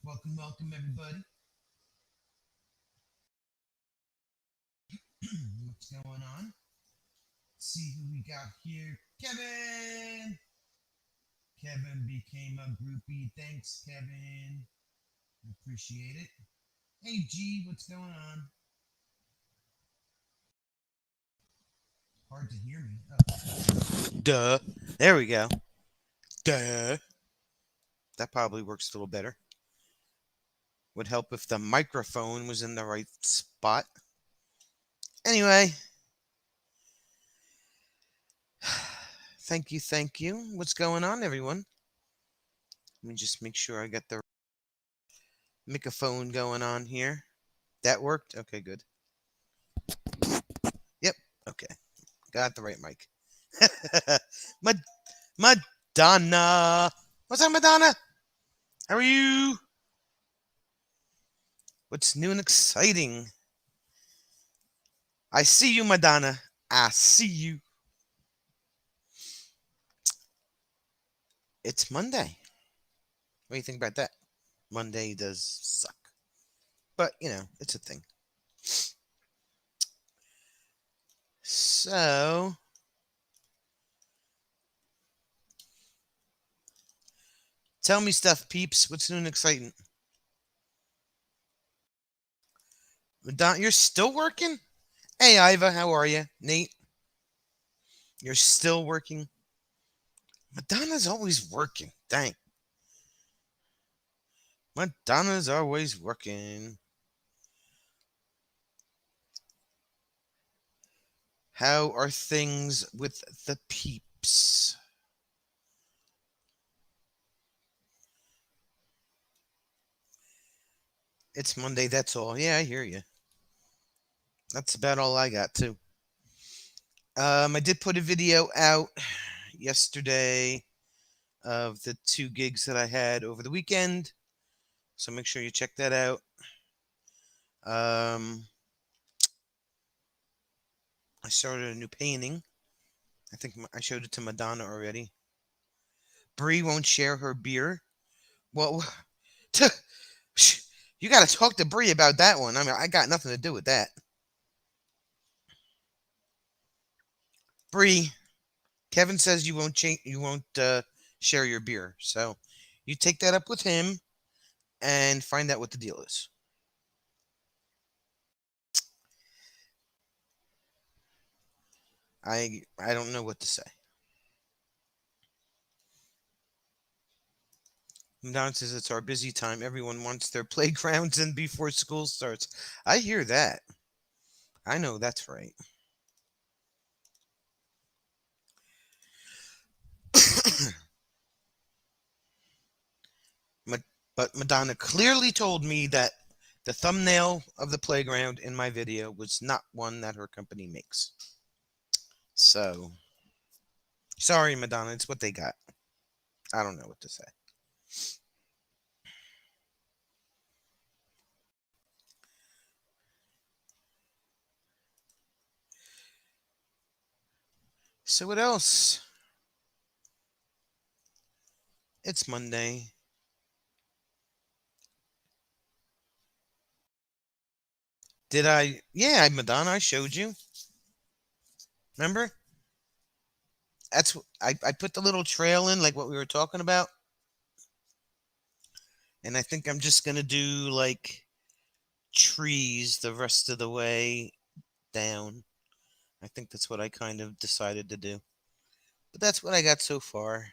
Welcome, welcome, everybody. What's going on? Let's see who we got here. Kevin! Kevin became a groupie. Thanks, Kevin. Appreciate it. Hey, G, what's going on? Hard to hear me. Duh. There we go. Duh. That probably works a little better. Would help if the microphone was in the right spot. Anyway, thank you, thank you. What's going on, everyone? Let me just make sure I got the microphone going on here. That worked? Okay, good. Yep, okay. Got the right mic. Mad- Madonna. What's up, Madonna? How are you? What's new and exciting? I see you, Madonna. I see you. It's Monday. What do you think about that? Monday does suck. But, it's a thing. So, tell me stuff, peeps. What's new and exciting? Madonna, you're still working? Hey, Iva, how are you? Nate, you're still working? Madonna's always working. Dang. Madonna's always working. How are things with the peeps? It's Monday, that's all. Yeah, I hear you. That's about all I got, too. I did put a video out yesterday of the 2 gigs that I had over the weekend. So make sure you check that out. Um, I started a new painting. I think I showed it to Madonna already. Bree won't share her beer. Well, you got to talk to Bree about that one. I mean, I got nothing to do with that. Bree, Kevin says you won't share your beer. So you take that up with him and find out what the deal is. I don't know what to say. Madonna says it's our busy time. Everyone wants their playgrounds in before school starts. I hear that. I know that's right. But Madonna clearly told me that the thumbnail of the playground in my video was not one that her company makes. So, sorry, Madonna, it's what they got. I don't know what to say. So, what else? It's Monday. Did I? Yeah, Madonna, I showed you. Remember? I put the little trail in, like what we were talking about. And I think I'm just going to do like trees the rest of the way down. I think that's what I kind of decided to do. But that's what I got so far.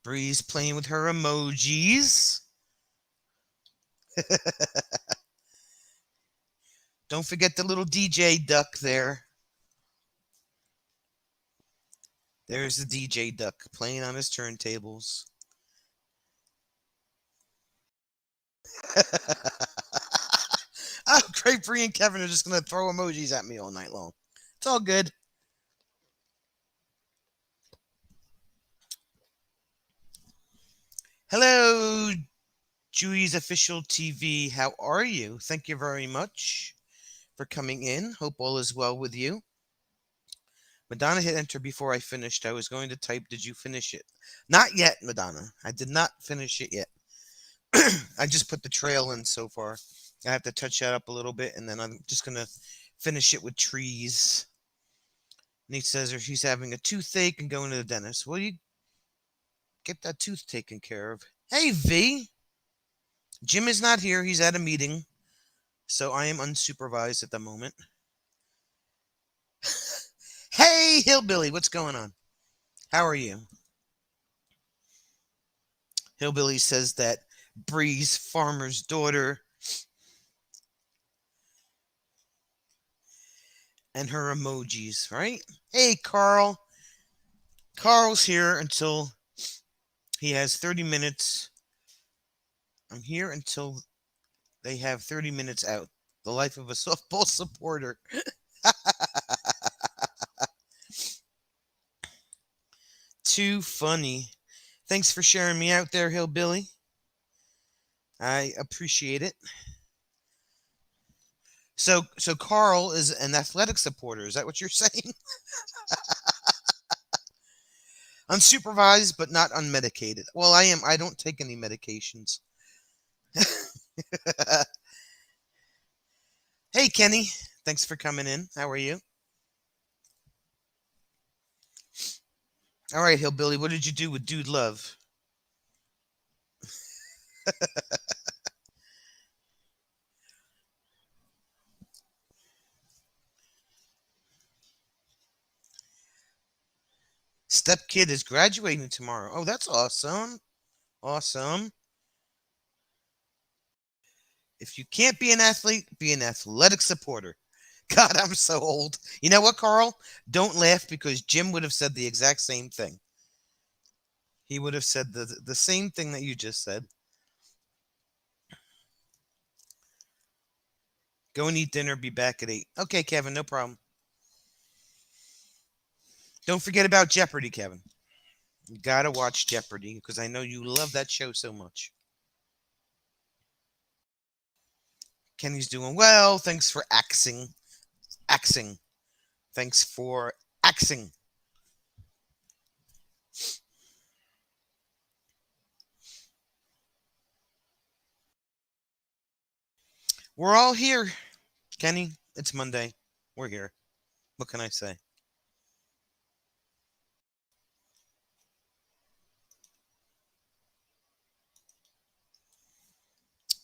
Bree's playing with her emojis. Don't forget the little DJ duck there. There's the DJ duck playing on his turntables. Oh, great. Bree and Kevin are just going to throw emojis at me all night long. It's all good. Hello, Jewy's Official TV. How are you? Thank you very much for coming in. Hope all is well with you. Madonna hit enter before I finished. I was going to type, did you finish it? Not yet, Madonna. I did not finish it yet. I just put the trail in so far. I have to touch that up a little bit, and then I'm just going to finish it with trees. Nate says she's having a toothache and going to the dentist. Well, you get that tooth taken care of. Hey, V. Jim is not here. He's at a meeting. So I am unsupervised at the moment. Hey, Hillbilly. What's going on? How are you? Hillbilly says that Bree's farmer's daughter and her emojis, right? Hey, Carl. Carl's here until he has 30 minutes. I'm here until they have 30 minutes out. The life of a softball supporter. Too funny. Thanks for sharing me out there, Hillbilly. I appreciate it. So Carl is an athletic supporter. Is that what you're saying? Unsupervised, but not unmedicated. Well, I am. I don't take any medications. Hey, Kenny. Thanks for coming in. How are you? All right, Hillbilly. What did you do with Dude Love? Step Kid is graduating tomorrow. Oh, that's awesome. Awesome. If you can't be an athlete, be an athletic supporter. God, I'm so old. You know what, Carl? Don't laugh because Jim would have said the exact same thing. He would have said the same thing that you just said. Go and eat dinner, be back at 8. Okay, Kevin, no problem. Don't forget about Jeopardy, Kevin. You gotta watch Jeopardy because I know you love that show so much. Kenny's doing well. Thanks for axing. Axing. Thanks for axing. We're all here. Kenny, it's Monday. We're here. What can I say?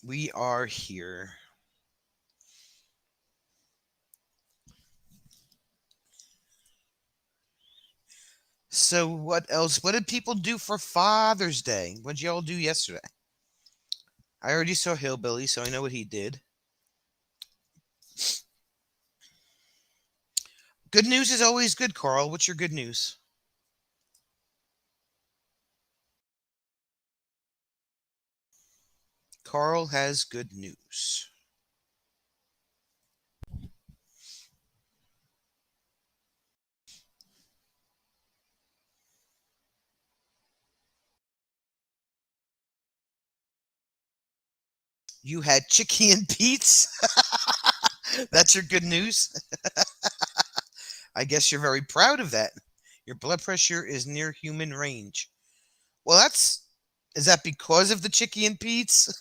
We are here. So what else? What did people do for Father's Day? What did y'all do yesterday? I already saw Hillbilly, so I know what he did. Good news is always good, Carl. What's your good news? Carl has good news. You had Chicky and Pete's? That's your good news? I guess you're very proud of that. Your blood pressure is near human range. Well, is that because of the Chicky and Pete's?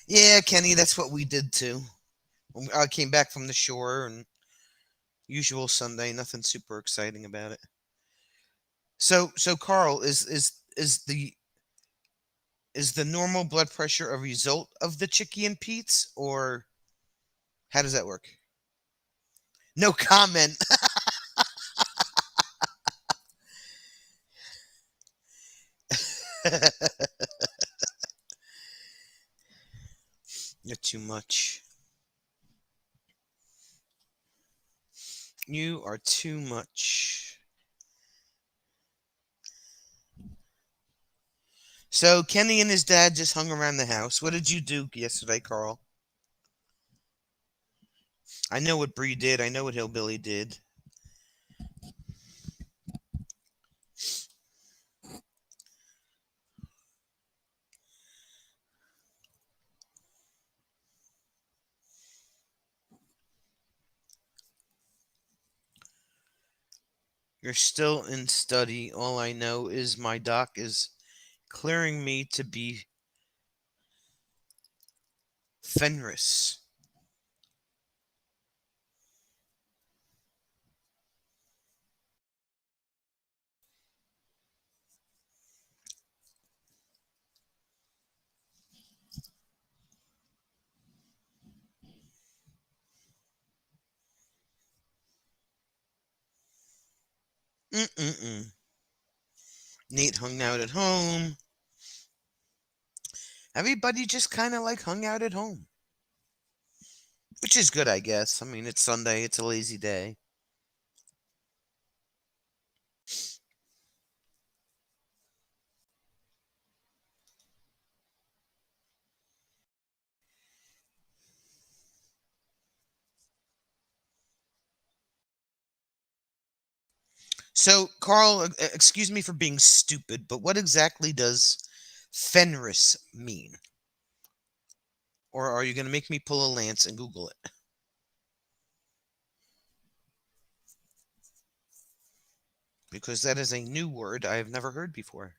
Yeah, Kenny, that's what we did too. I came back from the shore and usual Sunday, nothing super exciting about it. So Carl, is the normal blood pressure a result of the Chicky and Pete's, or how does that work? No comment. You're too much. You are too much. So Kenny and his dad just hung around the house. What did you do yesterday, Carl? I know what Bree did. I know what Hillbilly did. You're still in study. All I know is my doc is clearing me to be Fenris. Mm-mm-mm. Nate hung out at home. Everybody just kind of like hung out at home, which is good, I guess. I mean, it's Sunday, it's a lazy day. So, Carl, excuse me for being stupid, but what exactly does Fenris mean? Or are you going to make me pull a lance and Google it? Because that is a new word I have never heard before.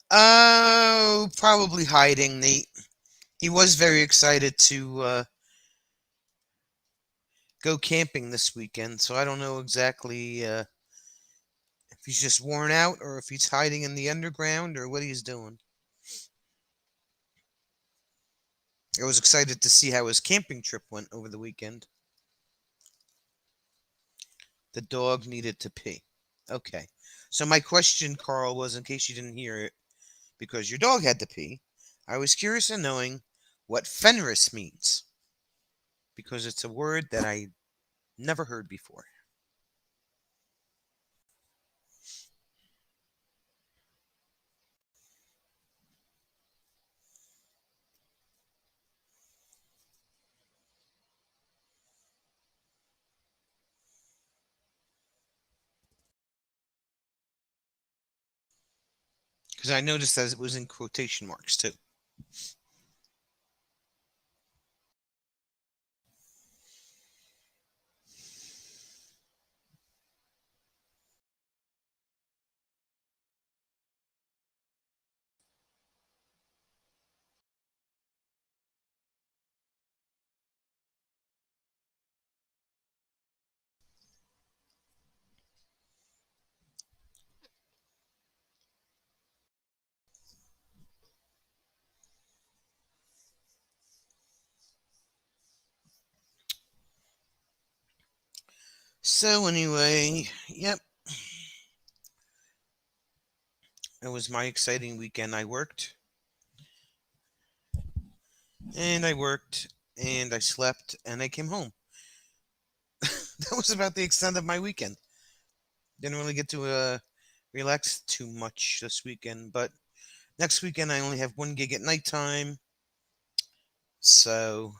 Oh, probably hiding, Nate. He was very excited to go camping this weekend, so I don't know exactly if he's just worn out or if he's hiding in the underground or what he's doing. I was excited to see how his camping trip went over the weekend. The dog needed to pee. Okay. So my question, Carl, was in case you didn't hear it, because your dog had to pee, I was curious in knowing what Fenris means. Because it's a word that I never heard before. Because I noticed that it was in quotation marks too. So anyway, yep, it was my exciting weekend. I worked, and I slept, and I came home. That was about the extent of my weekend. Didn't really get to relax too much this weekend, but next weekend I only have one gig at nighttime, so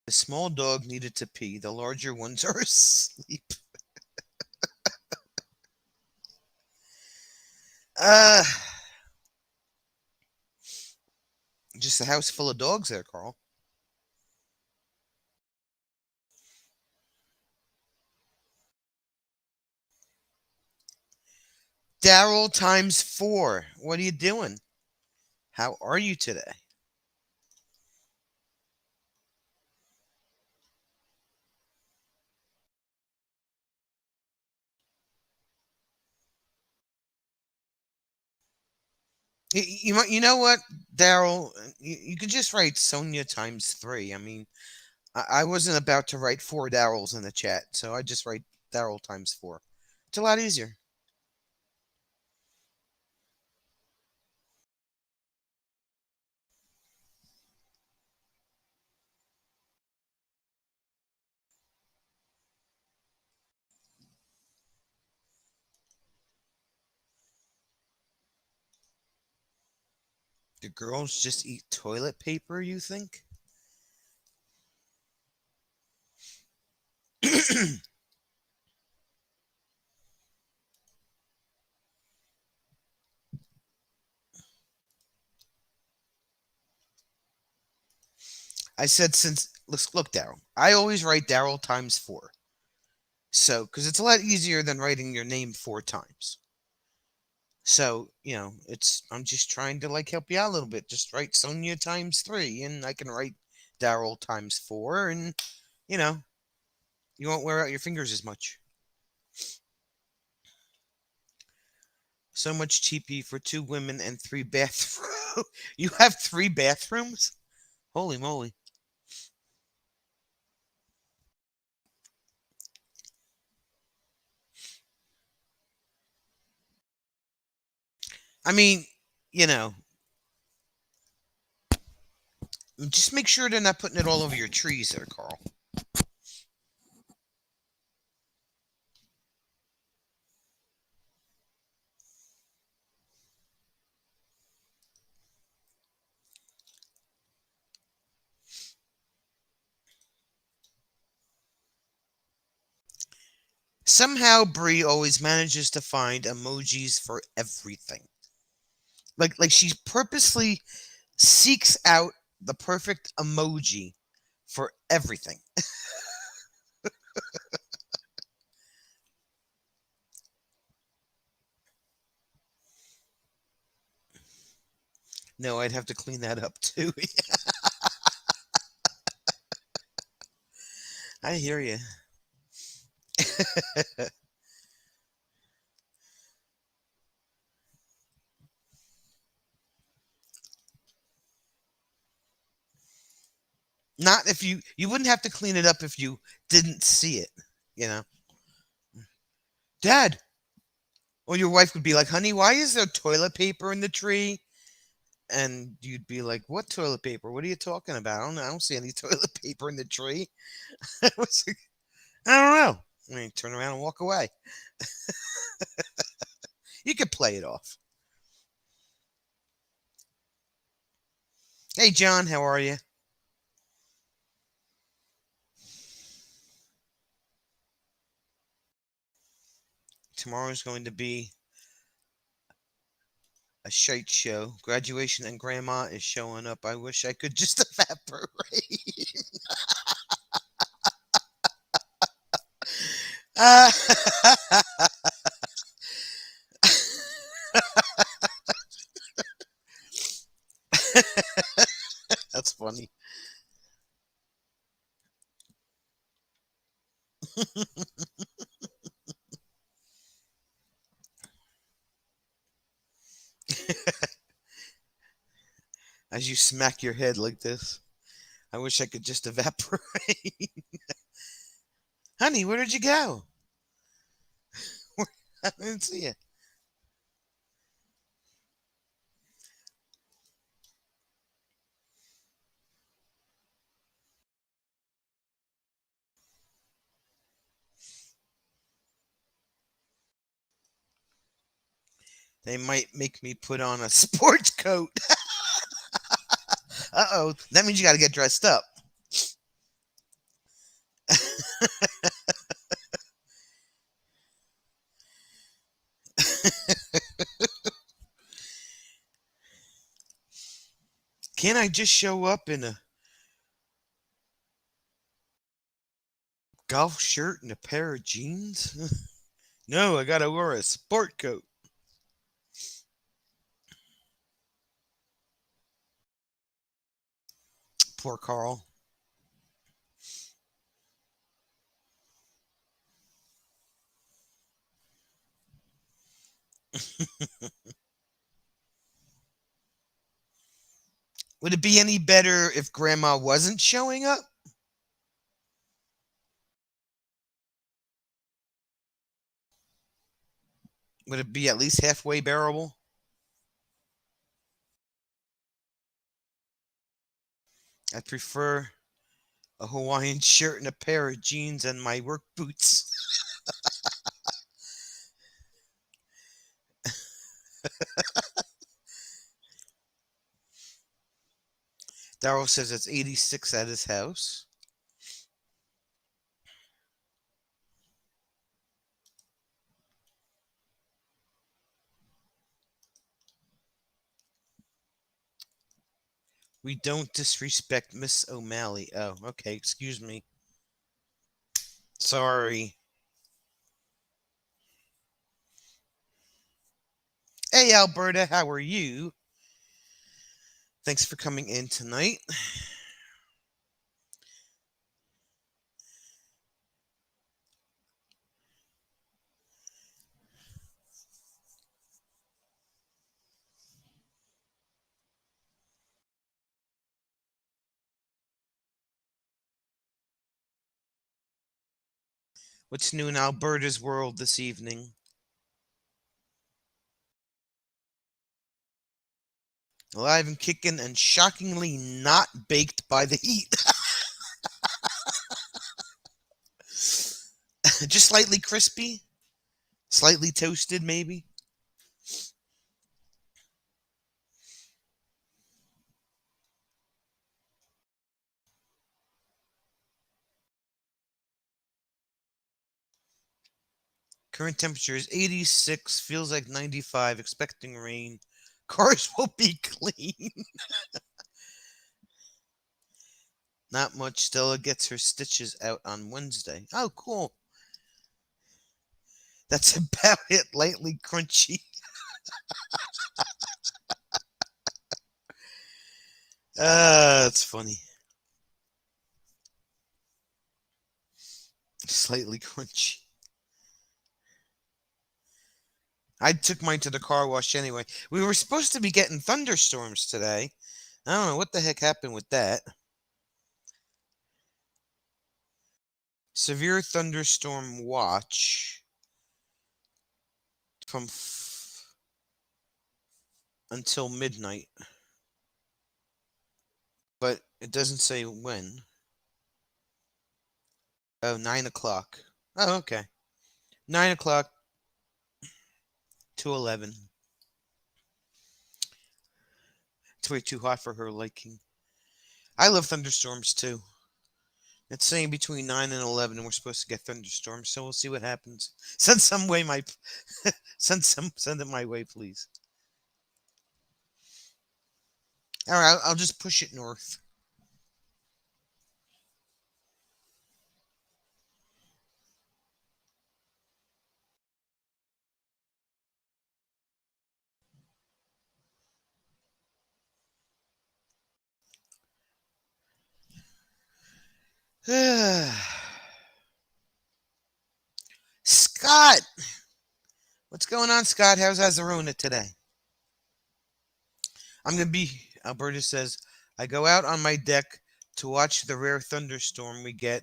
the small dog needed to pee. The larger ones are asleep. Uh, just a house full of dogs there, Carl. Daryl times four. What are you doing? How are you today? You know what, Daryl? You could just write Sonia times three. I mean, I wasn't about to write four Daryls in the chat, so I just write Daryl times four. It's a lot easier. Do girls just eat toilet paper, you think? I said since look, Daryl. I always write Daryl times 4. So, because it's a lot easier than writing your name 4 times. So, I'm just trying to like help you out a little bit. Just write Sonia times 3, and I can write Daryl times 4, and you know, you won't wear out your fingers as much. So much cheapy for 2 women and 3 bathrooms. You have 3 bathrooms? Holy moly. I mean, you know, just make sure they're not putting it all over your trees there, Carl. Somehow Brie always manages to find emojis for everything. Like she purposely seeks out the perfect emoji for everything. No, I'd have to clean that up too. I hear you. Not if you wouldn't have to clean it up if you didn't see it, you know. Dad, or your wife would be like, "Honey, why is there toilet paper in the tree?" And you'd be like, "What toilet paper? What are you talking about? I don't see any toilet paper in the tree." I was like, I don't know. I mean, turn around and walk away. You could play it off. Hey, John, how are you? Tomorrow's going to be a shite show. Graduation and grandma is showing up. I wish I could just evaporate. uh, that's funny. As you smack your head like this, I wish I could just evaporate. Honey, where did you go? I didn't see you. They might make me put on a sports coat. Uh-oh. That means you got to get dressed up. Can't I just show up in a golf shirt and a pair of jeans? No, I gotta wear a sport coat. Poor Carl. Would it be any better if Grandma wasn't showing up? Would it be at least halfway bearable? I prefer a Hawaiian shirt and a pair of jeans and my work boots. Daryl says it's 86 at his house. We don't disrespect Miss O'Malley. Oh, okay. Excuse me. Sorry. Hey, Alberta. How are you? Thanks for coming in tonight. What's new in Alberta's world this evening? Alive and kicking and shockingly not baked by the heat. Just slightly crispy, slightly toasted, maybe. Current temperature is 86, feels like 95, expecting rain. Cars will be clean. Not much. Stella gets her stitches out on Wednesday. Oh, cool. That's about it. Lightly crunchy. That's funny. Slightly crunchy. I took mine to the car wash anyway. We were supposed to be getting thunderstorms today. I don't know what the heck happened with that. Severe thunderstorm watch from until midnight. But it doesn't say when. Oh, 9 o'clock. Oh, okay. 9 o'clock to 11. It's way too hot for her liking. I love thunderstorms too. It's saying between 9 and 11, and we're supposed to get thunderstorms, so we'll see what happens. Send it my way, please. All right, I'll just push it north. Scott, what's going on, Scott? How's Azarona today? I'm gonna be. Alberta says I go out on my deck to watch the rare thunderstorm we get.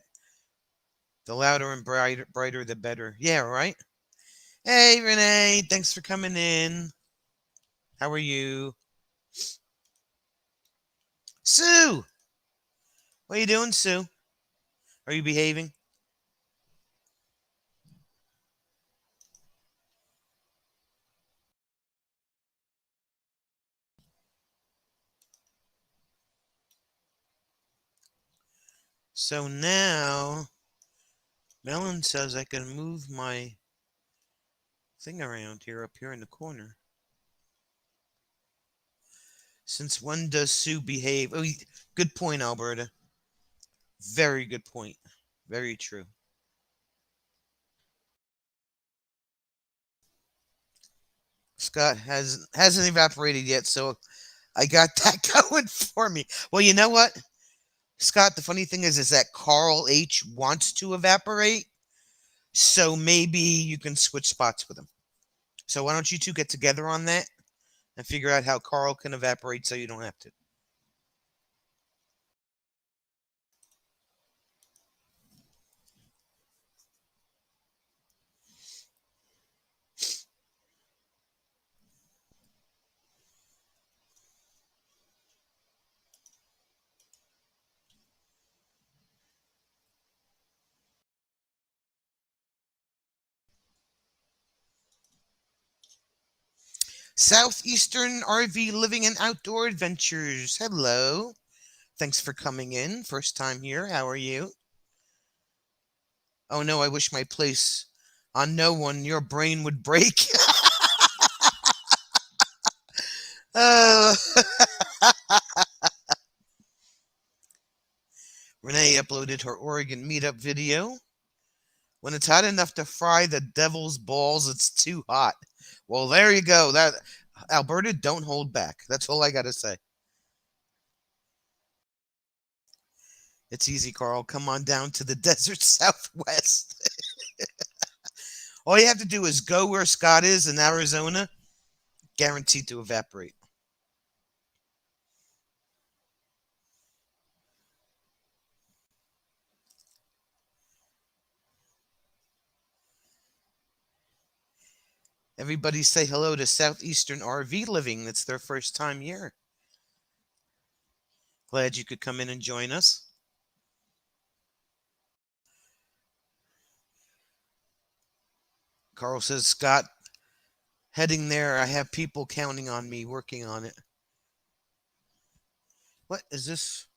The louder and brighter, the better. Yeah, right. Hey, Renee, thanks for coming in. How are you, Sue? What are you doing, Sue? Are you behaving? So now, Melon says I can move my thing around here up here in the corner. Since when does Sue behave? Oh, good point, Alberta. Very good point. Very true. Scott hasn't evaporated yet, so I got that going for me. Well, you know what, Scott? The funny thing is that Carl H wants to evaporate, so maybe you can switch spots with him. So why don't you two get together on that and figure out how Carl can evaporate so you don't have to. Southeastern RV Living and Outdoor Adventures. Hello. Thanks for coming in. First time here. How are you? Oh no, I wish my place on no one. Your brain would break. uh, Renee uploaded her Oregon meetup video. When it's hot enough to fry the devil's balls, it's too hot. Well, there you go. That Alberta, don't hold back. That's all I gotta say. It's easy, Carl. Come on down to the desert southwest. All you have to do is go where Scott is in Arizona, guaranteed to evaporate. Everybody say hello to Southeastern RV Living. It's their first time here. Glad you could come in and join us. Carl says, Scott, heading there. I have people counting on me, working on it. What is this?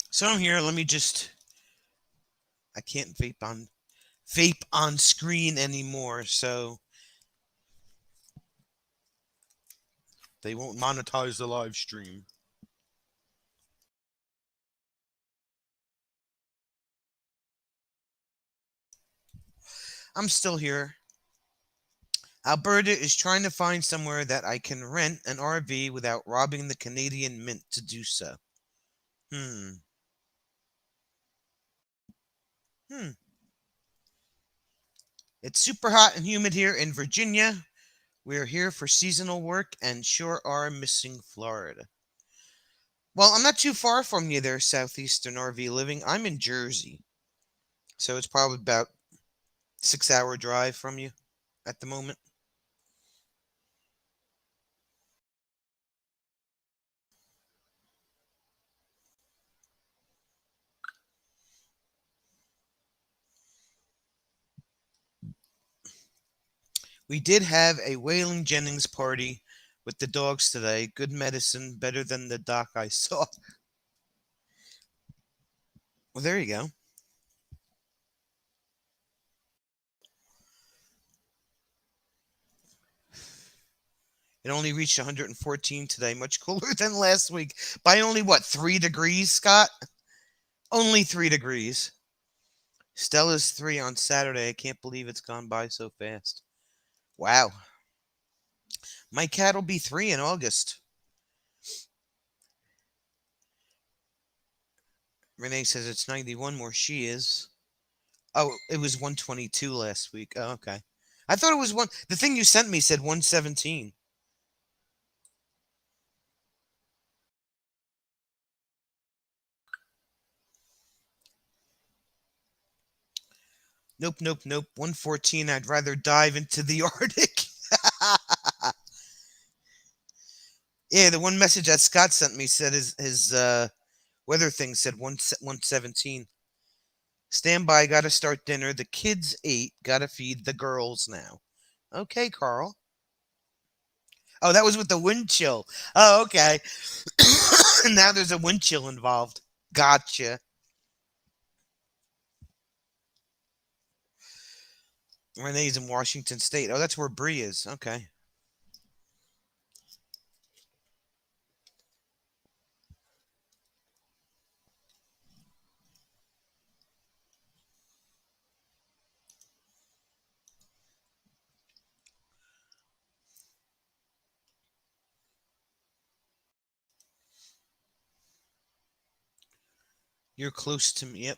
So I'm here. Let me just. I can't vape on screen anymore, so they won't monetize the live stream. I'm still here. Alberta is trying to find somewhere that I can rent an RV without robbing the Canadian Mint to do so. Hmm. It's super hot and humid here in Virginia. We're here for seasonal work and sure are missing Florida. Well, I'm not too far from you there, Southeastern RV Living. I'm in Jersey. So it's probably about 6-hour drive from you at the moment. We did have a Waylon Jennings party with the dogs today. Good medicine, better than the doc I saw. Well, there you go. It only reached 114 today, much cooler than last week. By only, what, 3 degrees, Scott? Only 3 degrees. Stella's 3 on Saturday. I can't believe it's gone by so fast. Wow. My cat will be 3 in August. Renee says it's 91 where she is. Oh, it was 122 last week. Oh, okay. I thought it was one. The thing you sent me said 117. Nope, nope, nope. 114. I'd rather dive into the Arctic. Yeah, the one message that Scott sent me said his weather thing said 117. Stand by, gotta start dinner. The kids ate, gotta feed the girls now. Okay, Carl. Oh, that was with the wind chill. Oh, okay. Now there's a wind chill involved. Gotcha. Renee's in Washington State. Oh, that's where Bree is. Okay. You're close to me. Yep.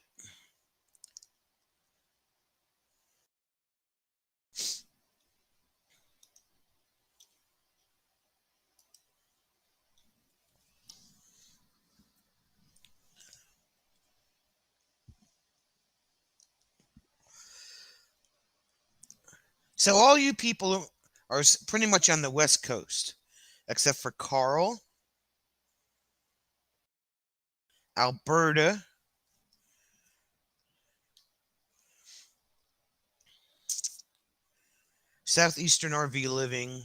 So all you people are pretty much on the West Coast, except for Carl. Alberta. Southeastern RV Living.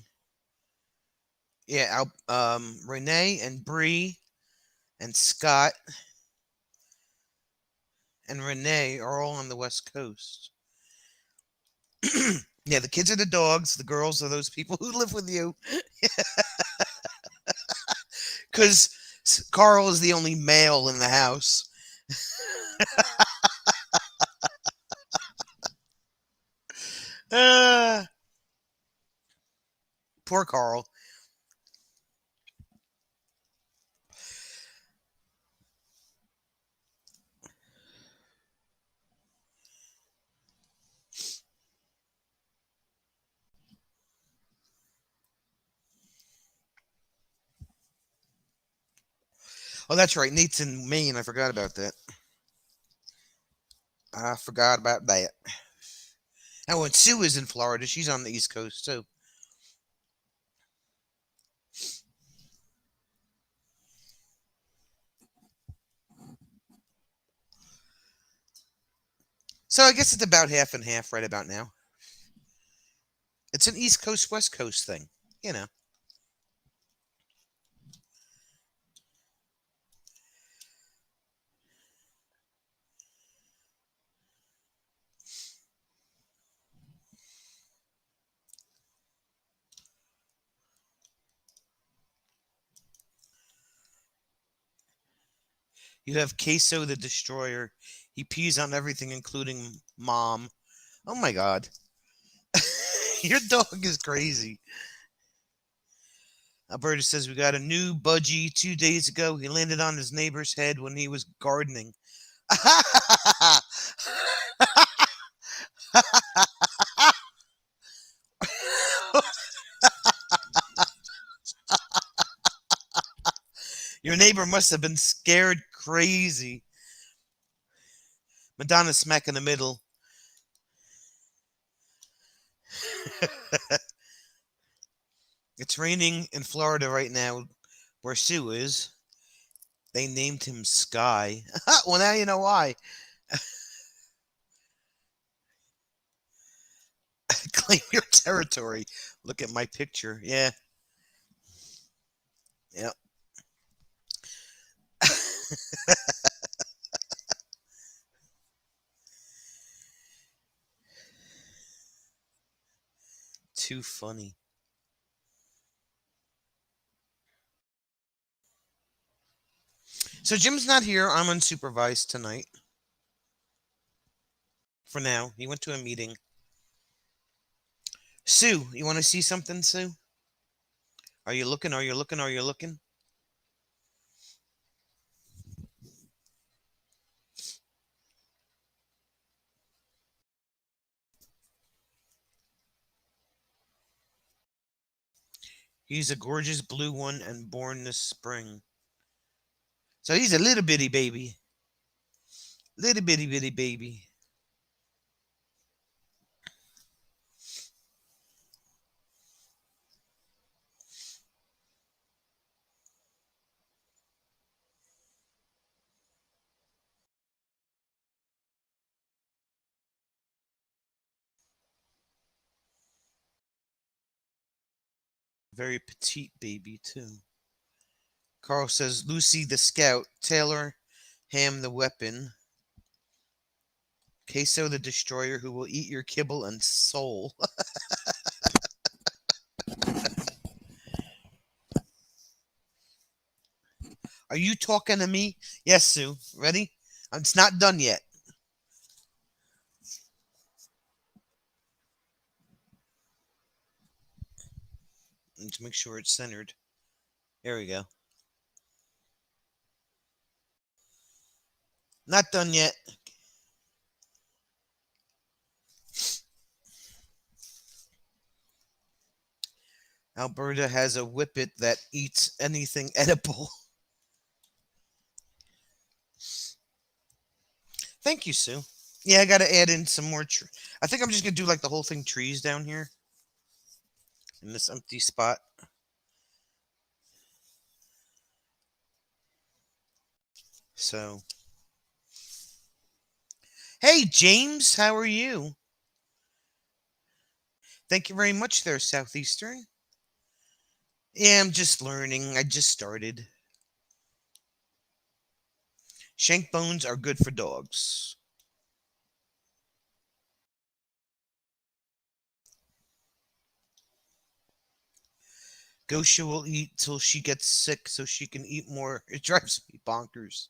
Yeah, Renee and Bree and Scott and Renee are all on the West Coast. Yeah, the kids are the dogs. The girls are those people who live with you. Because Carl is the only male in the house. Uh, Poor Carl. Oh, that's right. Nate's in Maine. I forgot about that. I forgot about that. Oh, and Sue is in Florida. She's on the East Coast, too. So I guess it's about half and half right about now. It's an East Coast, West Coast thing, you know. You have Queso the Destroyer. He pees on everything, including mom. Oh my god. Your dog is crazy. Alberta says we got a new budgie 2 days ago. He landed on his neighbor's head when he was gardening. Your neighbor must have been scared crazy. Madonna smack in the middle. It's raining in Florida right now, where Sue is. They named him Sky. Well, now you know why. Claim your territory. Look at my picture. Yeah. Yep. Too funny. So Jim's not here. I'm unsupervised tonight. For now. He went to a meeting. Sue, you want to see something, Sue? Are you looking? Are you looking? Are you looking? He's a gorgeous blue one and born this spring. So he's a little bitty baby. Little bitty bitty baby. Very petite baby, too. Carl says Lucy the scout, Taylor Ham the weapon, Queso the destroyer who will eat your kibble and soul. Are you talking to me? Yes, Sue. Ready? It's not done yet. To make sure it's centered. There we go. Not done yet. Alberta has a whippet that eats anything edible. Thank you, Sue. Yeah, I got to add in some more. I think I'm just going to do like the whole thing trees down here in this empty spot. So, hey, James, how are you? Thank you very much there, Southeastern. Yeah, I'm just learning. I just started. Shank bones are good for dogs. Gosha will eat till she gets sick so she can eat more. It drives me bonkers.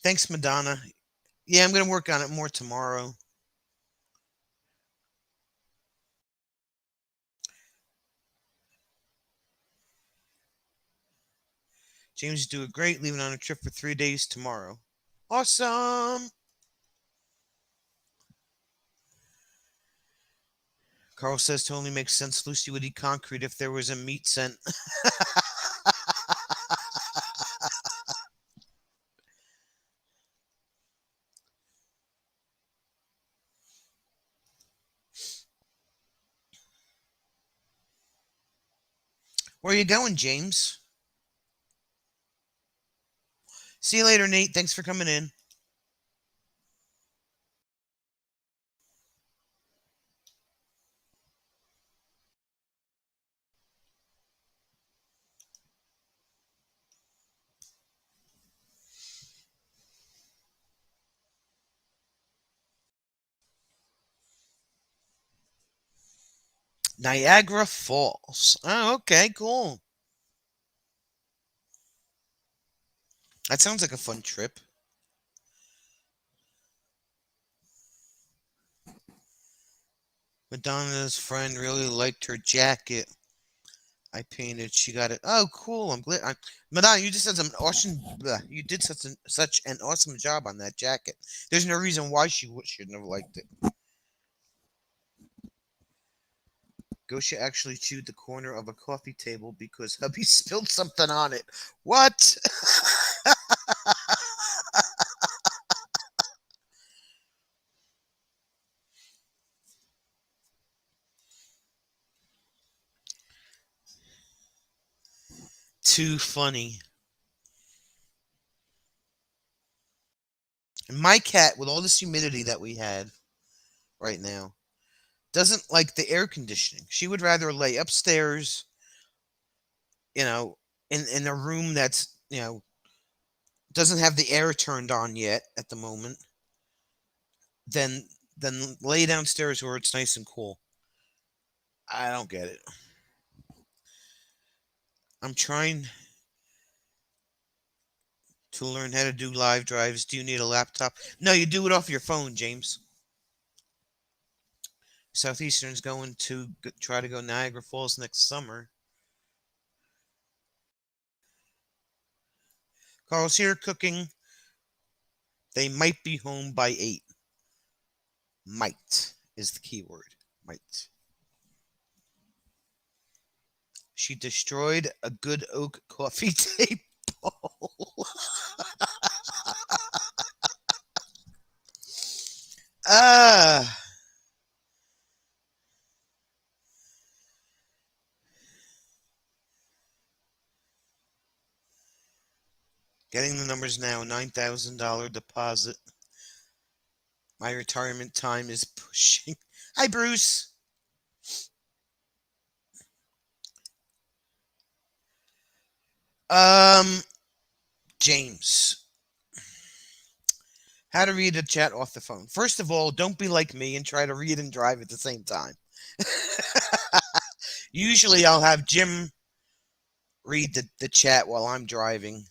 Thanks, Madonna. Yeah, I'm going to work on it more tomorrow. James is doing great, leaving on a trip for 3 days tomorrow. Awesome! Carl says to only make sense Lucy would eat concrete if there was a meat scent. Where are you going, James? See you later, Nate. Thanks for coming in. Niagara Falls. Oh, okay, cool. That sounds like a fun trip. Madonna's friend really liked her jacket I painted. She got it. Oh, cool. I'm glad. Madonna, you just did some awesome. You did such an awesome job on that jacket. There's no reason why she shouldn't have liked it. Gosha actually chewed the corner of a coffee table because hubby spilled something on it. What? Too funny. And my cat, with all this humidity that we had right now, doesn't like the air conditioning. She would rather lay upstairs, you know, in a room that's, doesn't have the air turned on yet at the moment, than lay downstairs where it's nice and cool. I don't get it. I'm trying to learn how to do live drives. Do you need a laptop? No, you do it off your phone, James. Southeastern's going to try to go Niagara Falls next summer. Carl's here cooking. They might be home by 8. Might is the key word. Might. She destroyed a good oak coffee table. Ah. Getting the numbers now. $9,000 deposit. My retirement time is pushing. Hi, Bruce. James. How to read a chat off the phone. First of all, don't be like me and try to read and drive at the same time. Usually I'll have Jim read the chat while I'm driving.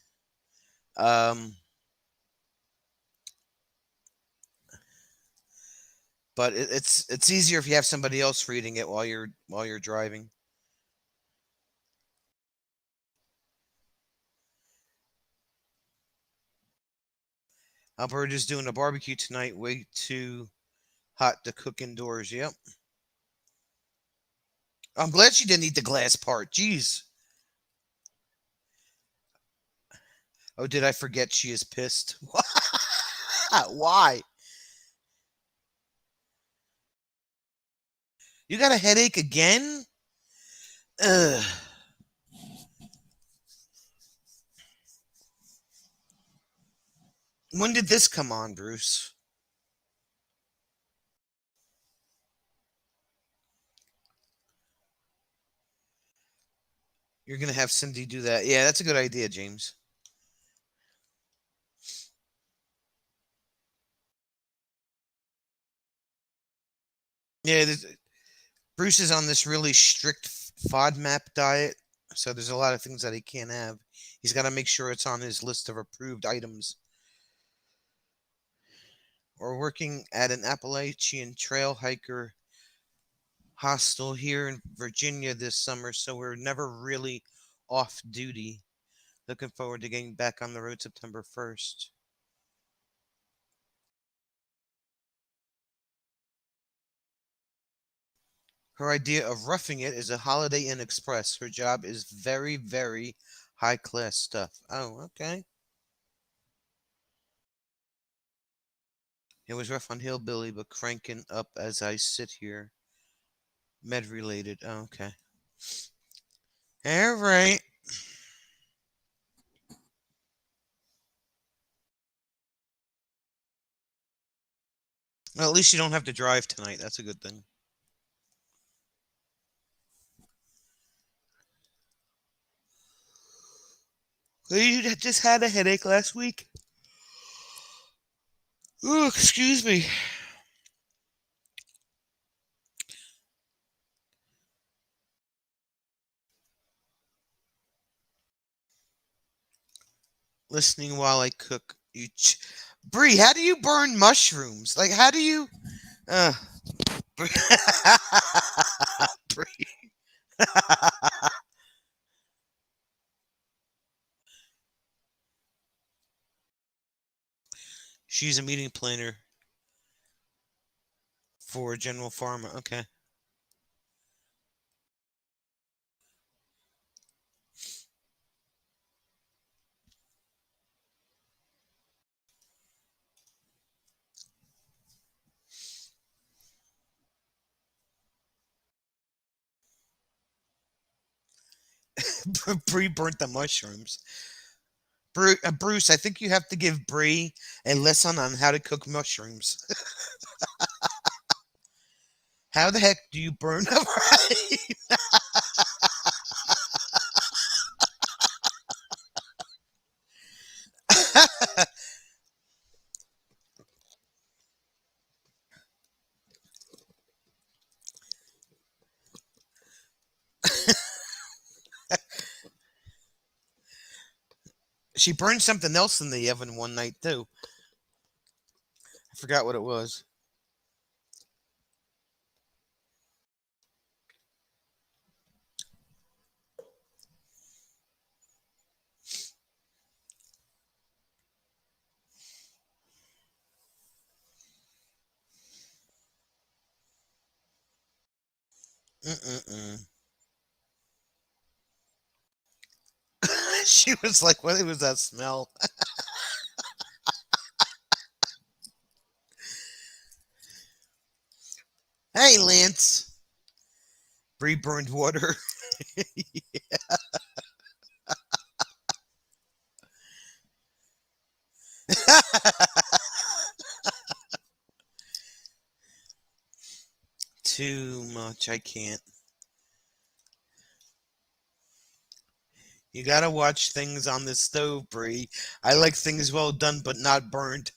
But it's easier if you have somebody else reading it while you're driving. Alberta's doing a barbecue tonight. Way too hot to cook indoors. Yep. I'm glad she didn't eat the glass part. Jeez. Oh, did I forget she is pissed? Why? You got a headache again? Ugh. When did this come on, Bruce? You're going to have Cindy do that. Yeah, that's a good idea, James. Yeah, Bruce is on this really strict FODMAP diet, so there's a lot of things that he can't have. He's got to make sure it's on his list of approved items. We're working at an Appalachian trail hiker hostel here in Virginia this summer, so we're never really off duty. Looking forward to getting back on the road September 1st. Her idea of roughing it is a Holiday Inn Express. Her job is very, very high class stuff. Oh, okay. It was rough on Hillbilly, but cranking up as I sit here. Med related. Oh, okay. All right. Well, at least you don't have to drive tonight. That's a good thing. You just had a headache last week. Oh, excuse me. Listening while I cook. Bree, how do you burn mushrooms? Like, how do you? Uh, Bree. She's a meeting planner for General Pharma. Okay. Bree burnt the mushrooms. Bruce, I think you have to give Bree a lesson on how to cook mushrooms. How the heck do you burn them right? She burned something else in the oven one night too. I forgot what it was. Mm-mm-mm. She was like, "What was that smell?" Hey, Lance. Bree burned water. Too much. I can't. You gotta watch things on the stove, Bree. I like things well done, but not burned.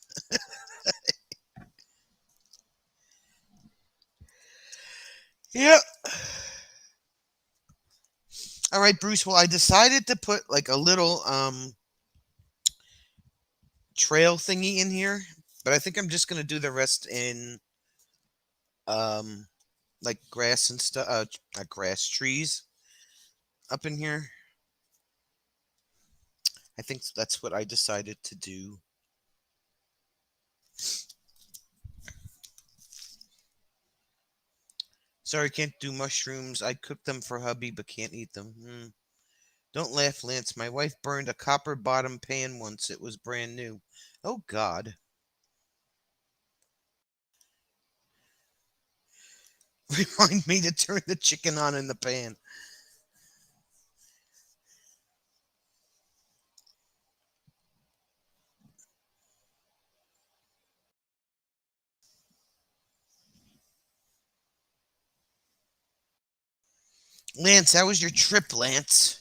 Yep. All right, Bruce. Well, I decided to put like a little trail thingy in here, but I think I'm just gonna do the rest in um like grass and stuff. Not grass, trees up in here. I think that's what I decided to do. Sorry, can't do mushrooms. I cooked them for hubby, but can't eat them. Don't laugh, Lance. My wife burned a copper bottom pan once. It was brand new. Oh, God. Remind me to turn the chicken on in the pan. Lance, how was your trip, Lance?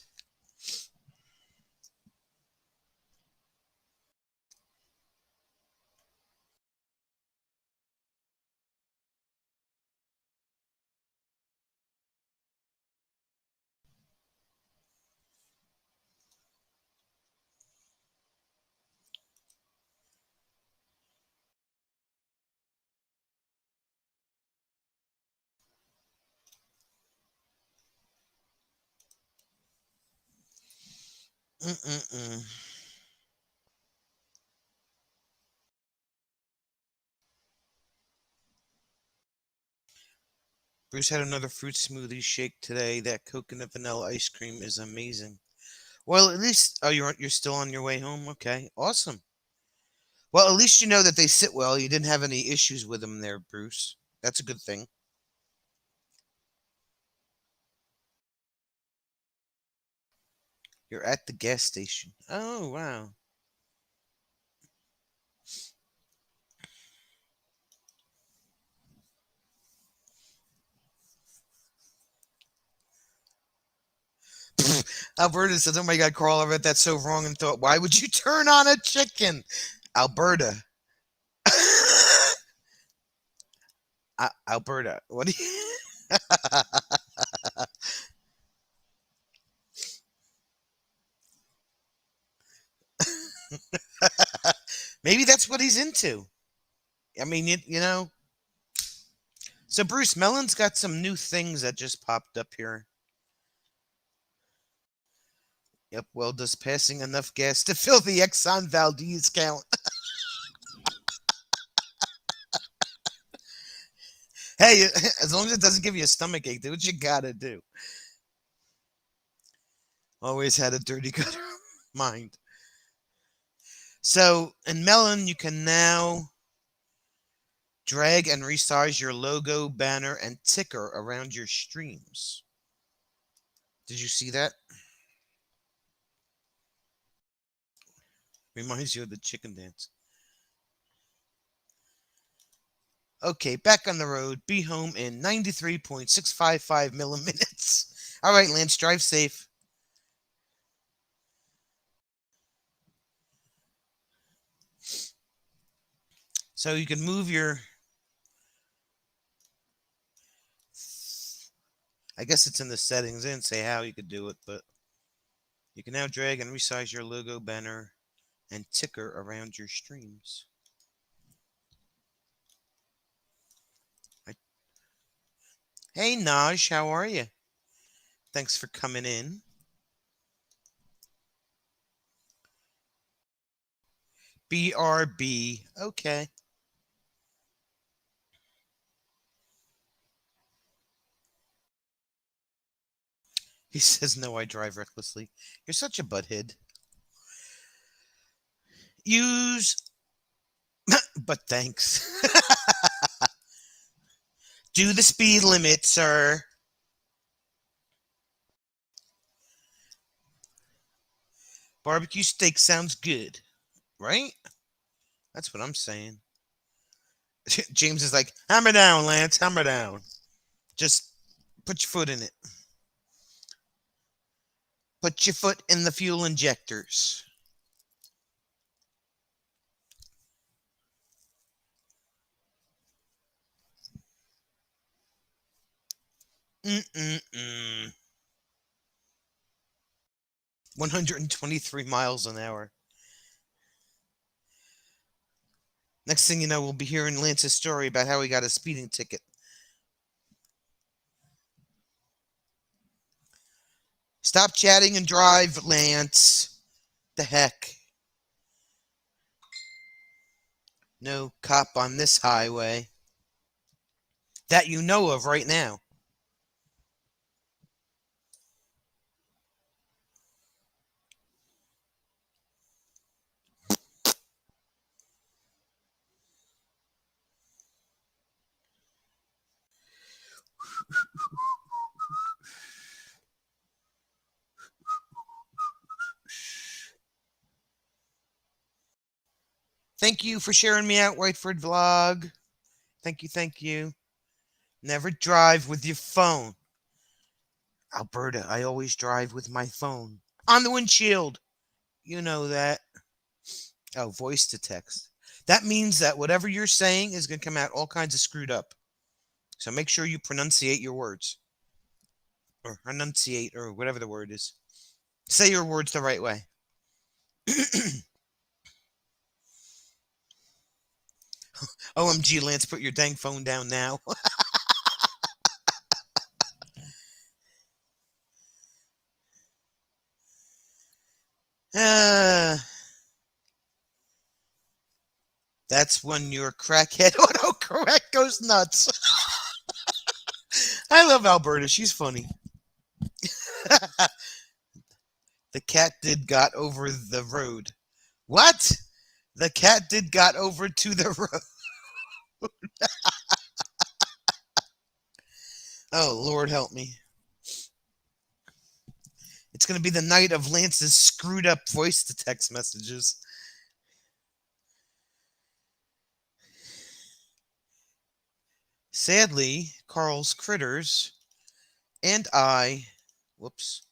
Mm-mm-mm. Bruce had another fruit smoothie shake today. That coconut vanilla ice cream is amazing. Well, at least you're still on your way home. Okay, awesome. Well, at least you know that they sit well. You didn't have any issues with them there, Bruce. That's a good thing. You're at the gas station. Oh, wow. Alberta says, "Oh my God, Carl, I read that so wrong and thought, why would you turn on a chicken?" Alberta. Alberta. What do you? Maybe that's what he's into. I mean, you know. So, Bruce, Mellon's got some new things that just popped up here. Yep, well, does passing enough gas to fill the Exxon Valdez count? Hey, as long as it doesn't give you a stomach ache, do what you gotta do. Always had a dirty gutter mind. So, in Melon, you can now drag and resize your logo, banner, and ticker around your streams. Did you see that? Reminds you of the chicken dance. Okay, back on the road. Be home in 93.655 milliminutes. All right, Lance, drive safe. So you can move your. I guess it's in the settings. They didn't say how you could do it, but you can now drag and resize your logo, banner, and ticker around your streams. Hey, Naj, how are you? Thanks for coming in. BRB. Okay. He says, no, I drive recklessly. You're such a butthead. Use. But thanks. Do the speed limit, sir. Barbecue steak sounds good, right? That's what I'm saying. James is like, hammer down, Lance, hammer down. Just put your foot in it. Put your foot in the fuel injectors. Mm-mm-mm. 123 miles an hour. Next thing you know, we'll be hearing Lance's story about how he got a speeding ticket. Stop chatting and drive, Lance. The heck? No cop on this highway. That you know of right now. Thank you for sharing me out, Whiteford Vlog. Thank you, thank you. Never drive with your phone. Alberta, I always drive with my phone. On the windshield. You know that. Oh, voice to text. That means that whatever you're saying is going to come out all kinds of screwed up. So make sure you pronunciate your words. Or enunciate, or whatever the word is. Say your words the right way. OMG, Lance, put your dang phone down now. That's when your crackhead autocorrect goes nuts. I love Alberta. She's funny. The cat did got over the road. What? The cat did got over to the road. Oh, Lord help me. It's going to be the night of Lance's screwed up voice to text messages. Sadly, Carl's critters and I, whoops,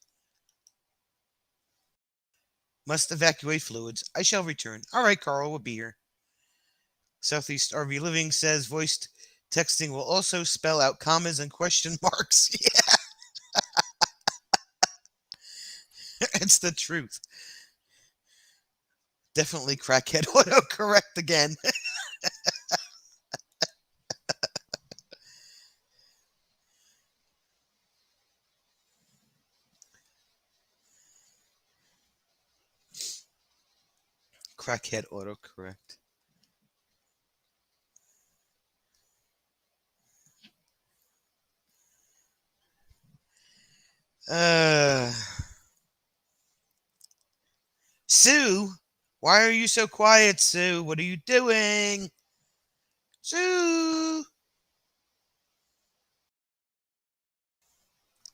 must evacuate fluids. I shall return. All right, Carl, we'll be here. Southeast RV Living says voice texting will also spell out commas and question marks. Yeah, it's the truth. Definitely crackhead autocorrect again. Crackhead autocorrect. Sue, why are you so quiet, Sue? What are you doing? Sue!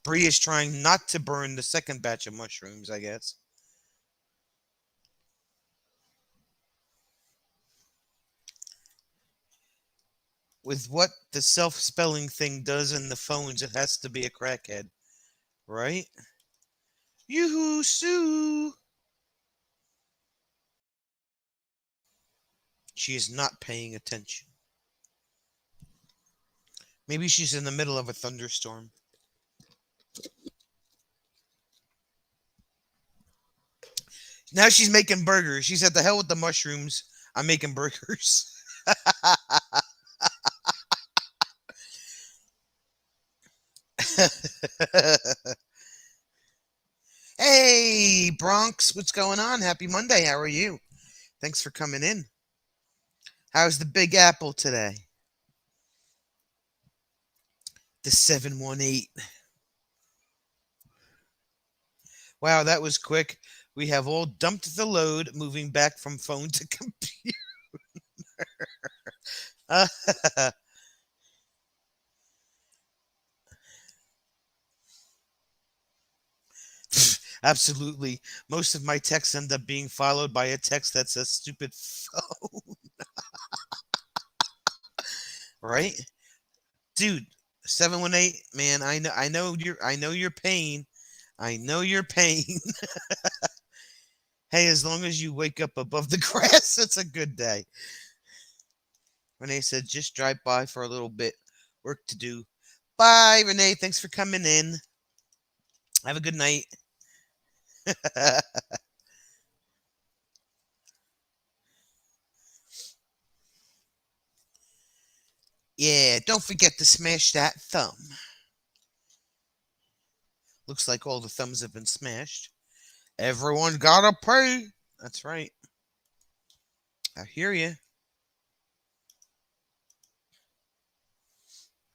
Bree is trying not to burn the second batch of mushrooms, I guess. With what the self-spelling thing does in the phones, it has to be a crackhead, right? Yoo-hoo, Sue! She is not paying attention. Maybe she's in the middle of a thunderstorm. Now she's making burgers. She said, "The hell with the mushrooms. I'm making burgers." Hey, Bronx, what's going on? Happy Monday. How are you? Thanks for coming in. How's the Big Apple today? The 718. Wow, that was quick. We have all dumped the load, moving back from phone to computer. Absolutely. Most of my texts end up being followed by a text that says stupid phone. Right? Dude, 718, man, I know your pain. I know your pain. Hey, as long as you wake up above the grass, it's a good day. Renee said, just drive by for a little bit. Work to do. Bye, Renee. Thanks for coming in. Have a good night. Yeah, don't forget to smash that thumb. Looks like all the thumbs have been smashed. Everyone gotta pay. That's right. I hear you.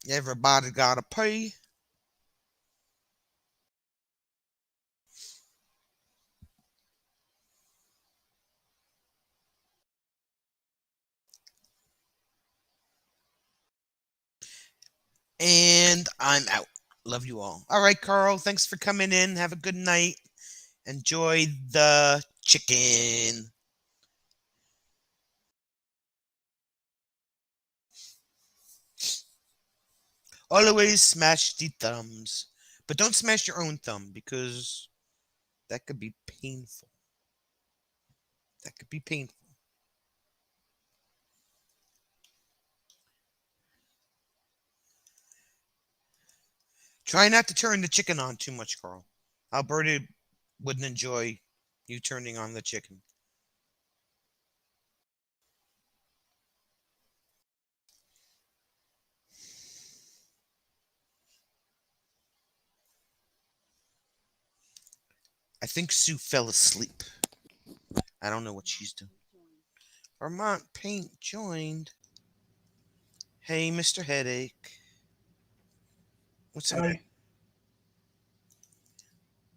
Everybody gotta pay. And I'm out. Love you all. All right, Carl. Thanks for coming in. Have a good night. Enjoy the chicken. Always smash the thumbs. But don't smash your own thumb because that could be painful. That could be painful. Try not to turn the chicken on too much, Carl. Alberta wouldn't enjoy you turning on the chicken. I think Sue fell asleep. I don't know what she's doing. Vermont Paint joined. Hey, Mr. Headache. What's the matter? Hi,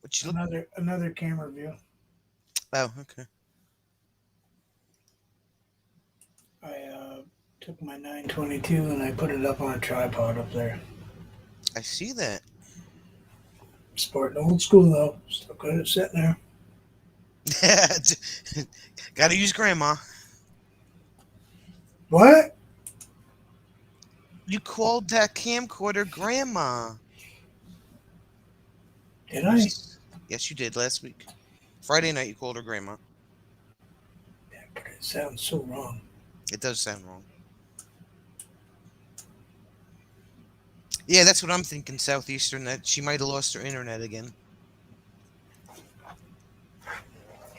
What you look? another camera view. Oh, okay. I took my 922 and I put it up on a tripod up there. I see that. Sporting old school though. Still good at sitting there. Gotta use grandma. What? You called that camcorder grandma. Did I? Yes, you did last week. Friday night, you called her grandma. Yeah, but it sounds so wrong. It does sound wrong. Yeah, that's what I'm thinking, Southeastern, that she might have lost her internet again.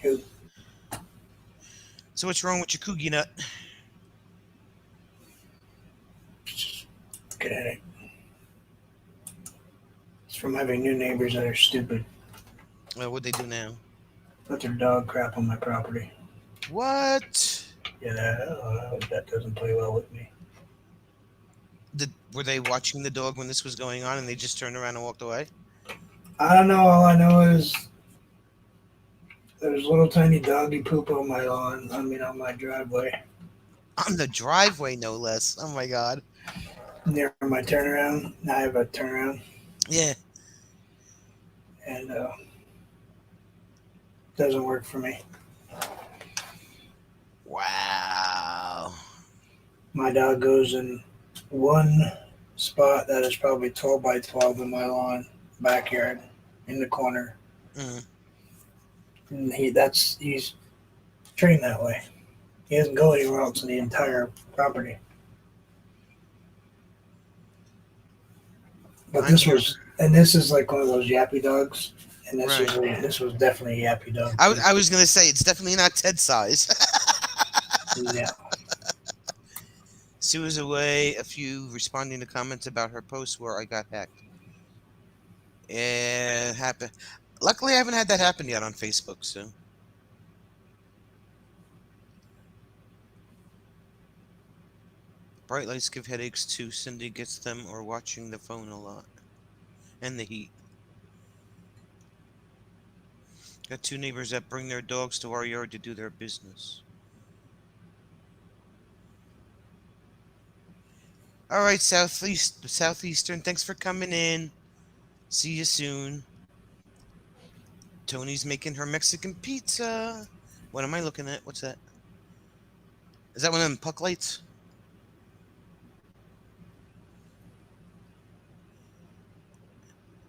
Who? So what's wrong with your coogie nut? Get at it. It's from having new neighbors that are stupid. Well, what'd they do now? Let their dog crap on my property. What? Yeah, that doesn't play well with me. Were they watching the dog when this was going on and they just turned around and walked away? I don't know. All I know is there's little tiny doggy poop on my lawn. On my driveway. On the driveway, no less. Oh, my God. Near my turnaround. I have a turnaround. Yeah. And doesn't work for me. Wow. My dog goes in one spot that is probably 12 by 12 in my lawn backyard in the corner. Mm. And he's trained that way. He doesn't go anywhere else in the entire property. But this is like one of those yappy dogs. And this was definitely a yappy dog. I was going to say, it's definitely not Ted size. Yeah. Sue is away. A few responding to comments about her post where I got hacked. It happened. Luckily, I haven't had that happen yet on Facebook, so. Bright lights give headaches too. Cindy gets them or watching the phone a lot. And the heat. Got two neighbors that bring their dogs to our yard to do their business. All right, Southeastern, thanks for coming in. See you soon. Tony's making her Mexican pizza. What am I looking at? What's that? Is that one of them puck lights?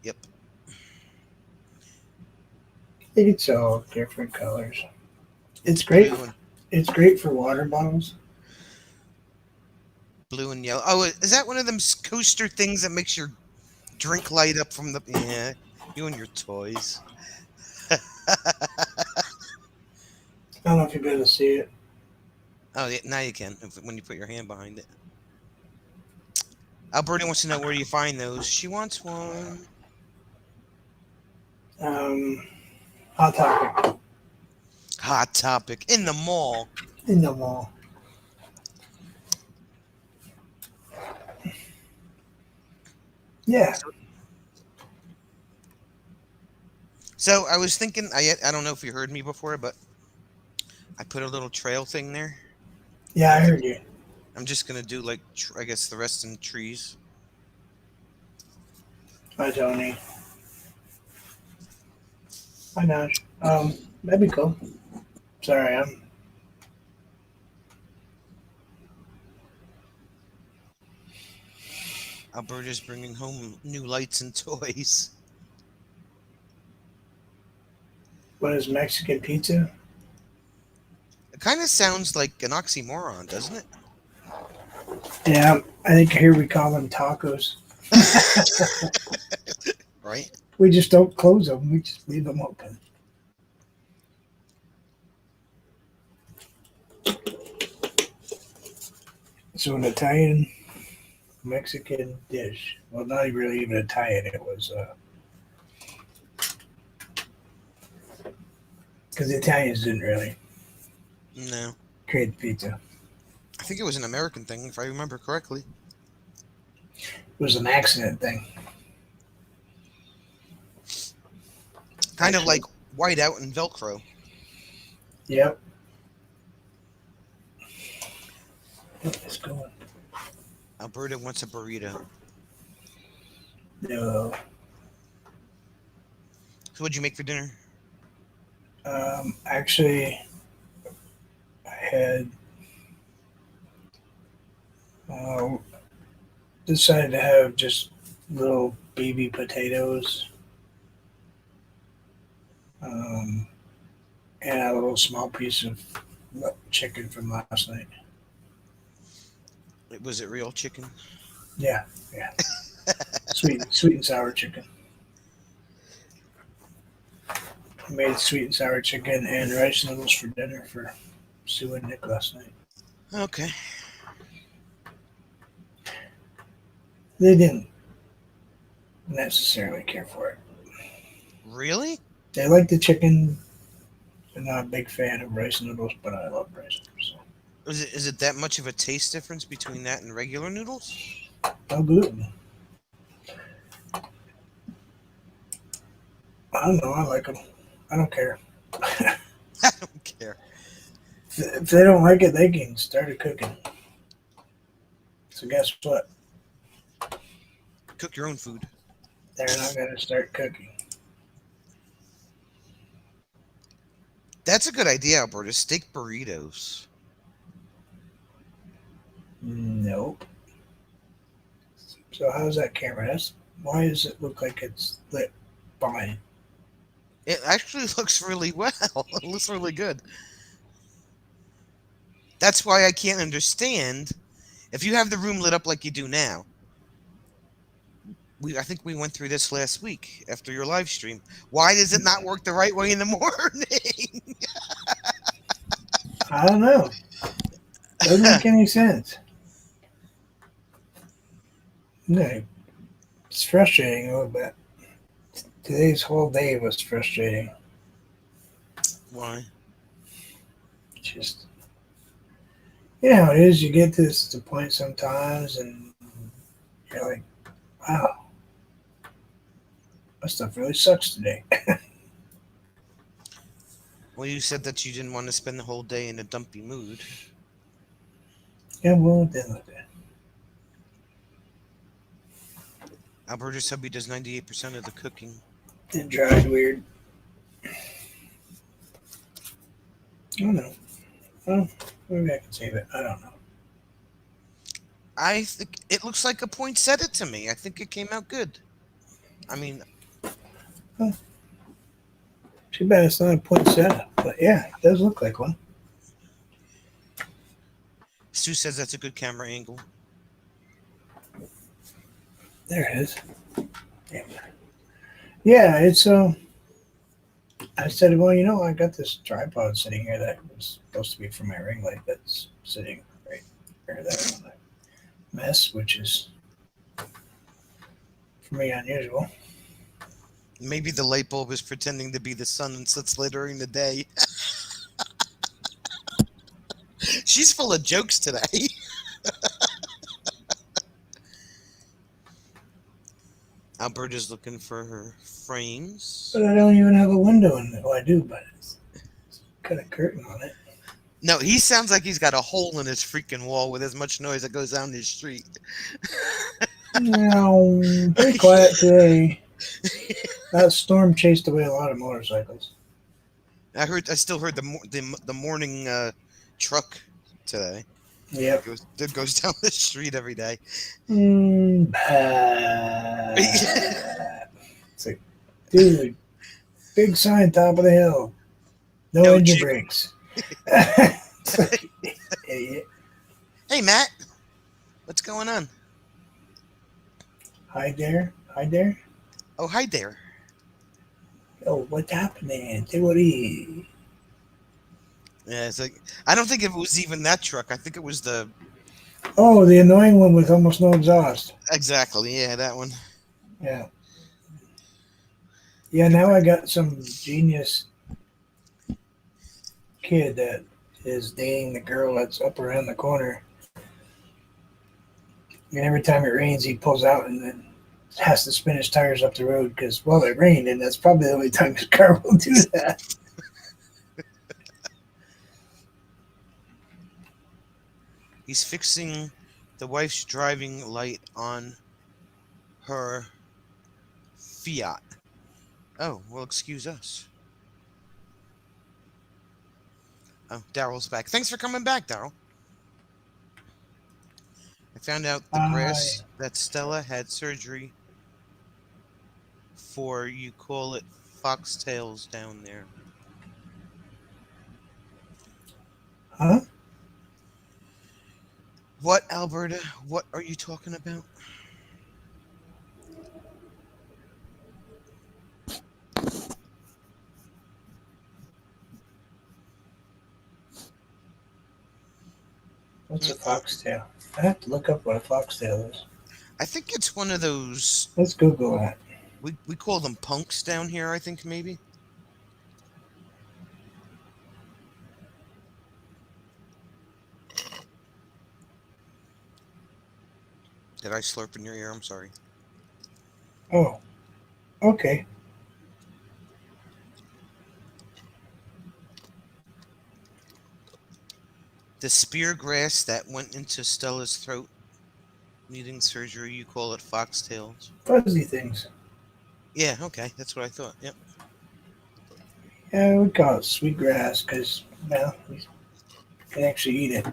Yep. It's all different colors. It's great. It's great for water bottles. Blue and yellow. Oh, is that one of them coaster things that makes your drink light up from the... Yeah, you and your toys. I don't know if you'll be able to see it. Oh, yeah, now you can, when you put your hand behind it. Alberta wants to know where you find those. She wants one. Hot Topic. Hot Topic. In the mall. In the mall. Yeah. So I was thinking, I don't know if you heard me before, but I put a little trail thing there. Yeah, I heard you. I'm just going to do, like, I guess the rest in trees. Hi, Tony. Hi, Nash. That'd be cool. Sorry, Alberta's bringing home new lights and toys. What is Mexican pizza? It kind of sounds like an oxymoron, doesn't it? Yeah, I think here we call them tacos. Right? We just don't close them. We just leave them open. So an Italian Mexican dish. Well, not really even Italian. It was because the Italians didn't really No. create pizza. I think it was an American thing, if I remember correctly. It was an accident thing. Kind of Actually. like whiteout and Velcro. Yep. Let's go. Alberta wants a burrito. No. So what'd you make for dinner? Actually, I had decided to have just little baby potatoes and a little small piece of chicken from last night. Was it real chicken? Yeah. Sweet and sour chicken. I made sweet and sour chicken and rice noodles for dinner for Sue and Nick last night. Okay. They didn't necessarily care for it. Really? They like the chicken. They're not a big fan of rice noodles, but I love rice noodles. So. Is it that much of a taste difference between that and regular noodles? No gluten. I don't know. I like them. I don't care. I don't care. If they don't like it, they can start cooking. So guess what? Cook your own food. They're not going to start cooking. That's a good idea, Alberta. Steak burritos. Nope. So how's that camera? Why does it look like it's lit fine? It actually looks really well. It looks really good. That's why I can't understand. If you have the room lit up like you do now, I think we went through this last week after your live stream. Why does it not work the right way in the morning? I don't know. Doesn't make any sense. No, it's frustrating a little bit. Today's whole day was frustrating. Why? Just, you know, it is. You get to this point sometimes, and you're like, wow, my stuff really sucks today. Well, you said that you didn't want to spend the whole day in a dumpy mood. Yeah, well, then like that. Alberta's hubby does 98% of the cooking. It dried weird. I don't know. Well, maybe I can save it. I don't know. I think it looks like a poinsettia to me. I think it came out good. I mean, Too bad it's not a poinsettia, but yeah, it does look like one. Sue says that's a good camera angle. There it is. Yeah, it's I said, well, you know, I got this tripod sitting here that was supposed to be for my ring light that's sitting right there. That on a mess, which is for me unusual. Maybe the light bulb is pretending to be the sun and sits lit during the day. She's full of jokes today. Alberta's looking for her frames. But I don't even have a window in it. Well, I do, but it's got a curtain on it. No, he sounds like he's got a hole in his freaking wall with as much noise that goes down his street. No, pretty quiet today. That storm chased away a lot of motorcycles. I still heard the morning truck today. Yep. That goes down the street every day. It's like, dude, big sign, top of the hill. No No engine Jeep. brakes. It's like, idiot. Hey, Matt. What's going on? Hi there. Hi there. Oh, hi there. Yo, what's happening? Say what is. Yeah, it's like I don't think it was even that truck. I think it was the Oh, the annoying one with almost no exhaust. exactly. Yeah, that one. Yeah. Yeah, now I got some genius kid that is dating the girl that's up around the corner. And every time it rains, he pulls out and then has to spin his tires up the road because, well, it rained, and that's probably the only time his car will do that. He's fixing the wife's driving light on her Fiat. Oh, well, excuse us. Oh, Daryl's back. Thanks for coming back, Daryl. I found out the grass that Stella had surgery for, you call it foxtails down there. Huh? What, Alberta? What are you talking about? What's a foxtail? I have to look up what a foxtail is. I think it's one of those. Let's Google that. We call them punks down here, I think, maybe. Did I slurp in your ear? I'm sorry. Oh, okay. The spear grass that went into Stella's throat, needing surgery, you call it foxtails. Fuzzy things. Yeah, okay, that's what I thought. Yep. Yeah, we call it sweetgrass because, well, you can actually eat it.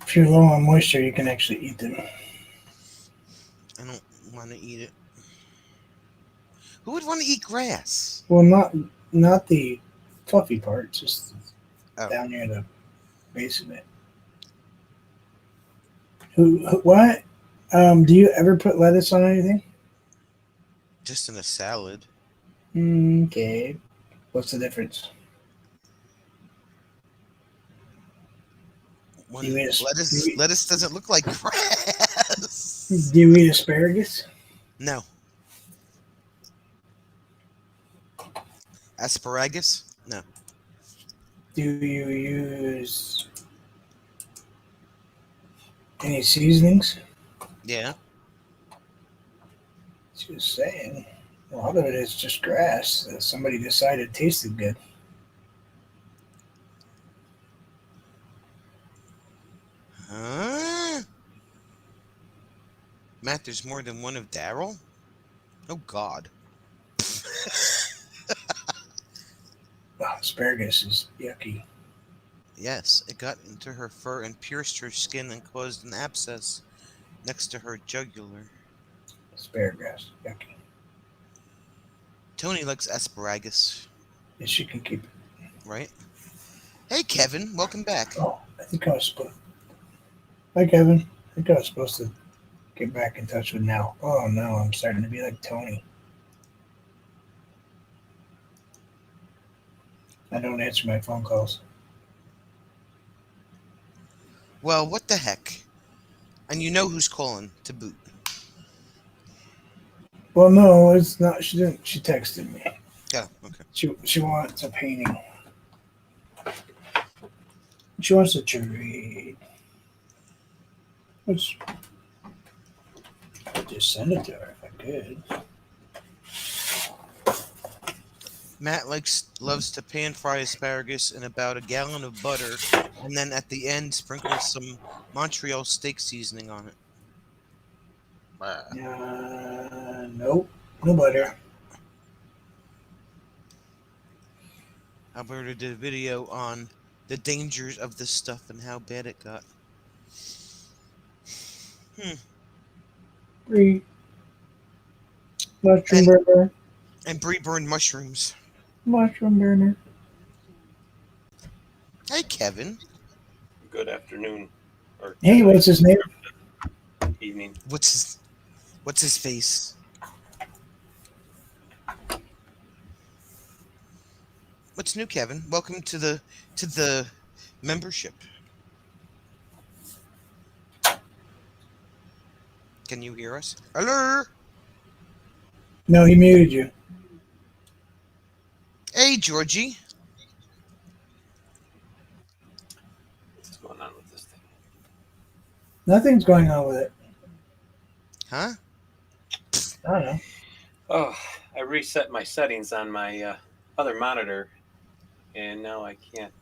If you're low on moisture, you can actually eat them. I don't want to eat it. Who would want to eat grass? Well, not the fluffy part, just down near the base of it. What? Do you ever put lettuce on anything? Just in a salad. Okay. What's the difference? When Do you eat lettuce doesn't look like grass. Do you eat asparagus? No. Asparagus? No. Do you use any seasonings? Yeah. Just saying. A lot of it is just grass that somebody decided tasted good. Huh? Matt, there's more than one of Daryl? Oh, God. Asparagus is yucky. Yes, it got into her fur and pierced her skin and caused an abscess next to her jugular. Asparagus, yucky. Tony likes asparagus. Yes, she can keep it. Right? Hey, Kevin, welcome back. Oh, I think I was supposed. Hi, Kevin. I think I was supposed to get back in touch with Nell. Oh no, I'm starting to be like Tony. I don't answer my phone calls. Well, what the heck? And you know who's calling to boot. Well, no, it's not. She didn't. She texted me. Yeah, okay. She wants a painting. She wants a trade. Which I'd just send it to her if I could. Matt loves to pan fry asparagus in about a gallon of butter, and then at the end sprinkle some Montreal steak seasoning on it. Nope, no butter. Alberta did a video on the dangers of this stuff and how bad it got. Bree. Mushroom And, burner. and Bree burned mushrooms. Mushroom burner. Hey, Kevin. Good afternoon. Or Hey, what's his name? evening. What's his face? What's new, Kevin? Welcome to the membership. Can you hear us? Hello? No, he muted you. Hey, Georgie. What's going on with this thing? Nothing's going on with it. Huh? I don't know. Oh, I reset my settings on my other monitor, and now I can't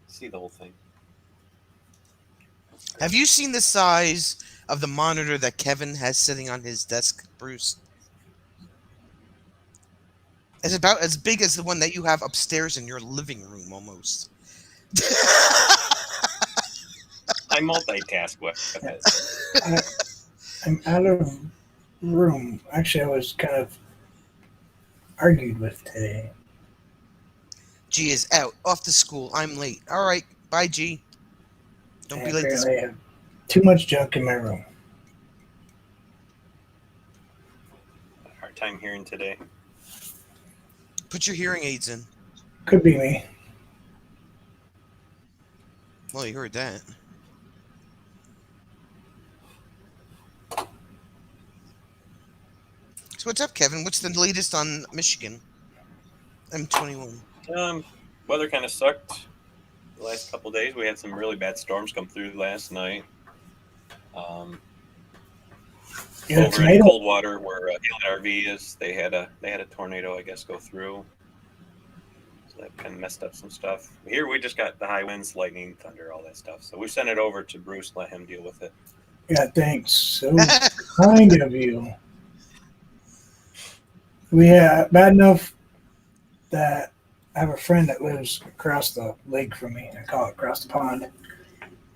see the whole thing. Have you seen the size of the monitor that Kevin has sitting on his desk, Bruce? It's about as big as the one that you have upstairs in your living room, almost. I multitask with it. I'm out of room. Actually, I was kind of argued with today. G is out, off to school. I'm late. All right, bye, G. Don't be late. Apparently, I have too much junk in my room. Hard time hearing today. Put your hearing aids in. Could be me. Well, you heard that. So what's up, Kevin? What's the latest on Michigan? M21. Weather kind of sucked the last couple of days. We had some really bad storms come through last night. Yeah, Over in Coldwater, where Haylett RV is, they had a tornado, I guess, go through. So that kind of messed up some stuff. Here we just got the high winds, lightning, thunder, all that stuff. So we sent it over to Bruce, let him deal with it. Yeah, thanks. So kind of you. We bad enough that I have a friend that lives across the lake from me. I call it across the pond.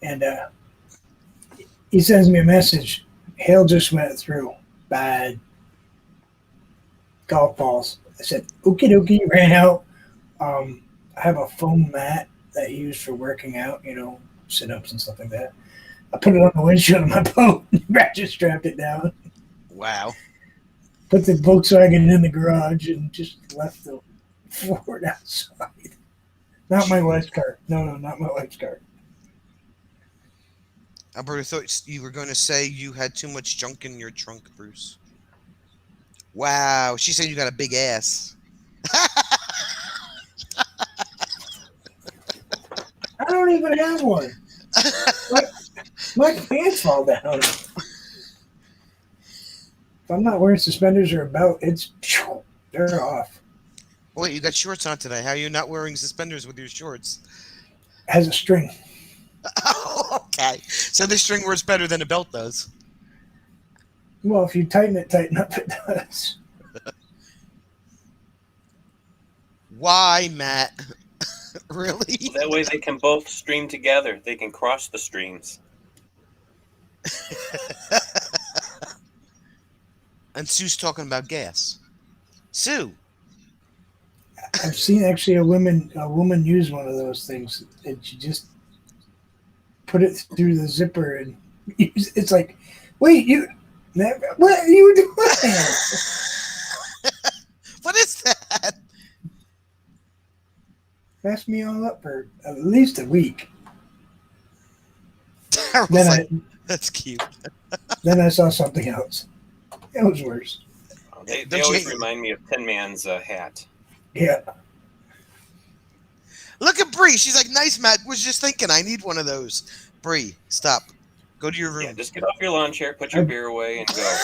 And he sends me a message. Hail just went through. Bad. Golf balls. I said, okie dokie, ran out. I have a foam mat that I use for working out, sit-ups and stuff like that. I put it on the windshield of my boat. Ratchet strapped it down. Wow. Put the Volkswagen in the garage and just left the Ford outside. Not my wife's car. No, not my wife's car. Alberta thought you were going to say you had too much junk in your trunk, Bruce. Wow. She said you got a big ass. I don't even have one. My pants fall down. If I'm not wearing suspenders or a belt, they're off. Wait, you got shorts on today. How are you not wearing suspenders with your shorts? It has a string. Oh, okay. So the string works better than a belt does. Well, if you tighten up, it does. Why, Matt? Really? That way they can both stream together. They can cross the streams. And Sue's talking about gas. Sue. I've seen actually a woman use one of those things, and she just put it through the zipper, and it's like, wait, what are you doing? What is that? Messed me all up for at least a week. That's cute. Then I saw something else. It was worse. They always remind me of Tin Man's hat. Yeah. Look at Bree. She's like, nice, Matt. Was just thinking I need one of those. Bree, stop. Go to your room. Yeah, just get off your lawn chair, put your beer away, and go.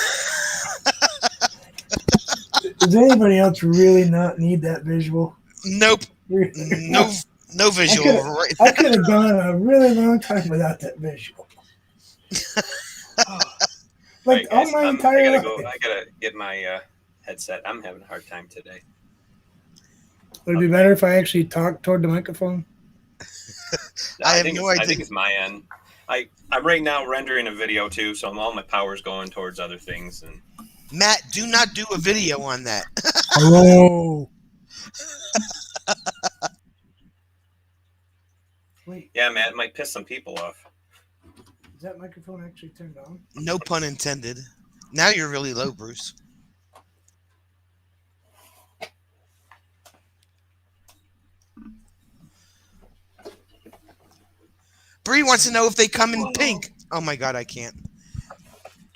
Does anybody else really not need that visual? Nope. No visual. I could have gone a really long time without that visual. Like, right, guys, my entire life. I gotta get my headset. I'm having a hard time today. Would it be better if I actually talked toward the microphone? I have think no I idea. think it's my end. I'm right now rendering a video too, so all my power's going towards other things. And Matt, do not do a video on that. Hello. Wait, yeah, man, it might piss some people off. is that microphone actually turned on? No pun intended. Now you're really low, Bruce. Bree wants to know if they come in pink. Oh my god, I can't.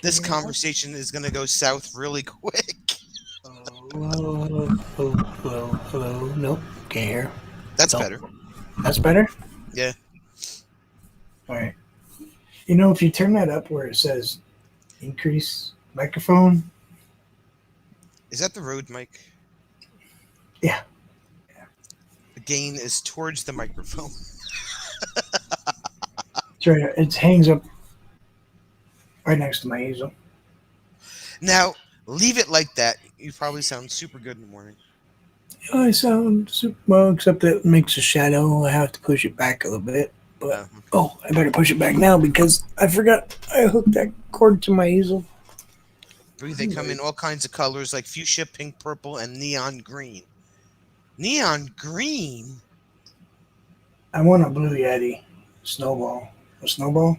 This conversation is going to go south really quick. Hello. Nope, can't hear. That's Nope. better. That's better? Yeah. All right. You know, if you turn that up where it says increase microphone. Is that the Rode mic? Yeah. The gain is towards the microphone. It's right. It hangs up right next to my easel. Now, leave it like that. You probably sound super good in the morning. I sound super well, except that it makes a shadow. I have to push it back a little bit. But I better push it back now because I forgot I hooked that cord to my easel. Bree, they come in all kinds of colors like fuchsia, pink, purple, and neon green. Neon green? I want a Blue Yeti snowball. A snowball?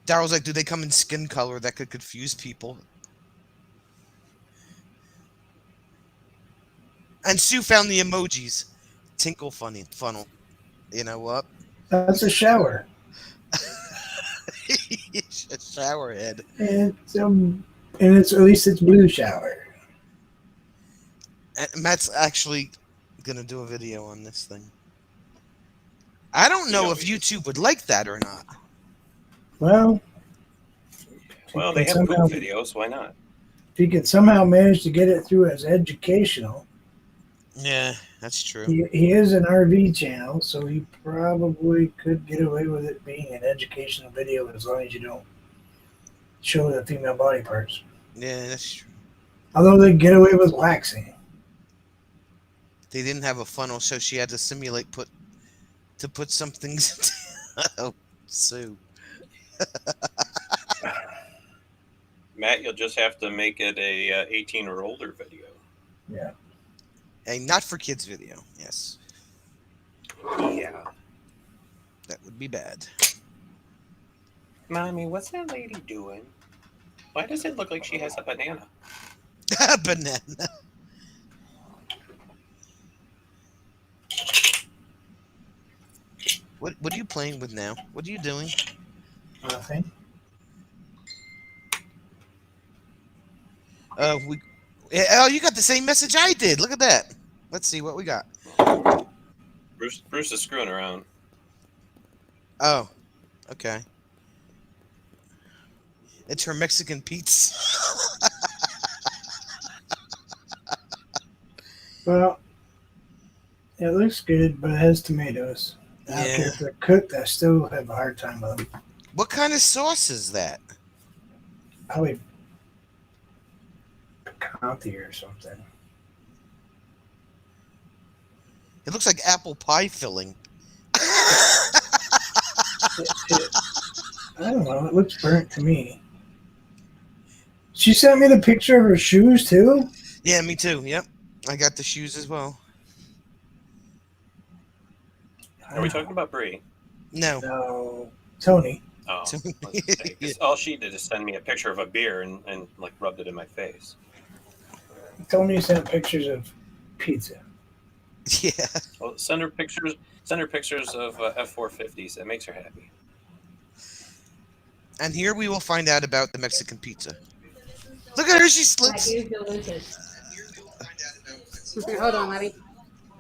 Daryl's like, do they come in skin color? That could confuse people. And Sue found the emojis. Tinkle funny funnel. You know what? That's a shower. It's a shower head. And it's at least it's blue shower. And Matt's actually gonna do a video on this thing. I don't know if YouTube would like that or not. Well, Well, they have poop videos. Why not? if you could somehow manage to get it through as educational. Yeah, that's true. He is an RV channel, so he probably could get away with it being an educational video as long as you don't show the female body parts. Yeah, that's true. Although they get away with waxing. They didn't have a funnel, so she had to simulate put some things. Oh, Sue. Matt, you'll just have to make it a 18 or older video. Yeah. A not for kids video. Yes, Yeah. that would be bad. Mommy, what's that lady doing? Why does it look like she has a banana? Banana. What are you playing with now? What are you doing? Nothing. Oh, you got the same message I did. Look at that. Let's see what we got. Bruce is screwing around. Oh, okay. It's her Mexican pizza. Well, it looks good, but it has tomatoes. I don't care if they're cooked, I still have a hard time with them. What kind of sauce is that? Probably picante or something. It looks like apple pie filling. I don't know. It looks burnt to me. She sent me the picture of her shoes too. Yeah, me too. Yep. I got the shoes as well. Are we talking about Bree? No. No, Tony. Oh, all she did is send me a picture of a beer and like rubbed it in my face. Tony sent pictures of pizza. Yeah. Well, send her pictures. Send her pictures of F450s. It makes her happy. And here we will find out about the Mexican pizza. Look at her, she slips. Hold on, Maddie.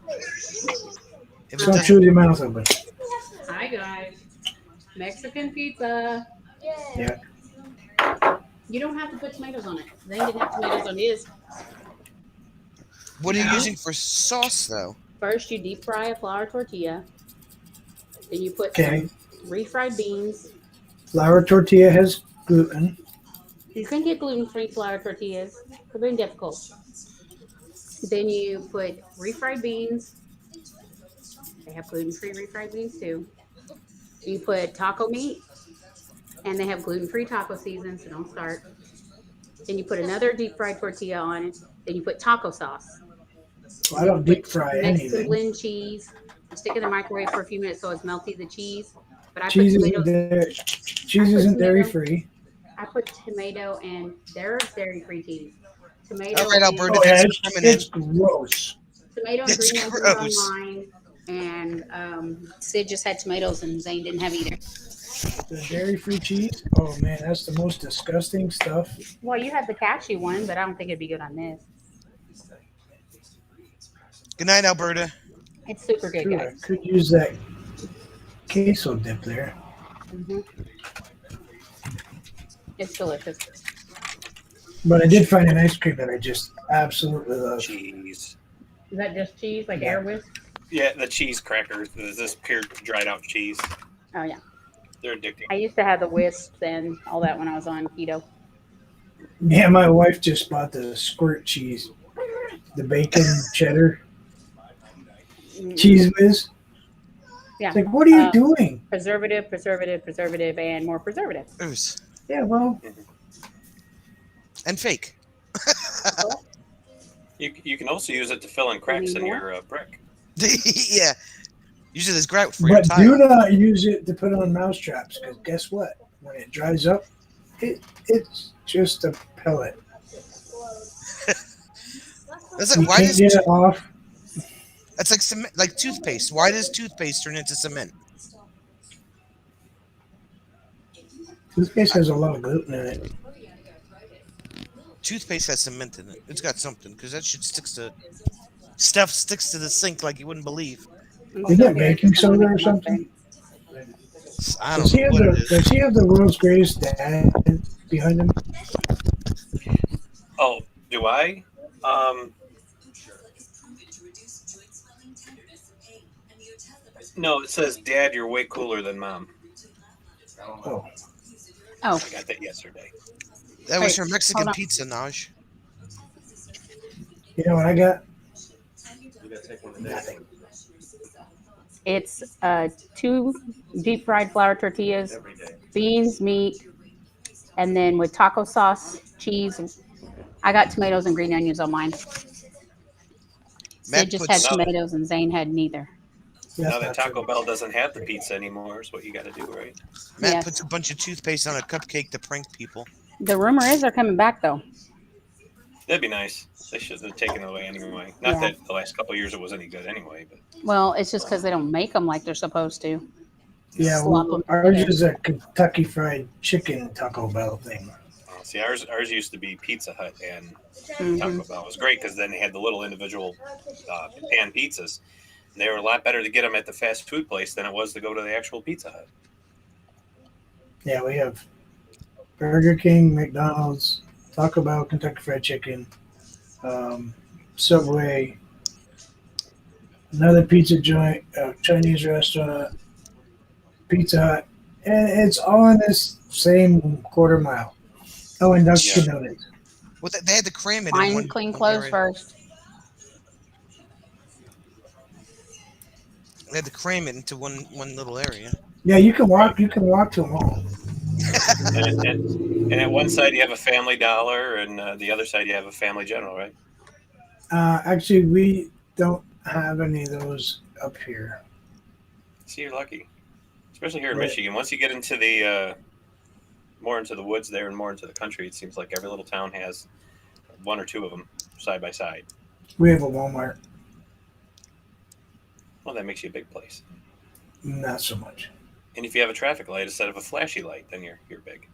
If it Don't doesn't- chew your mouth open. Hi, guys. Mexican pizza. Yeah. You don't have to put tomatoes on it. They didn't have tomatoes on his. What are you using for sauce, though? First, you deep fry a flour tortilla. Then you put Okay. some refried beans. Flour tortilla has gluten. You can get gluten-free flour tortillas. They're very difficult. Then you put refried beans. They have gluten-free refried beans too. You put taco meat, and they have gluten-free taco season, so don't start. Then you put another deep fried tortilla on it. Then you put taco sauce. I don't deep fry Mexican anything. blend cheese. You stick it in the microwave for a few minutes so it's melty the cheese. But I Cheese put isn't tomatoes. there. Cheese isn't dairy free. I put tomato and there's dairy-free cheese. Tomato. All right, and- Alberta, Oh yeah, thanks for coming in. it's gross. Tomato and It's green onions gross. on mine, and Sid just had tomatoes, and Zane didn't have either. The dairy free cheese. Oh man, that's the most disgusting stuff. Well, you had the cashew one, but I don't think it'd be good on this. Good night, Alberta. It's super good, True, I guys. could use that queso dip there. Mhm. It's delicious. But I did find an ice cream that I just absolutely love. Cheese. Is that just cheese, like Yeah. Air Whisk? Yeah, the cheese crackers. This pure dried out cheese. Oh yeah. They're addicting. I used to have the wisps and all that when I was on keto. Yeah, my wife just bought the squirt cheese, the bacon cheddar cheese whiz. Yeah. It's like, what are you doing? Preservative, and more preservative. Ooze. Yeah, well, And fake. You can also use it to fill in cracks in your brick. Yeah. Usually there's grout for your but tire. do not use it to put on mouse traps because guess what? When it dries up, it's just a pellet. That's You like, why can't does get it off. that's like cement, like toothpaste? Why does toothpaste turn into cement? Toothpaste has a lot of gluten in it. Toothpaste has cement in it. It's got something because that shit sticks to stuff sticks to the sink like you wouldn't believe. Is that baking soda or something? I Does don't he know have what it the is. Does he have the world's greatest dad behind him? Oh, do I? No, it says, "Dad, you're way cooler than Mom." Oh, Oh, I got that yesterday. That was Wait, her Mexican hold on. pizza, Naj. you know what I got? Nothing. it's 2 deep fried flour tortillas, Every day. beans, meat, and then with taco sauce, cheese. I got tomatoes and green onions on mine. Matt Sid just puts- had tomatoes and Zane had neither. That's Now that not Taco true. Bell doesn't have the pizza anymore, is what you got to do, right? Matt Yes. puts a bunch of toothpaste on a cupcake to prank people. The rumor is they're coming back though. That'd be nice. They should have taken it away anyway. Not Yeah. that the last couple of years it was any good anyway, but Well, it's just because they don't make them like they're supposed to. Yeah, Slop well, 'em ours together. is a Kentucky Fried Chicken Taco Bell thing. see, ours used to be Pizza Hut and Mhm. Taco Bell. It was great because then they had the little individual pan pizzas. And they were a lot better to get them at the fast food place than it was to go to the actual Pizza Hut. Yeah, we have Burger King, McDonald's, Taco Bell, Kentucky Fried Chicken, Subway, another pizza joint, a Chinese restaurant, Pizza Hut, and it's all in this same quarter mile. Oh, and Dunkin' Donuts. Well, they had to cram it in Find one. clean one clothes area. first. They had to cram it into one little area. Yeah, you can walk to them all. And at one side you have a Family Dollar, and the other side you have a Family General, right? Actually, we don't have any of those up here. See, you're lucky, especially here in Right. Michigan. Once you get into the more into the woods there and more into the country, it seems like every little town has one or two of them side by side. We have a Walmart, Well, that makes you a big place. not so much. And if you have a traffic light instead of a flashy light, then you're big.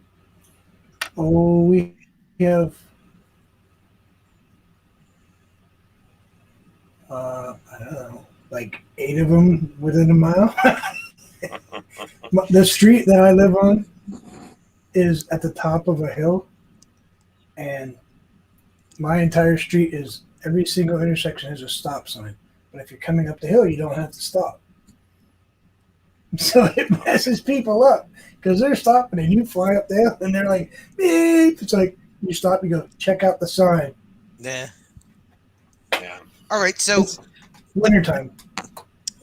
Oh, we have. I don't know, like 8 of them within a mile. The street that I live on is at the top of a hill, and my entire street is every single intersection has a stop sign. But if you're coming up the hill, you don't have to stop. So it messes people up because they're stopping and you fly up there and they're like, beep. It's like you stop, you go, check out the sign. Yeah. Yeah. All right. So It's wintertime.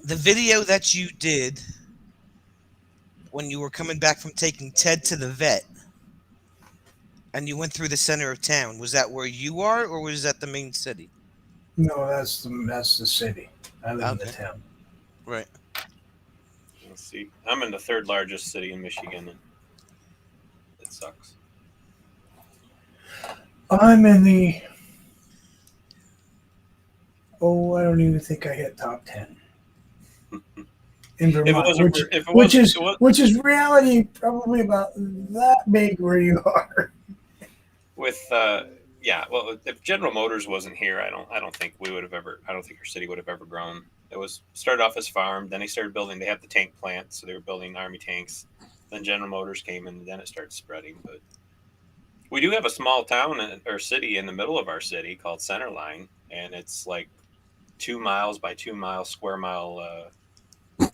the video that you did when you were coming back from taking Ted to the vet and you went through the center of town, was that where you are or was that the main city? No, that's the city. I live in the Okay. town. Right. Let's see. I'm in the third largest city in Michigan, and it sucks. I'm in the. Oh, I don't even think I hit top 10 in Vermont, which is reality probably about that big where you are. With yeah, well, if General Motors wasn't here, I don't think we would have ever. I don't think our city would have ever grown. It was started off as farm, then they started building. They had the tank plant, so they were building Army tanks. Then General Motors came, and then it started spreading. But we do have a small town or city in the middle of our city called Centerline, and it's like 2 miles by 2 miles square mile,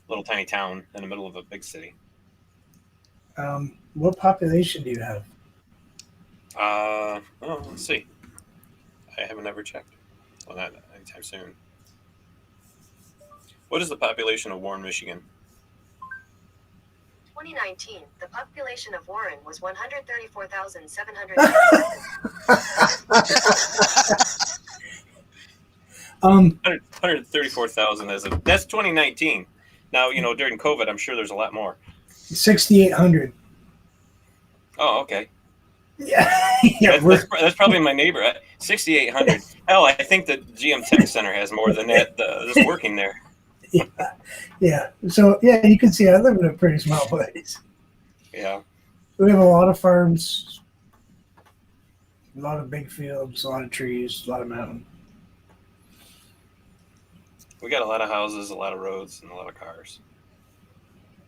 little tiny town in the middle of a big city. What population do you have? Oh, let's see. I haven't ever checked. Well, not anytime soon. What is the population of Warren, Michigan? 2019, the population of Warren was 134,700. 134,000 as of that's 2019. Now during COVID, I'm sure there's a lot more. 6,800. Oh, okay. Yeah, yeah. That's probably my neighbor. 6,800. Hell, I think the GM Tech Center has more than that that's working there. Yeah. So yeah, you can see I live in a pretty small place. Yeah. We have a lot of farms, a lot of big fields, a lot of trees, a lot of mountains. We got a lot of houses, a lot of roads, and a lot of cars.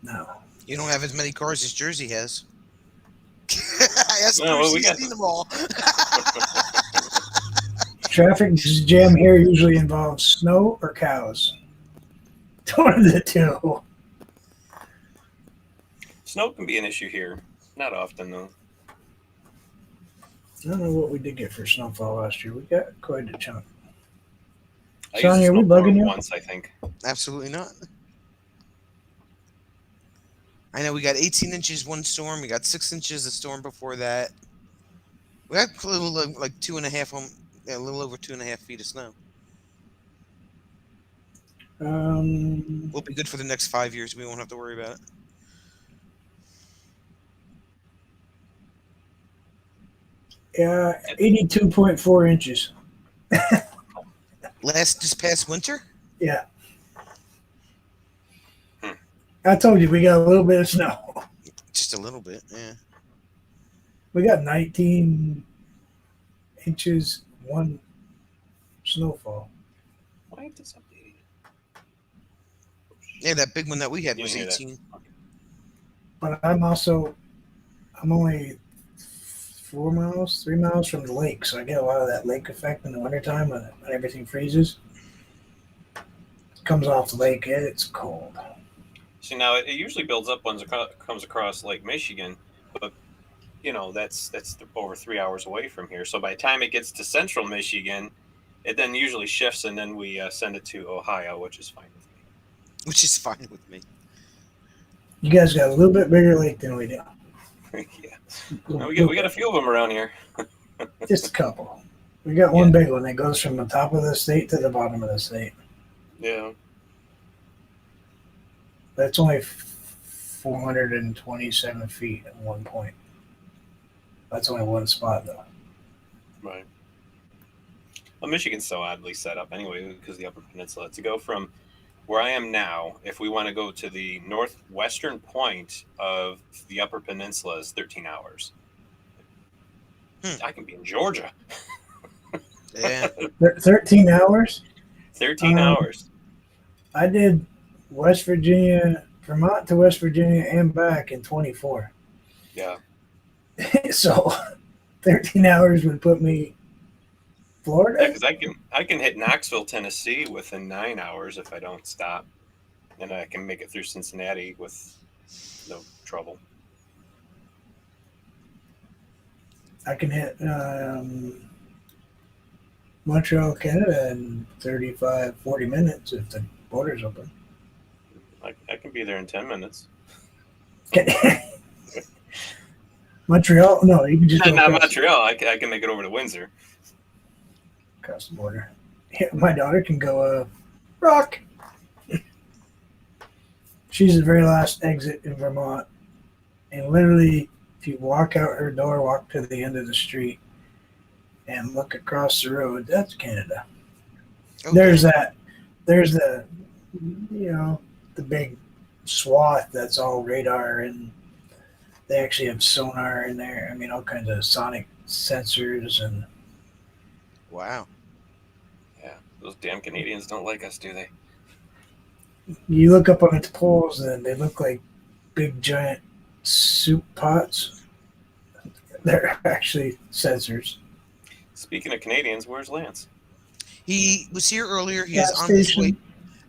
No. You don't have as many cars as Jersey has. I asked No, well, we Bruce, got- he's seen them all. Traffic jam here usually involves snow or cows. One of the two. Snow can be an issue here. Not often, though. I don't know what we did get for snowfall last year. We got quite a chunk. I Sonny, used are we a snowblower bugging you? once, I think. Absolutely not. I know we got 18 inches one storm. We got 6 inches the storm before that. We got a little like 2.5, a little over 2.5 feet of snow. We'll be good for the next 5 years. We won't have to worry about it. Yeah, 82.4 inches. This past winter? Yeah. I told you we got a little bit of snow. Just a little bit, yeah. We got 19 inches, one snowfall. Why is this updating? Yeah, that big one that we had You was didn't hear that. 18. But I'm only 3 miles from the lake, so I get a lot of that lake effect in the wintertime when everything freezes. Comes off the lake, it's cold. See, now it usually builds up once it comes across Lake Michigan, but that's over 3 hours away from here. So by the time it gets to central Michigan, it then usually shifts, and then we send it to Ohio, which is fine with me. Which is fine with me. You guys got a little bit bigger lake than we do. Yeah, no, we got a few of them around here. Just a couple. We got one big one that goes from the top of the state to the bottom of the state. Yeah. That's only 427 feet at one point. That's only one spot, though. Right. Well, Michigan's so oddly set up anyway because of the Upper Peninsula. To go from where I am now, if we want to go to the northwestern point of the Upper Peninsula, is 13 hours. I can be in Georgia. Yeah. 13 hours? 13 hours. I did Vermont to West Virginia and back in 24. Yeah. So 13 hours would put me Florida? Because I can hit Knoxville, Tennessee within 9 hours if I don't stop. and I can make it through Cincinnati with no trouble. I can hit Montreal, Canada in 35, 40 minutes if the border's open. I can be there in 10 minutes. Montreal? No, you can just go Not across, Montreal. I can make it over to Windsor. across the border. Yeah, my daughter can go rock. She's the very last exit in Vermont. And literally, if you walk out her door, walk to the end of the street, and look across the road, that's Canada. Okay. There's that. There's the, the big swath that's all radar, and they actually have sonar in there. I mean, all kinds of sonic sensors, and Wow. Yeah, those damn Canadians don't like us, do they? you look up on its poles, and they look like big giant soup pots. They're actually sensors. Speaking of Canadians, where's Lance? He was here earlier. He Gas is on his way. station.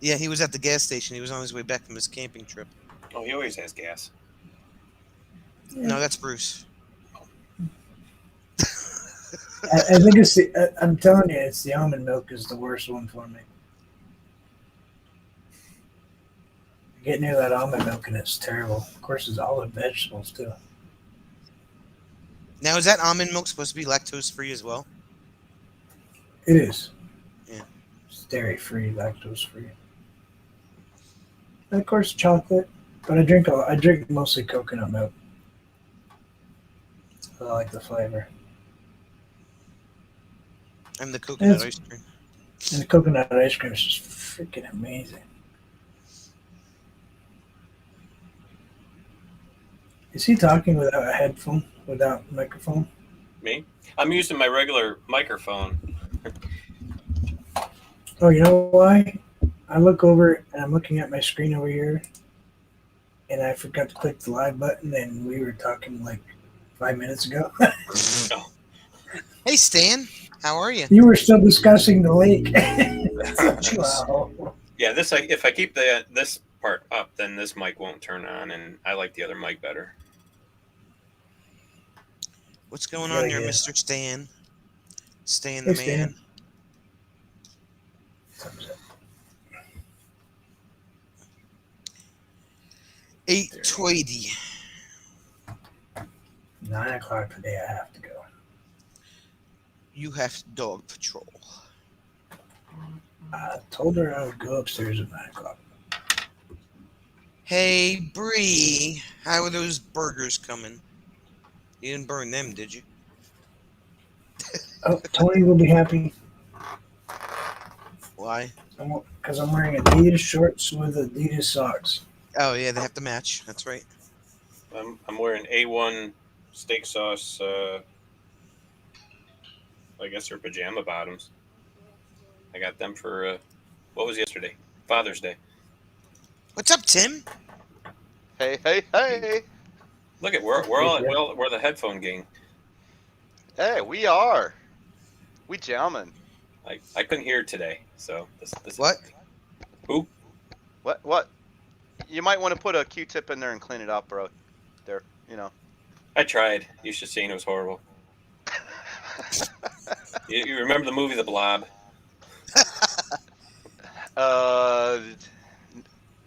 Yeah, he was at the gas station. He was on his way back from his camping trip. Oh, he always has gas. No, that's Bruce. I think it's the. I'm telling you, it's the almond milk is the worst one for me. Get near that almond milk and it's terrible. Of course, it's all the vegetables too. Now, is that almond milk supposed to be lactose free as well? It is. Yeah. It's dairy free, lactose free. And of course, chocolate. But I drink mostly coconut milk. I like the flavor. And the coconut It's- ice cream. And the coconut ice cream is just freaking amazing. Is he talking without a headphone, without microphone? Me? I'm using my regular microphone. Oh, you know why? I look over and I'm looking at my screen over here, and I forgot to click the live button, and we were talking like 5 minutes ago. Hey, Stan. How are you? You were still discussing the lake. Wow. Yeah, if I keep this part up, then this mic won't turn on, and I like the other mic better. What's going Yeah, on there, yeah. Mr. Stan? Stan the Hey, man. Stan. 8:20. 9 o'clock today, I have to go. You have dog patrol. I told her I would go upstairs at 9 o'clock. Hey, Bree. How are those burgers coming? You didn't burn them, did you? Oh, Tony will be happy Why? because I'm wearing Adidas shorts with Adidas socks. Oh, yeah, they have to match. That's right. I'm wearing A1 steak sauce. I guess they're pajama bottoms. I got them for what was yesterday? Father's Day. What's up, Tim? Hey, hey, hey. Look at we're the headphone gang. Hey, we are. We jamming. I couldn't hear today, so this What? Who? What? You might want to put a Q-tip in there and clean it up, bro. There, I tried. You should see it was horrible. You remember the movie The Blob?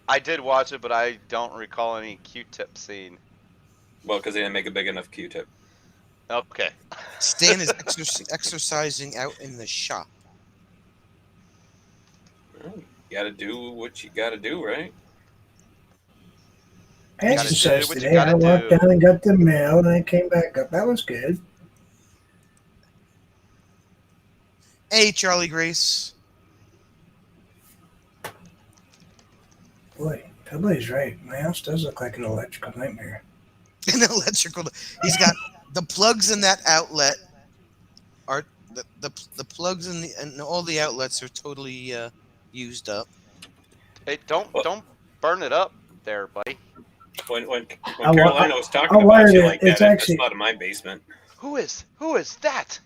I did watch it, but I don't recall any Q-tip scene. Well, because they didn't make a big enough Q-tip. Okay. Stan is exercising out in the shop. Well, you got to do what you got to do, right? I You gotta exercised do what you today. I gotta walked do. down and got the mail, and I came back up. That was good. Hey, Charlie Grace. Boy, Pebble's right. My house does look like an electrical nightmare. An electrical. He's got the plugs in that outlet. Are the plugs in and all the outlets are totally used up. Hey, don't burn it up there, buddy. When I'll Carolina was talking I'll about wire you it. like It's that, actually- that's out of my basement. Who is that?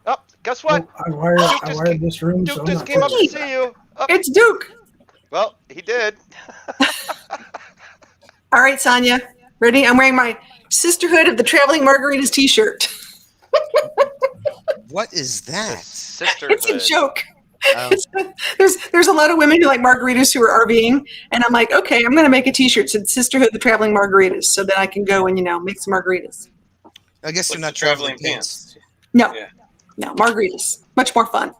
Oh, guess what? Oh, I wired just this room, so Duke I'm just not came up to touching see you. Oh, It's Duke. Well, he did. All right, Sonia, ready? I'm wearing my Sisterhood of the Traveling Margaritas t-shirt. What is The that? sisterhood. It's a joke. Oh, There's a lot of women who like margaritas who are RVing, and I'm like, okay, I'm gonna make a t-shirt that says Sisterhood of the Traveling Margaritas, so that I can go and make some margaritas. I guess What's they're not the traveling traveling pants? No, Yeah. no, margaritas, much more fun.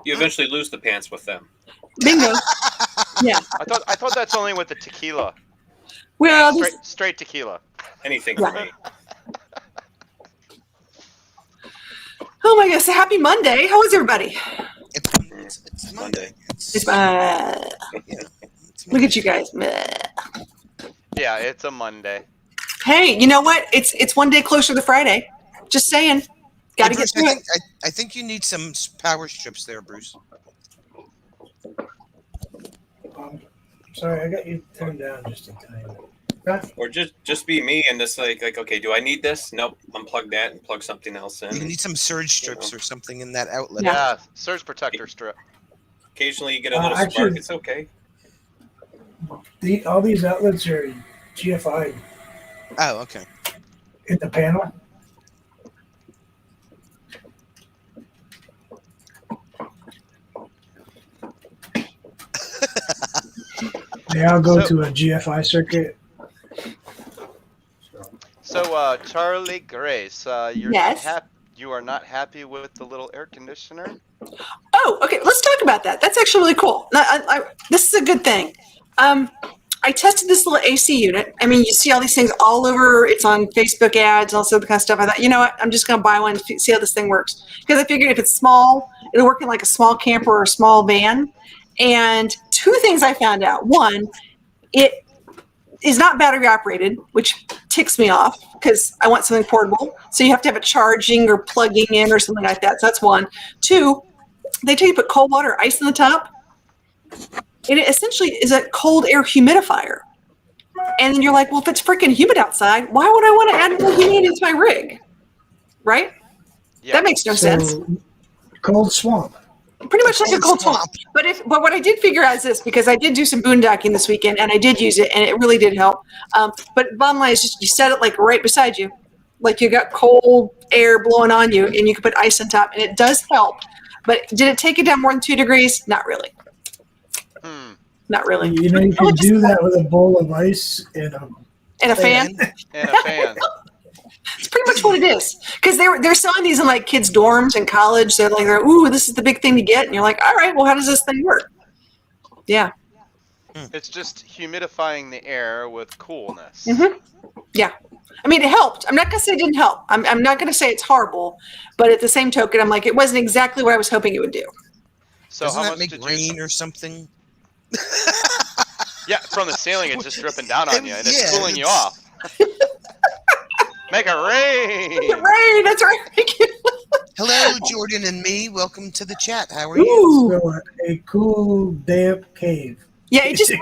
You eventually lose the pants with them. Bingo. Yeah. I thought that's only with the tequila. Well, Straight tequila. Anything Yeah. for me. oh my gosh, happy Monday. How is everybody? It's Monday. It's, It's look at you guys. Yeah, it's a Monday. Hey, you know what? It's one day closer to Friday. Just saying. Got to Hey, get Bruce, through it. I think you need some power strips there, Bruce. Sorry, I got you turned down just in time. Or just be me and just like okay, do I need this? Nope. Unplug that and plug something else in. You need some surge strips or something in that outlet. Yeah, surge protector strip. Occasionally you get a little Actually- spark. It's okay. All these outlets are GFI Oh, okay. in the panel. They all go to a GFI circuit. So, Charlie Grace, Yes. You are not happy with the little air conditioner? Oh, okay. Let's talk about that. That's actually really cool. This is a good thing. I tested this little AC unit. I mean, you see all these things all over. It's on Facebook ads and all sorts of kind of stuff. I thought, you know what? I'm just going to buy one and see how this thing works. Because I figured if it's small, it'll work in like a small camper or a small van. And two things I found out. One, it is not battery operated, which ticks me off because I want something portable. So you have to have it charging or plugging in or something like that. So that's one. Two, they tell you to put cold water, ice in the top. It essentially is a cold air humidifier. And then you're like, well, if it's freaking humid outside, why would I want to add more humidity to my rig? Right? Yeah. That makes no sense. Cold swamp. Pretty much like a cold swamp. But what I did figure out is this, because I did do some boondocking this weekend and I did use it and it really did help. But bottom line is just you set it like right beside you. Like you got cold air blowing on you and you can put ice on top and it does help. But did it take it down more than 2 degrees? Not really. Not really. You know, you can do that with a bowl of ice and And a fan. And a fan. It's pretty much what it is. Because they're selling these in like kids' dorms in college. They're like, ooh, this is the big thing to get. And you're like, all right, well, how does this thing work? Yeah. It's just humidifying the air with coolness. Mm-hmm. Yeah. I mean, it helped. I'm not going to say it didn't help. I'm not going to say it's horrible. But at the same token, I'm like, it wasn't exactly what I was hoping it would do. So Doesn't how that much make did rain or something? Yeah, from the ceiling, it's just dripping down on you, and it's Yeah, cooling you it's- off. Make it rain. Rain, that's right. Hello, Jordan and me. Welcome to the chat. How are you? Ooh. so a cool damp cave. Yeah, it just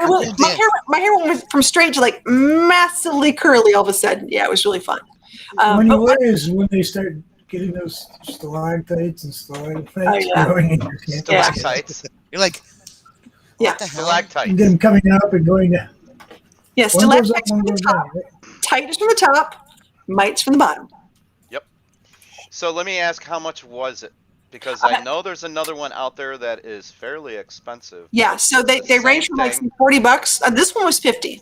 my hair went from straight to like massively curly all of a sudden. Yeah, it was really fun. When but you wear is when they start getting those stalactites and stalagmites yeah. growing in your camp. Stalactites. You're like, Yeah. what the hell? You Stalactites. get them coming up and going down. Yeah, One goes up, stalactites one from the goes top, down. Right? tight from the top, mites from the bottom. So let me ask, how much was it? Because I know there's another one out there that is fairly expensive. Yeah, so they Same range from like thing. some $40. This one was 50.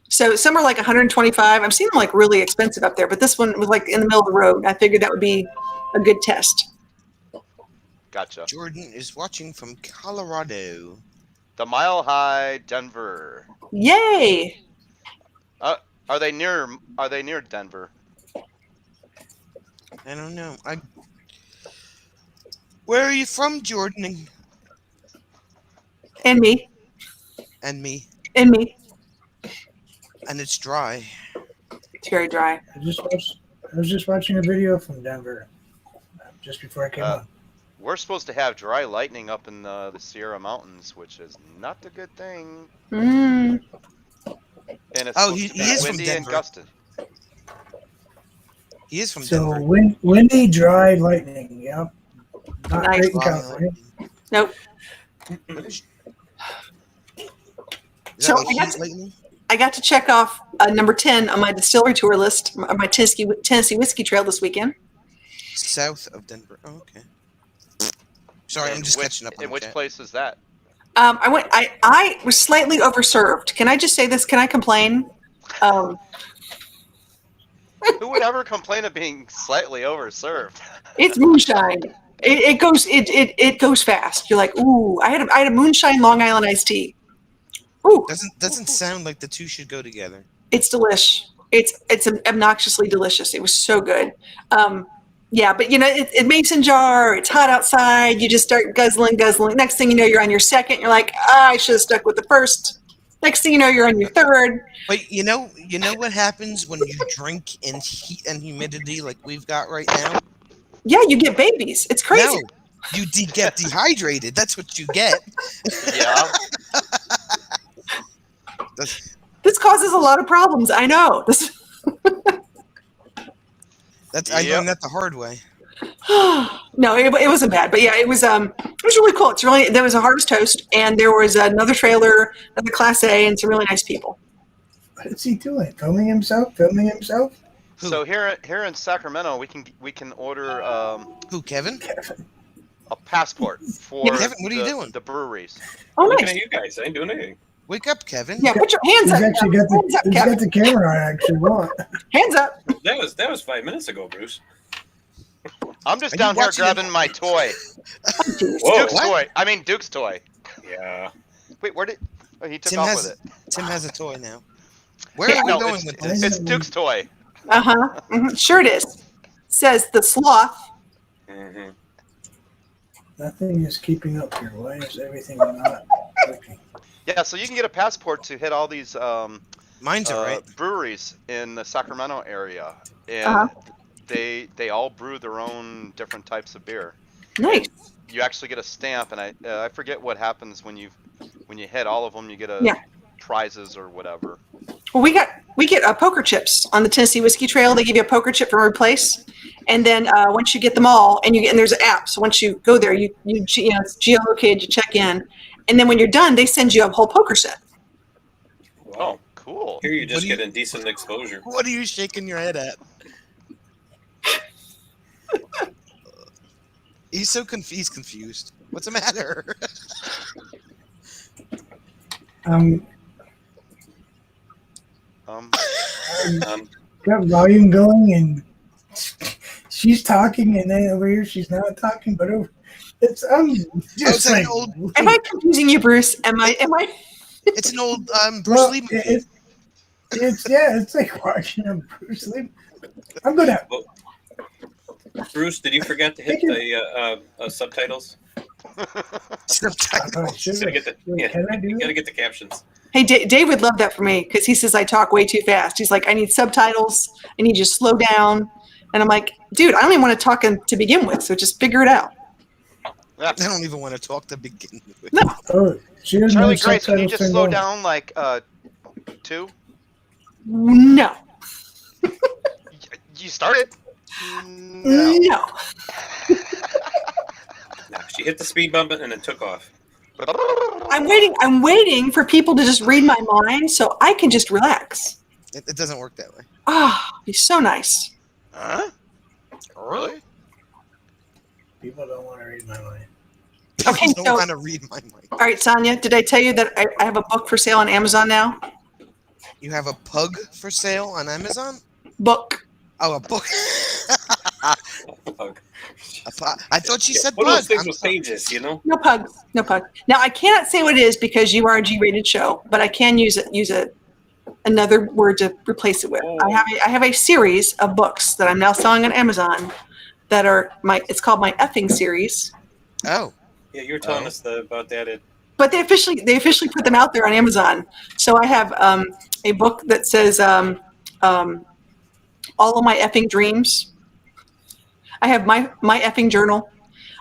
So some are like 125. I'm seeing them like really expensive up there, but this one was like in the middle of the road. I figured that would be a good test. Gotcha. Jordan is watching from Colorado. The Mile High Denver. Yay! Are they near Denver? I don't know. Where are you from, Jordan And me, and me? and me. And it's dry. It's very dry. I was just watching a video from Denver just before I came on. We're supposed to have dry lightning up in the Sierra Mountains, which is not a good thing. Mm. And it's Oh, supposed he to be is from windy and Denver. gusted. He is from So Denver. windy, dry lightning. Yep. Not Nice. great in Dry California. Nope. Is So that like I got heat to- lightning? I got to check off number 10 on my distillery tour list, my Tennessee Whiskey Trail this weekend. South of Denver. Oh, okay. Sorry, I'm just catching up on In the which chat. place is that? I was slightly overserved. Can I just say this? Can I complain? Who would ever complain of being slightly overserved? It's moonshine. It goes fast. You're like, ooh, I had a moonshine Long Island iced tea. Ooh, Doesn't sound like the two should go together. it's delish. It's obnoxiously delicious. It was so good. Yeah, but it's mason jar. It's hot outside. You just start guzzling. Next thing you know, you're on your second. You're like, I should have stuck with the first. Next thing you know, you're on your third. But you know what happens when you drink in heat and humidity like we've got right now? Yeah, you get babies. It's crazy. No, you get dehydrated. That's what you get. Yeah. This causes a lot of problems. I know. I Yep. learned that the hard way. No, it wasn't bad, but yeah, it was really cool. There was a Harvest Toast, and there was another trailer, another Class A, and some really nice people. What is he doing? Filming himself? Who? So here in Sacramento, we can order Who, Kevin? a passport for Yeah, Kevin, what are you doing? the breweries. Oh, Looking nice. at you guys, I ain't doing anything. Wake up, Kevin. Yeah, put your hands He's up. actually got Hands up, he's Kevin. got the camera I actually want. Hands up. That was 5 minutes ago, Bruce. I'm just Are you down here watching grabbing my toy. Whoa. Duke's What? toy. I mean Duke's toy. Yeah. Wait, where did? Oh, he took Tim off has with it. Tim has a toy now. Where Yeah, are we No, going it's, with this? it's Duke's toy. Sure it is. Says the sloth. Mm-hmm. Nothing is keeping up here. Why is everything not working? Yeah, so you can get a passport to hit all these Mine's all right. breweries in the Sacramento area, and Uh-huh. they all brew their own different types of beer. Nice. You actually get a stamp, and I forget what happens when you hit all of them. You get Yeah. prizes or whatever. Well, we get poker chips on the Tennessee Whiskey Trail. They give you a poker chip from every place, and then once you get them all, and there's an app. So once you go there, it's geolocated. You check in, and then when you're done, they send you a whole poker set. Wow. Oh, cool. Here you What just do you- get indecent exposure. What are you shaking your head at? He's confused. What's the matter? Um, Got volume going, and she's talking, and then over here she's not talking, but it's just that like an old- Am I confusing you, Bruce? Am I? It's an old Bruce well, Lee movie. it's like watching a Bruce Lee. I'm gonna. Bruce, did you forget to hit the subtitles? Subtitles. You gotta get the, Wait, yeah, can I do you that? gotta get the captions. Hey, Dave would love that for me because he says I talk way too fast. He's like, I need subtitles. I need you to slow down. And I'm like, dude, I don't even want to talk to begin with. So just figure it out. I don't even want to talk to begin with. No. Oh, she doesn't Charlie have Grace, can you subtitles just turned slow on. down like 2? No. You started. No. No, she hit the speed bump and it took off. I'm waiting for people to just read my mind so I can just relax. It doesn't work that way. Ah, be so nice. Huh? Really? People don't want to read my mind. Okay, I don't so- want to read my mind. All right, Sonia, did I tell you that I have a book for sale on Amazon now? You have a pug for sale on Amazon? Book. Oh, a book. Pug. I thought she said One of pug. those things I'm with sorry. pages, you know? No pug. No pug. Now I cannot say what it is because you are a G-rated show, but I can use another word to replace it with. Oh. I have a series of books that I'm now selling on Amazon that are it's called my effing series. Oh, Yeah, you were telling us about that. But they officially put them out there on Amazon. So I have a book that says all of my effing dreams. I have my effing journal.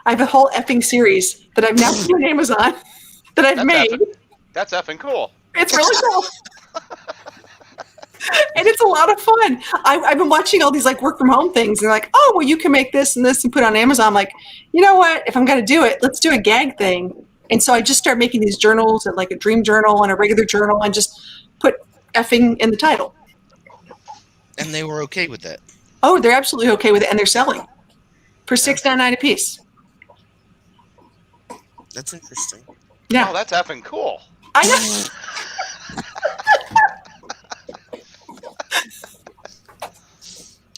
I have a whole effing series that I've now put on Amazon that I've That's made. That's effing cool. It's really cool. And it's a lot of fun. I've been watching all these like work from home things. And they're like, oh, well, you can make this and this and put it on Amazon. I'm like, you know what? If I'm going to do it, let's do a gag thing And so I just started making these journals and like a dream journal and a regular journal and just put effing in the title. And they were okay with that. Oh, they're absolutely okay with it, and they're selling for $6.99 a piece. That's interesting. Yeah, Oh, that's effing cool. I know.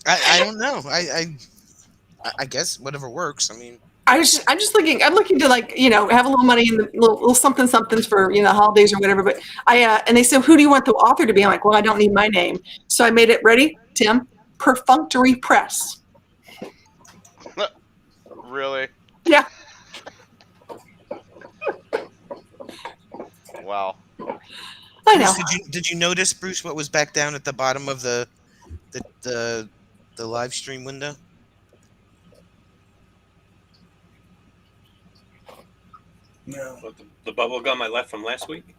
I don't know. I guess whatever works. I mean, I'm just looking. I'm looking to like have a little money in the little something somethings for holidays or whatever. But and they said, who do you want the author to be? I'm like, well, I don't need my name, so I made it ready, Tim. Perfunctory Press. Really? Yeah. Wow. I know. Bruce, did you notice, Bruce, what was back down at the bottom of the live stream window? No. What, the bubble gum I left from last week?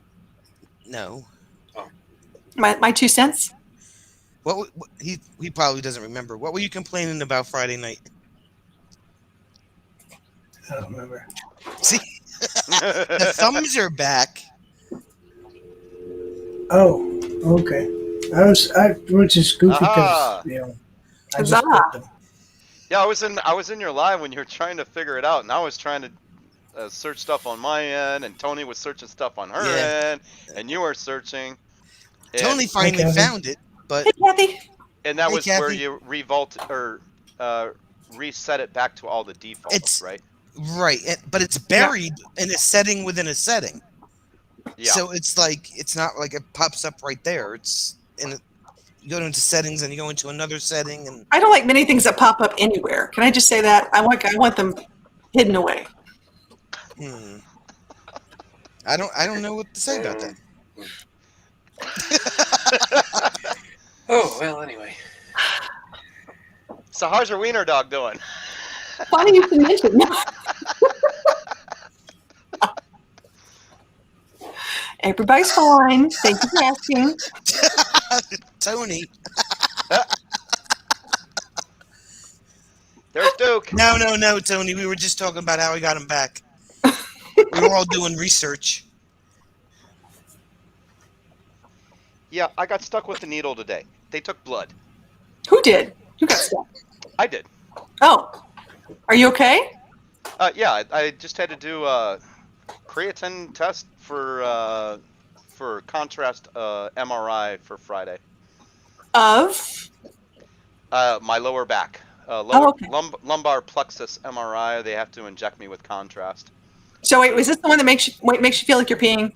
No. My 2 cents. What he probably doesn't remember. What were you complaining about Friday night? I don't remember. See, the thumbs are back. Oh, okay. I was just goofy Aha. because I just Huzzah. put them. Yeah, I was in your live when you were trying to figure it out, and I was trying to search stuff on my end, and Tony was searching stuff on her end, and you were searching. And, Tony finally Kevin. found it, but Hey, Kathy. and that Hey, was where Kathy. you reset it back to all the defaults, It's- right? right, but it's buried in a setting within a setting. Yeah. So it's like it's not like it pops up right there. It's you go into settings and you go into another setting and I don't like many things that pop up anywhere. Can I just say that? I want them hidden away. I don't know what to say about that. Oh, well, anyway. So how's your wiener dog doing? Funny you should mention. Everybody's fine. Thank you for asking. Tony. There's Duke. No, Tony. We were just talking about how I got him back. We were all doing research. Yeah, I got stuck with the needle today. They took blood. Who did? Who got stuck? I did. Oh, are you okay? Yeah, I just had to do a creatine test for contrast MRI for Friday. Of? My lower back. Lower, okay. lumbar plexus MRI. They have to inject me with contrast. So wait, was this the one that makes you feel like you're peeing?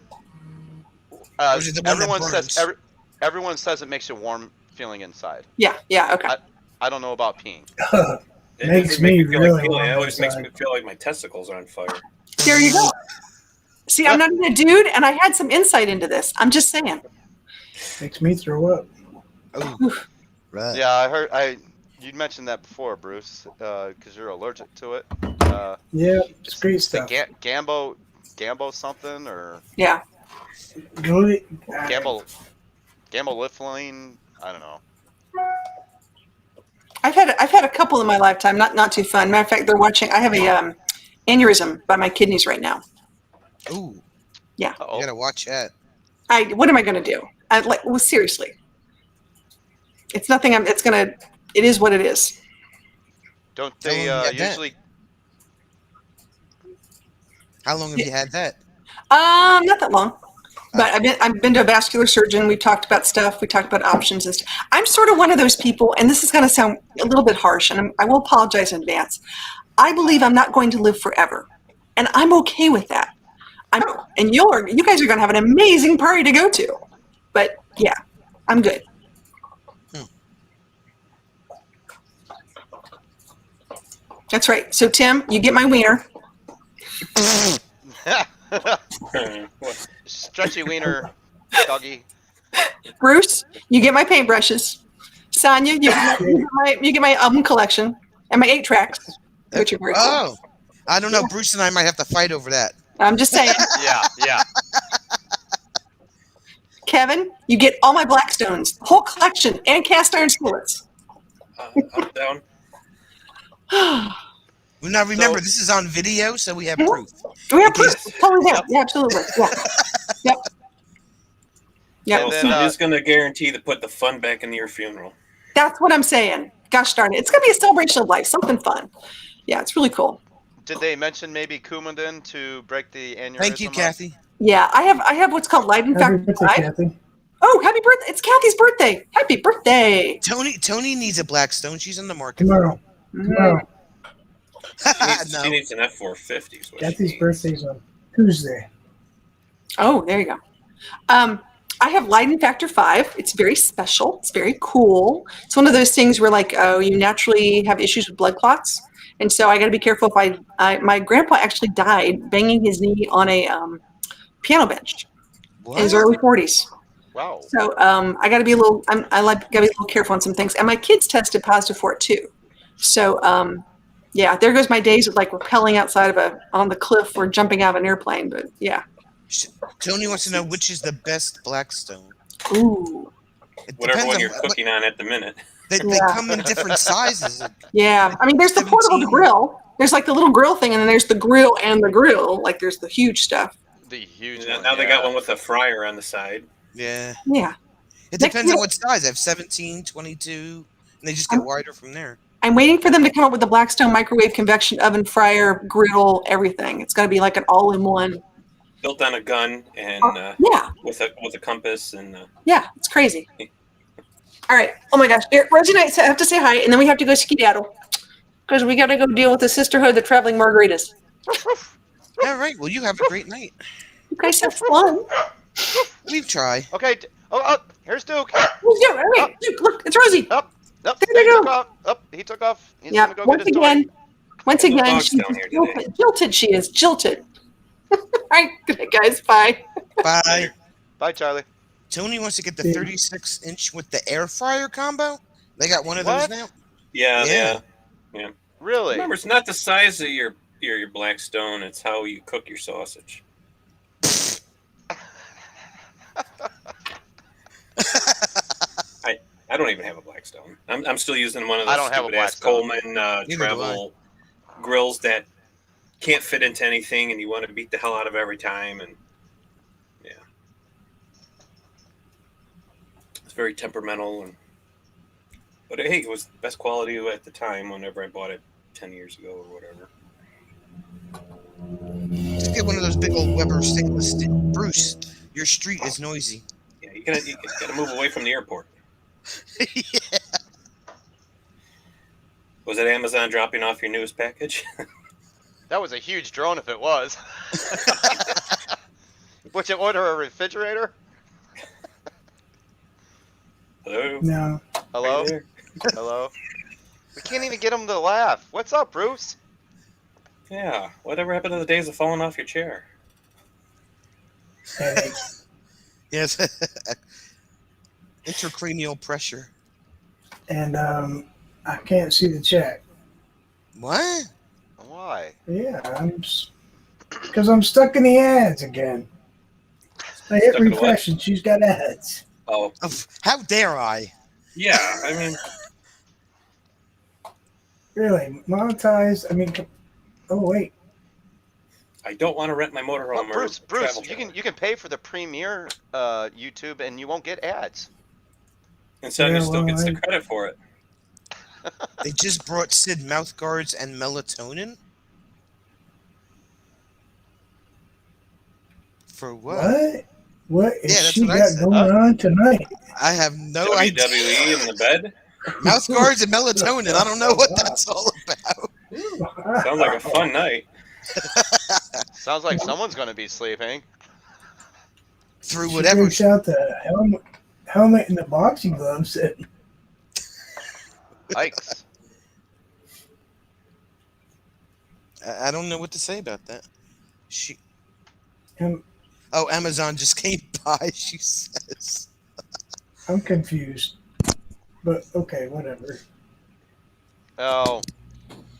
Or is it the one that Everyone says burns? everyone says it makes you warm feeling inside. Yeah. Okay. I don't know about peeing. It Makes doesn't make me feel really like feeling. It warm always makes inside. me feel like my testicles are on fire. There you go. See, I'm not even a dude, and I had some insight into this. I'm just saying. Makes me throw up. Oh, right. Yeah, I heard. You mentioned that before, Bruce, because you're allergic to it. Yeah, it's great It's the stuff. Gambo something or Yeah. Go to, Gamboliflin. I don't know. I've had a couple in my lifetime. Not too fun. Matter of fact, they're watching. I have a aneurysm by my kidneys right now. Ooh, Yeah. you Uh-oh. gotta watch that. What am I going to do? Well, seriously. It's nothing. It is what it is. Don't How long they you got that? usually? How long have you had that? Not that long. But I've been to a vascular surgeon. We talked about stuff. We talked about options and stuff. I'm sort of one of those people, and this is going to sound a little bit harsh, and I will apologize in advance. I believe I'm not going to live forever, and I'm okay with that. And you guys are going to have an amazing party to go to. But yeah, I'm good. That's right. So Tim, you get my wiener. Stretchy wiener, doggy. Bruce, you get my paintbrushes. Sonia, you get my album collection and my 8 tracks. Which are very cool. Oh, I don't know. Bruce and I might have to fight over that. I'm just saying. Yeah. Kevin, you get all my Blackstones, the whole collection, and cast iron skillets. I'm down. Well, now remember, So- this is on video, so we have Mhm. proof. We have Okay. proof. Totally there. Yeah, absolutely. Yeah. Yep. Yep. And So then, I'm just going to guarantee to put the fun back into your funeral. That's what I'm saying. Gosh darn it. It's going to be a celebration of life, something fun. Yeah, it's really cool. Did they mention maybe Kumaden to break the aneurysm? Thank you, up? Kathy. Yeah, I have what's called Leiden Happy Factor birthday, 5. Kathy. Oh, happy birthday. It's Kathy's birthday. Happy birthday. Tony needs a Blackstone. She's on the market. Tomorrow. Tomorrow. No. She needs an F450. Is what she Kathy's needs. birthday's on Tuesday. Oh, there you go. I have Leiden Factor 5. It's very special. It's very cool. It's one of those things where, like, you naturally have issues with blood clots. And so I got to be careful if my grandpa actually died banging his knee on a piano bench in his What? early 40s. Wow. So I got to be a little, got to be a little careful on some things. And my kids tested positive for it too. So yeah, there goes my days of like rappelling outside of on the cliff or jumping out of an airplane. But yeah. Tony wants to know which is the best Blackstone. Ooh. It Whatever depends one on you're what- cooking on at the minute. They Yeah. come in different sizes. Yeah. I mean, there's the portable 17. grill. There's like the little grill thing, and then there's the grill and the grill. Like there's the huge stuff. The huge Now, one. now they got yeah. one with a fryer on the side. Yeah. Yeah. It Next depends on year- what size. I have 17, 22, and they just get wider from there. I'm waiting for them to come up with the Blackstone microwave convection oven, fryer, grill, everything. It's going to be like an all-in-one. Built on a gun and Yeah. with a compass and Yeah, it's crazy. All right. Oh my gosh. Here, Reggie and I have to say hi, and then we have to go skedaddle because we got to go deal with the Sisterhood of the Traveling Margaritas. All right. Well, you have a great night. You guys have fun. We try. Okay. Oh, here's Duke. Yeah, right. Dude, look, it's Rosie. Up. Nope. There He you took go. off. Up. He took off. He's Yeah. gonna go Once get his toy. again, The dog's she's down here today. jilted. She is jilted. All right, good night, guys. Bye. Bye. Bye, Charlie. Tony wants to get the Yeah. 36-inch with the air fryer combo. They got one of What? those now. yeah. Really? Remember, it's not the size of your Blackstone; it's how you cook your sausage. I don't even have a Blackstone. I'm still using one of I those don't have a stupid-ass Blackstone. Coleman Neither do travel grills that can't fit into anything, and you want to beat the hell out of every time. And yeah, it's very temperamental. But hey, it was the best quality at the time. Whenever I bought it 10 years ago or whatever. Just get one of those big old Weber stainless steel. Bruce, your street is noisy. Yeah, you gotta move away from the airport. Yeah. Was it Amazon dropping off your newest package? That was a huge drone if it was. Would you order a refrigerator? Hello? No. Hello? Are you there? Hello? We can't even get him to laugh. What's up, Bruce? Yeah. Whatever happened to the days of falling off your chair? Headache. Yes. Intracranial pressure. And I can't see the chat. What? Why? Yeah, because I'm stuck in the ads again. I hit Stuck in the what? refresh and she's got ads. Oh, How dare I? yeah. I mean, Really, monetized. I mean, oh wait, I don't want to rent my motorhome Well, or Bruce, travel you trailer. can pay for the premier YouTube and you won't get ads. And so you Yeah, still well, gets the I- credit for it. They just brought Sid mouth guards and melatonin? For what? what? What is Yeah, that's she what I got said. going on tonight? I have no idea. WWE in the bed? Mouth guards and melatonin. I don't know what that's all about. Sounds like a fun night. Sounds like someone's going to be sleeping. Through She whatever. breaks out the helmet and the boxing gloves. Yikes. I don't know what to say about that. She. I'm, Oh, Amazon just came by. She says. I'm confused, but okay, whatever. Oh,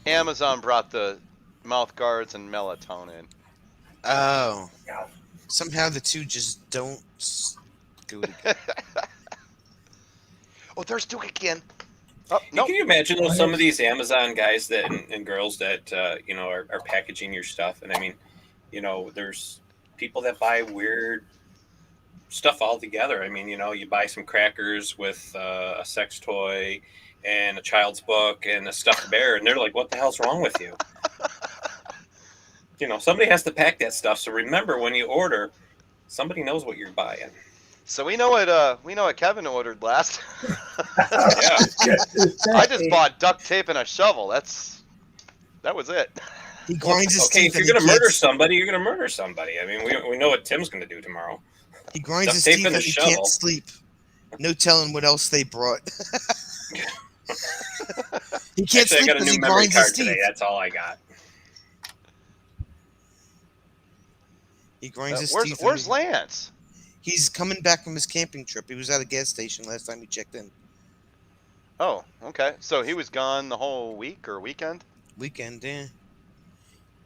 Amazon brought the mouth guards and melatonin. Oh. Somehow the two just don't go together. Oh, there's Duke again. Oh, no. Can you imagine though, some of these Amazon guys that and girls that are packaging your stuff? And I mean, there's people that buy weird stuff altogether. I mean, you buy some crackers with a sex toy and a child's book and a stuffed bear, and they're like, "What the hell's wrong with you?" Somebody has to pack that stuff. So remember, when you order, somebody knows what you're buying. So we know what Kevin ordered last. Yeah. I just bought duct tape and a shovel. That was it. He grinds his Okay, teeth. if you're and gonna he murder can't- somebody, you're gonna murder somebody. I mean, we know what Tim's gonna do tomorrow. He grinds duct his tape teeth and and a he shovel. can't sleep. No telling what else they brought. He can't Actually, I sleep got a because new he memory grinds his card teeth. today. That's all I got. He grinds his teeth. Where's and Lance? He's coming back from his camping trip. He was at a gas station last time we checked in. Oh, okay. So he was gone the whole week or weekend? Weekend, yeah.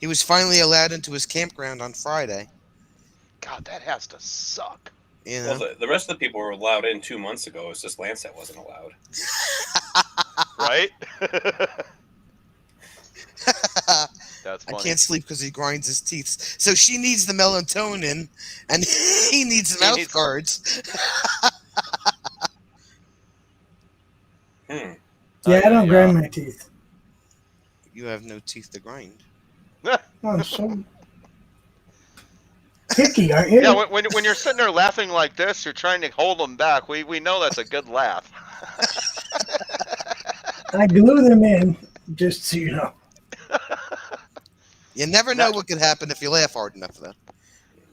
He was finally allowed into his campground on Friday. God, that has to suck. You know? Well, the rest of the people were allowed in 2 months ago. It's just Lance that wasn't allowed. Right? That's I funny. can't sleep because he grinds his teeth. So she needs the melatonin, and he needs He mouth needs- guards. Hmm. Yeah, I don't Yeah. grind my teeth. You have no teeth to grind. Oh, I'm so picky, aren't you? Yeah, when you're sitting there laughing like this, you're trying to hold them back. We know that's a good laugh. I glue them in, just so you know. You never know what could happen if you laugh hard enough, though.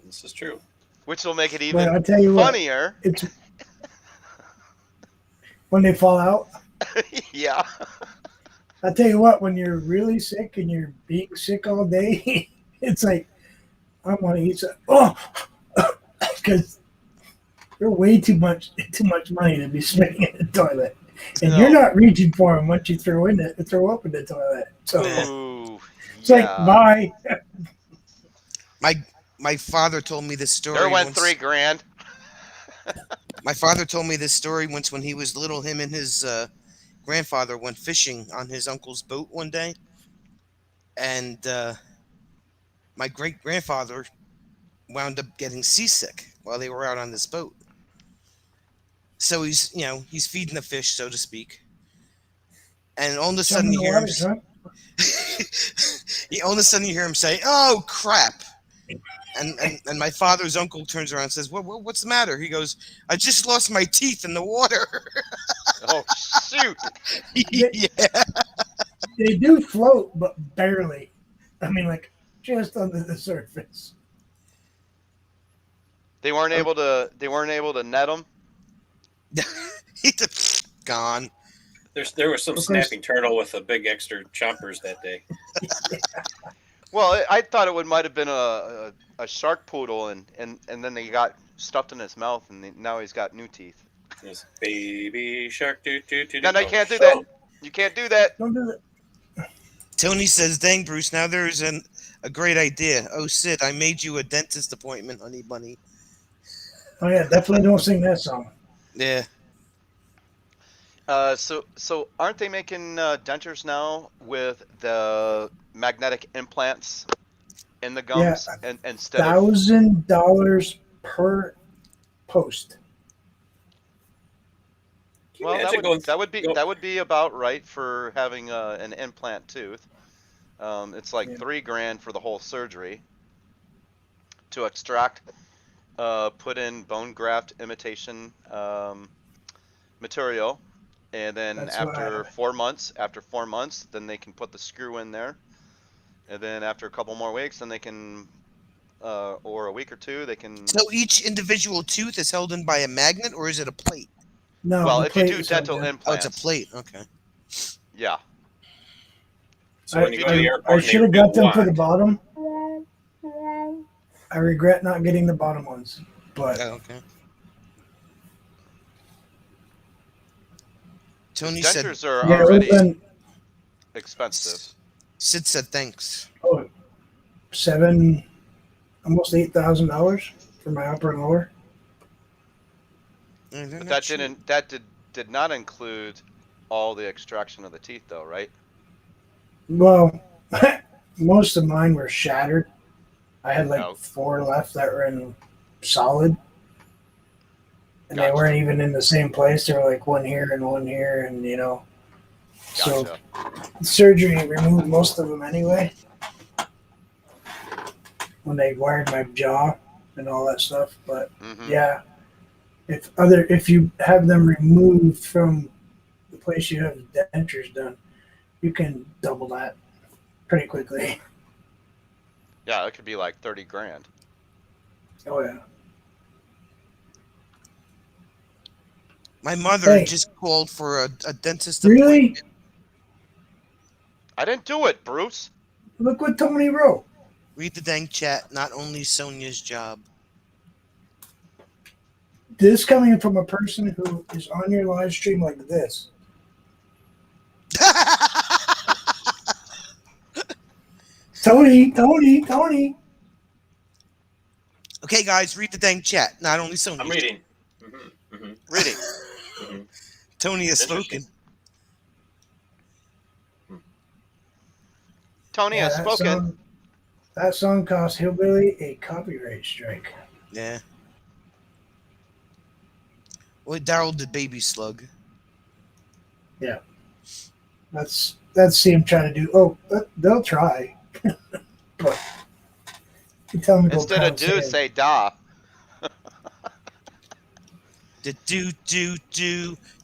This is true. Which will make it But even I'll tell you what, funnier. it's when they fall out. Yeah. I'll tell you what, when you're really sick and you're being sick all day, it's like, I want to eat some. Oh, because you're way too much money to be spending in the toilet, and you're No. not reaching for them once you throw up in the toilet. So Ooh. it's like, Yeah. bye. My father told me this story. There went once. $3,000. My father told me this story once when he was little. Him and his grandfather went fishing on his uncle's boat one day, and my great grandfather wound up getting seasick while they were out on this boat. So he's feeding the fish, so to speak, and all of a sudden you hear him. All of a sudden you hear him say, "Oh crap!" And my father's uncle turns around and says, "What's the matter?" He goes, "I just lost my teeth in the water." Oh, shoot. Yeah. They do float, but barely. I mean, like just under the surface. They weren't able to net them. He's gone. There was some Of course. snapping turtle with a big extra chompers that day. Well, I thought it might have been a shark poodle, and then they got stuffed in his mouth, and now he's got new teeth. This baby shark. Do. No, you can't do that. You can't do that. Don't do that. Tony says, "Dang, Bruce, now there's a great idea. Oh, Sid, I made you a dentist appointment, honey bunny." Oh yeah, definitely don't sing that song. Yeah. So aren't they making dentures now with the magnetic implants in the gums and instead of $1,000 per post. Can you well, imagine going- that would be about right for having an implant tooth. It's like Yeah. $3,000 for the whole surgery to extract, put in bone graft imitation material, and then That's after why- 4 months, then they can put the screw in there, and then after a couple more weeks, then they can, or a week or two, they can. So each individual tooth is held in by a magnet, or is it a plate? No, Well, the if you plate do is dental something. Oh, implants, it's a plate. Okay. yeah. So when you go to the airport, I and they should have got do them for the what? bottom. I regret not getting the bottom ones, but Oh, okay. Tony said, Dentures are yeah, already then expensive. Sid said thanks. almost $8,000 for my upper and lower. They're But not that cheap. did not include all the extraction of the teeth, though, right? Well, most of mine were shattered. I had like Oh. 4 left that were in solid. And they Gotcha. weren't even in the same place. They were like one here and one here, and So Gotcha. surgery removed most of them anyway. When they wired my jaw and all that stuff, but Mm-hmm. yeah, if you have them removed from the place you have dentures done, you can double that pretty quickly. Yeah, it could be like 30 grand. Oh yeah. My mother Hey. just called for a dentist Really? appointment. I didn't do it, Bruce. Look what Tony wrote. Read the dang chat. Not only Sonia's job. This coming from a person who is on your live stream like this. Tony. Okay, guys, read the dang chat. Not only Sonia's I'm reading. Mm-hmm. Mm-hmm. Reading. Mm-hmm. Tony has Interesting. spoken. Tony has spoken. That song cost Hillbilly a copyright strike. Yeah. Well, Daryl did Baby Slug. Let's see him try to do. Oh, they'll try. But you tell them to go Instead of pound do, sand. say da. The do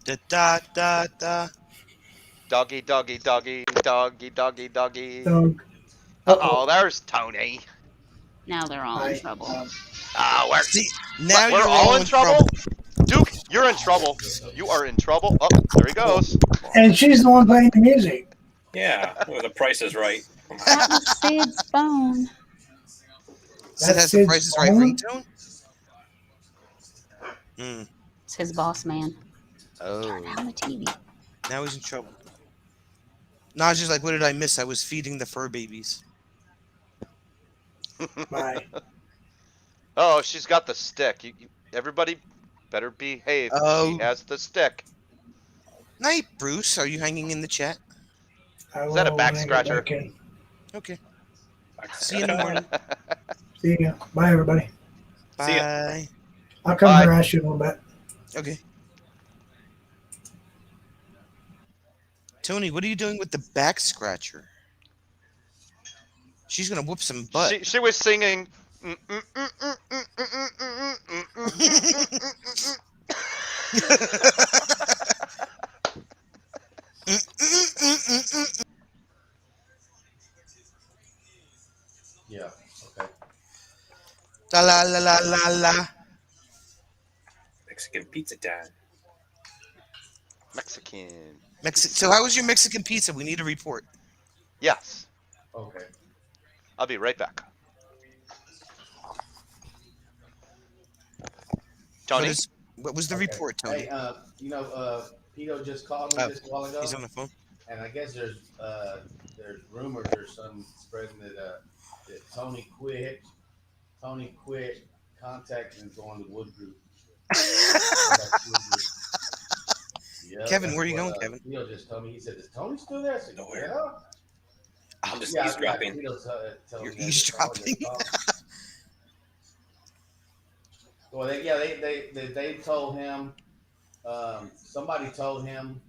da da da da. Doggy, doggy, doggy, doggy, doggy, doggy. Dog. Uh-oh, there's Tony. Now they're all in trouble. We're, See, now we're you're all in trouble? Duke, you're in trouble. You are in trouble. Oh, there he goes. And she's the one playing the music. Yeah, well, the price is right. That was Sid's phone. So That's has the Sid's Price is Right phone? ringtone? Hmm. It's his boss man. Oh, On the TV. now he's in trouble. Naja's like, what did I miss? I was feeding the fur babies. Bye. Oh, she's got the stick. Everybody better behave. Oh. She has the stick. Night, Bruce. Are you hanging in the chat? I Is that a will back when I get scratcher? back in. Okay. See you in the morning. See ya. Bye, everybody. See ya. Bye. I'll come Bye. harass you a little bit. Okay. Tony, what are you doing with the back scratcher? She's gonna whoop some butt. She was singing. Yeah. Okay. La la la la la la. Mexican pizza time. Mexican. So how was your Mexican pizza? We need a report. Yes. Okay. I'll be right back. Tony? What was the Okay. report, Tony? Hey, Pito just called me just a while ago, He's on the phone. and I guess there's rumors or some spreading that Tony quit contacting and going to Wood Group. Yeah, Kevin, where are that's you going, what, Kevin? Pito just told me. He said, "Is Tony still there?" I said, Nowhere. "Yeah." I'm just Yeah, eavesdropping. Pito told You're me that eavesdropping? Tony just called. Well, they told him. Somebody told him,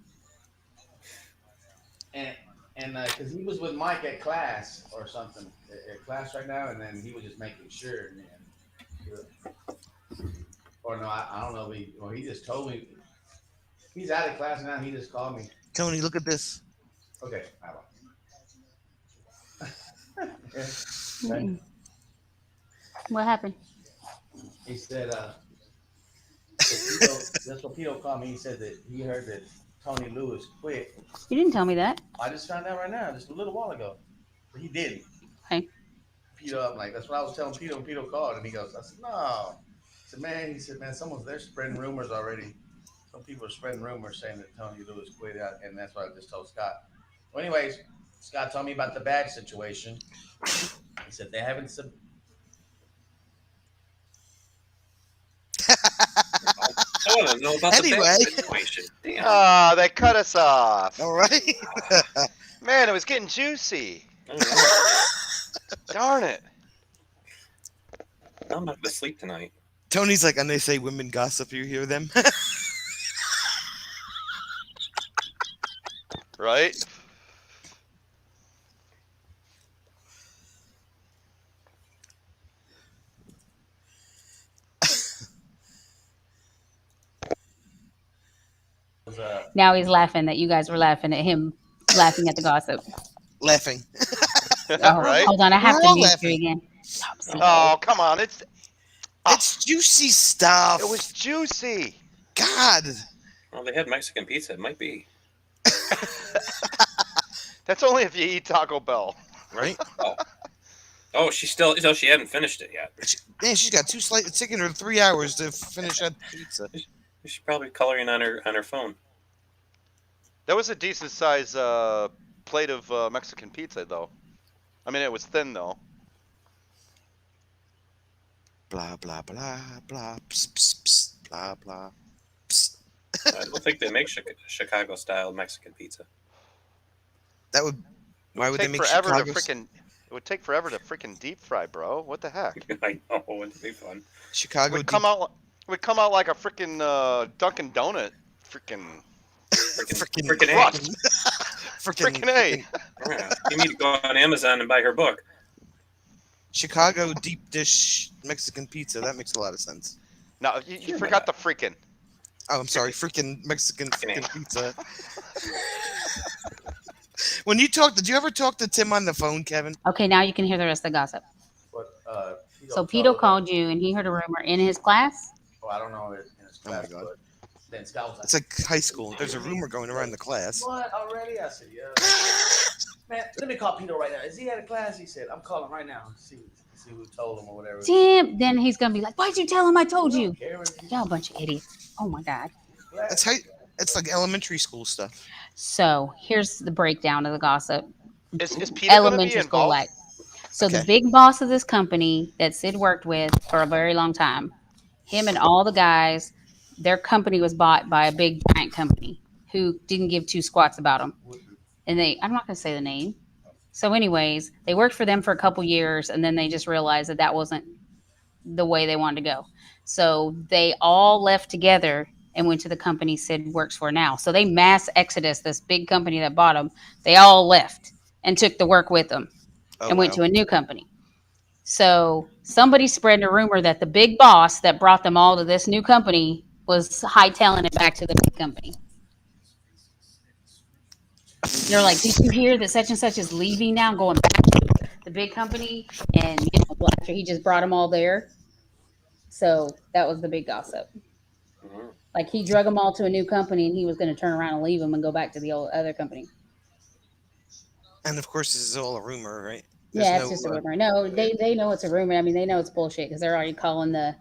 and because he was with Mike at class or something at class right now, and then he was just making sure. Or no, I don't know. He just told me he's out of class now. He just called me. Tony, look at this. Okay, Mm-mm. What happened? he said, that's what Pito called me. He said that he heard that Tony Lewis quit. You didn't tell me that. I just found out right now, just a little while ago. But he didn't. Hey. Pito, I'm like, that's what I was telling Pito, and Pito called, and he goes, I said, no. I said, man, they're spreading rumors already. Some people are spreading rumors saying that Tony Lewis quit out, and that's what I just told Scott. Well, anyways, Scott told me about the badge situation. He said they haven't want to know about the Anyway. bad situation. Damn. Ah, they cut us off. All right. Man, it was getting juicy. Oh, Darn it. no. I'm not gonna sleep tonight. Tony's like, and they say women gossip. You hear them? Right? Was, Now he's laughing that you guys were laughing at him, laughing at the gossip. Laughing. Oh, Right? hold on, I have We're to all mute you laughing. again. Stop singing. Oh, come on. It's juicy stuff. It was juicy. God. Well, they had Mexican pizza. It might be. That's only if you eat Taco Bell. Right? Oh, she still. So she hadn't finished it yet. Man, she's got two slices. It's taking her 3 hours to finish that pizza. She's probably coloring on her phone. That was a decent size plate of Mexican pizza, though. I mean, it was thin, though. Blah blah blah blah. Psst, psst, psst, blah blah. Psst. I don't think they make Chicago style Mexican pizza. That would. Why would they Take make forever Chicago? to freaking. It would take forever to freaking deep fry, bro. What the heck? I know, it'd be fun. It Chicago. would come out. It would come out like a freaking Dunkin' Donut. Freaking. Freaking crust. Freaking A. Yeah, you need to go on Amazon and buy her book. Chicago deep dish Mexican pizza. That makes a lot of sense. No, you forgot the freaking. Oh, I'm sorry. Freaking Mexican Freaking freaking pizza. When you talk, did you ever talk to Tim on the phone, Kevin? Okay, now you can hear the rest of the gossip. But, So Pito called you, and he heard a rumor in his class. Oh, I don't know it in his Oh my class, God. but then Scott was like, It's like high school. There's a rumor going around the class. "What already?" I said, "Yeah." Man, let me call Pito right now. Is he at a class? He said, "I'm calling right now. See who told him or whatever." Damn. Then he's gonna be like, "Why'd you tell him I told I you?" don't care. Y'all a bunch of idiots. Oh my God. That's high. It's like elementary school stuff. So here's the breakdown of the gossip. Is Peter gonna be Elementary school involved? like. So the Okay. big boss of this company that Sid worked with for a very long time, him and all the guys, their company was bought by a big giant company who didn't give two squats about them. And I'm not going to say the name. So anyways, they worked for them for a couple years, and then they just realized that wasn't the way they wanted to go. So they all left together and went to the company Sid works for now. So they mass exodus, this big company that bought them. They all left and took the work with them. Oh, And went wow. to a new company. So somebody spread a rumor that the big boss that brought them all to this new company was hightailing it back to the big company. They're like, "Did you hear that such and such is leaving now, going back to the big company?" And after he just brought them all there. So that was the big gossip. Mhm. Like he drug them all to a new company, and he was going to turn around and leave them and go back to the old other company. And of course, this is all a rumor, right? Yeah, it's just a rumor. No, they know it's a rumor. I mean, they know it's bullshit because they're already calling the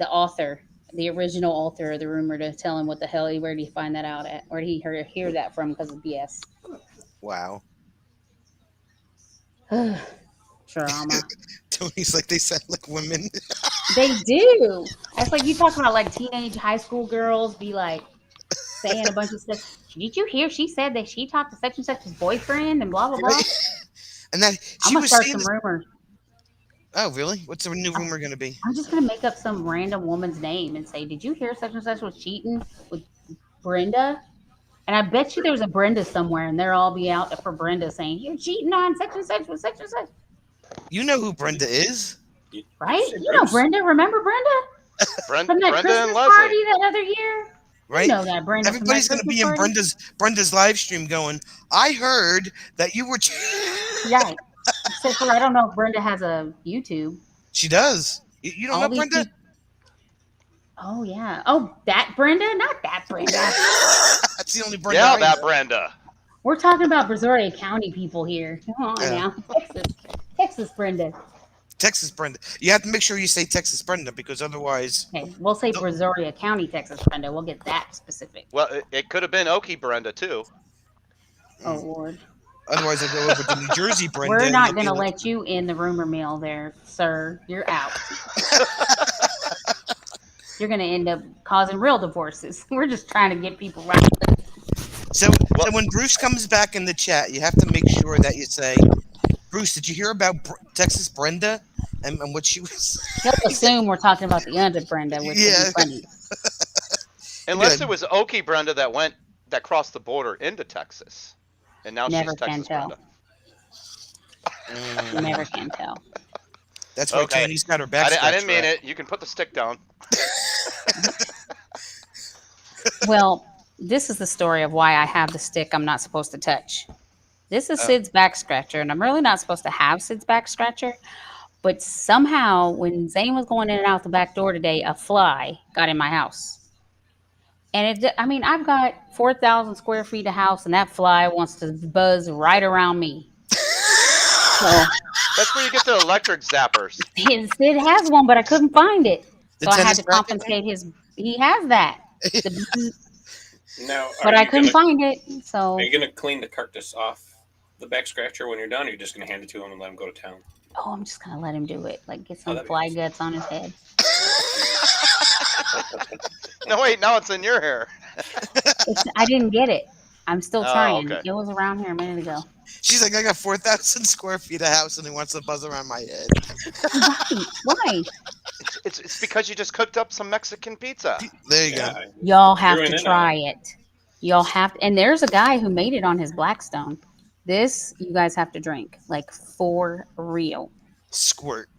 author, the original author of the rumor, to tell him what the hell. Where did he find that out at? Where did he hear that from? Because of BS. Wow. Drama. Tony's like, they sound like women. They do. That's like you talking about like teenage high school girls be like saying a bunch of stuff. Did you hear? She said that she talked to such and such's boyfriend and blah blah blah. And that I'm she gonna was start saying some this. rumors. Oh, really? What's the new rumor going to be? I'm just gonna make up some random woman's name and say, "Did you hear such and such was cheating with Brenda?" And I bet you there's a Brenda somewhere, and they'll all be out for Brenda saying, "You're cheating on such and such with such and such." You know who Brenda is? Right? Shit, You know Bruce. Brenda. Remember Brenda from that Brenda Christmas and party Leslie. that other year? Right? You know that Brenda. from that Everybody's going to be in Christmas party? Brenda's live stream going, I heard that you were. Right. Except for I don't know if Brenda has a YouTube. She does. You don't All know these Brenda? Oh yeah. Oh, that Brenda? Not that Brenda. That's the only Brenda. Yeah, I that know. Brenda. We're talking about Brazoria County people here. Come on Yeah. now. Texas Brenda. Texas Brenda. You have to make sure you say Texas Brenda because otherwise. Okay, we'll say Nope. Brazoria County, Texas Brenda. We'll get that specific. Well, it could have been Okie Brenda too. Oh Lord. Otherwise, I'll go over to New Jersey Brenda. We're and not you'll be gonna like, let you in the rumor mill there, sir. You're out. you're going to end up causing real divorces. We're just trying to get people right. So when Bruce comes back in the chat, you have to make sure that you say, Bruce, did you hear about Texas Brenda and what she was? He'll assume we're talking about the other Brenda, which Yeah. would be funny. Unless Good. it was Okie Brenda that crossed the border into Texas, and now Never she's can Texas tell. Brenda. You never can tell. That's why Okay. Tony's got her back. I didn't mean it. You can put the stick down. Well, this is the story of why I have the stick I'm not supposed to touch. This is Oh. Sid's back scratcher, and I'm really not supposed to have Sid's back scratcher. But somehow, when Zane was going in and out the back door today, a fly got in my house. And I've got 4,000 square feet of house, and that fly wants to buzz right around me. So That's where you get the electric zappers. Sid has one, but I couldn't find it. The So I had tennis to racket compensate his. He has that. Now, But I couldn't find it. So Are you gonna clean the carcass off the back scratcher when you're done? Or you're just gonna hand it to him and let him go to town? I'm just gonna let him do it. Like get some that'd be fly awesome. guts on his head. No, wait, now it's in your hair. I didn't get it. I'm still Oh, trying. okay. It was around here a minute ago. She's like, I got 4,000 square feet of house, and he wants to buzz around my head. Why? It's because you just cooked up some Mexican pizza. There you go. Yeah, Y'all have Zeroing to in on try it. Y'all have to, and there's a guy who made it on his Blackstone. This you guys have to drink, like for real. Squirt.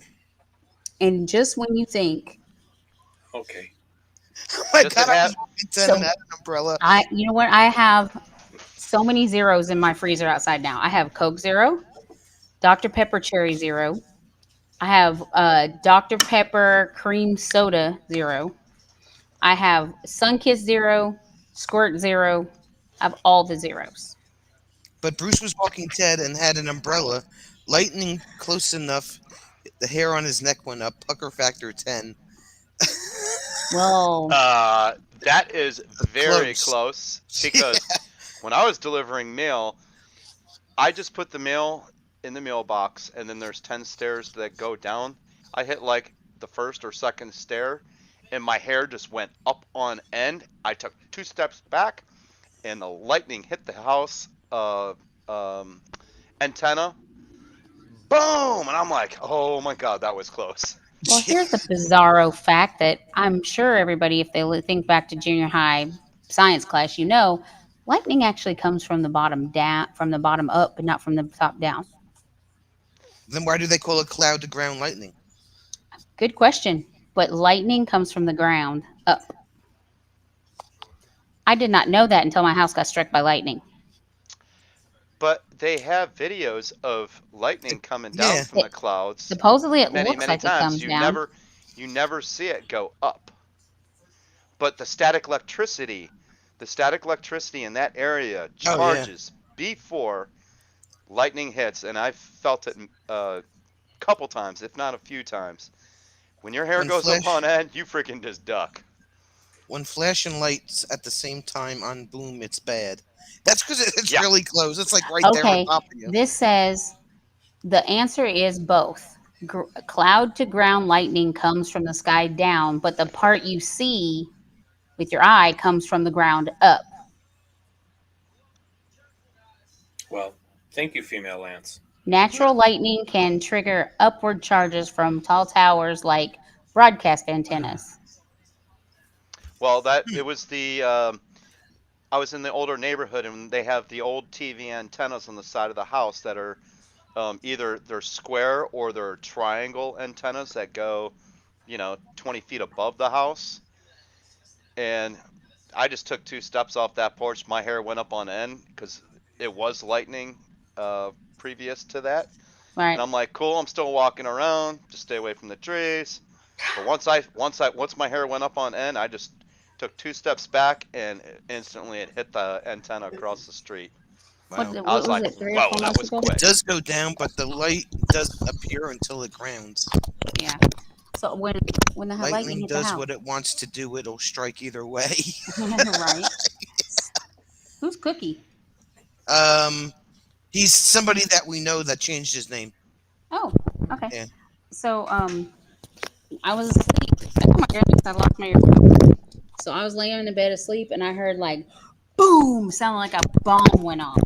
And just when you think okay. Oh my Does God, it I have- was intending to have an umbrella. you know what, I have so many zeros in my freezer outside now. I have Coke Zero, Dr. Pepper Cherry Zero. I have Dr. Pepper Cream Soda Zero. I have Sunkist Zero, Squirt Zero. I have all the zeros. But Bruce was walking Ted and had an umbrella. Lightning close enough. The hair on his neck went up. Pucker factor 10. Well, That is very Close. close because when I was delivering mail, I just put the mail in the mailbox, and then there's 10 stairs that go down. I hit like the first or second stair, and my hair just went up on end. I took 2 steps back, and the lightning hit the house antenna. Boom! And I'm like, oh my God, that was close. well, here's a bizarro fact that I'm sure everybody, if they think back to junior high science class, lightning actually comes from the bottom down, from the bottom up, but not from the top down. Then why do they call it cloud to ground lightning? Good question. But lightning comes from the ground up. I did not know that until my house got struck by lightning. But they have videos of lightning coming down Yeah. from the clouds. Supposedly, it many, looks many like it times. comes You down. never see it go up. But the static electricity in that area Oh, yeah. charges before lightning hits, and I've felt it a couple times, if not a few times. When your hair When goes flash- up on end, you freaking just duck. When flashing lights at the same time on boom, it's bad. That's because it's Yeah. really close. It's like right there Okay, on top of you. this says the answer is both. Cloud to ground lightning comes from the sky down, but the part you see with your eye comes from the ground up. Well, thank you, female Lance. Natural lightning can trigger upward charges from tall towers like broadcast antennas. Well, it was the I was in the older neighborhood, and they have the old TV antennas on the side of the house that are either they're square or they're triangle antennas that go, 20 feet above the house. And I just took 2 steps off that porch. My hair went up on end because it was lightning previous to that. Right. And I'm like, cool, I'm still walking around, just stay away from the trees. But once my hair went up on end, I just took 2 steps back, and instantly it hit the antenna across the street. Wow. What I was was like, it, 3 or whoa, 4 that months was ago? It quick. does go down, but the light doesn't appear until it grounds. Yeah. So when the lightning Lightning hit the does house, what it wants to do. It'll strike either way. right? Who's Cookie? He's somebody that we know that changed his name. Oh, okay. Yeah. So I was asleep. Oh my scared because I locked my earphone. So I was laying in the bed asleep and I heard like boom, sounded like a bomb went off.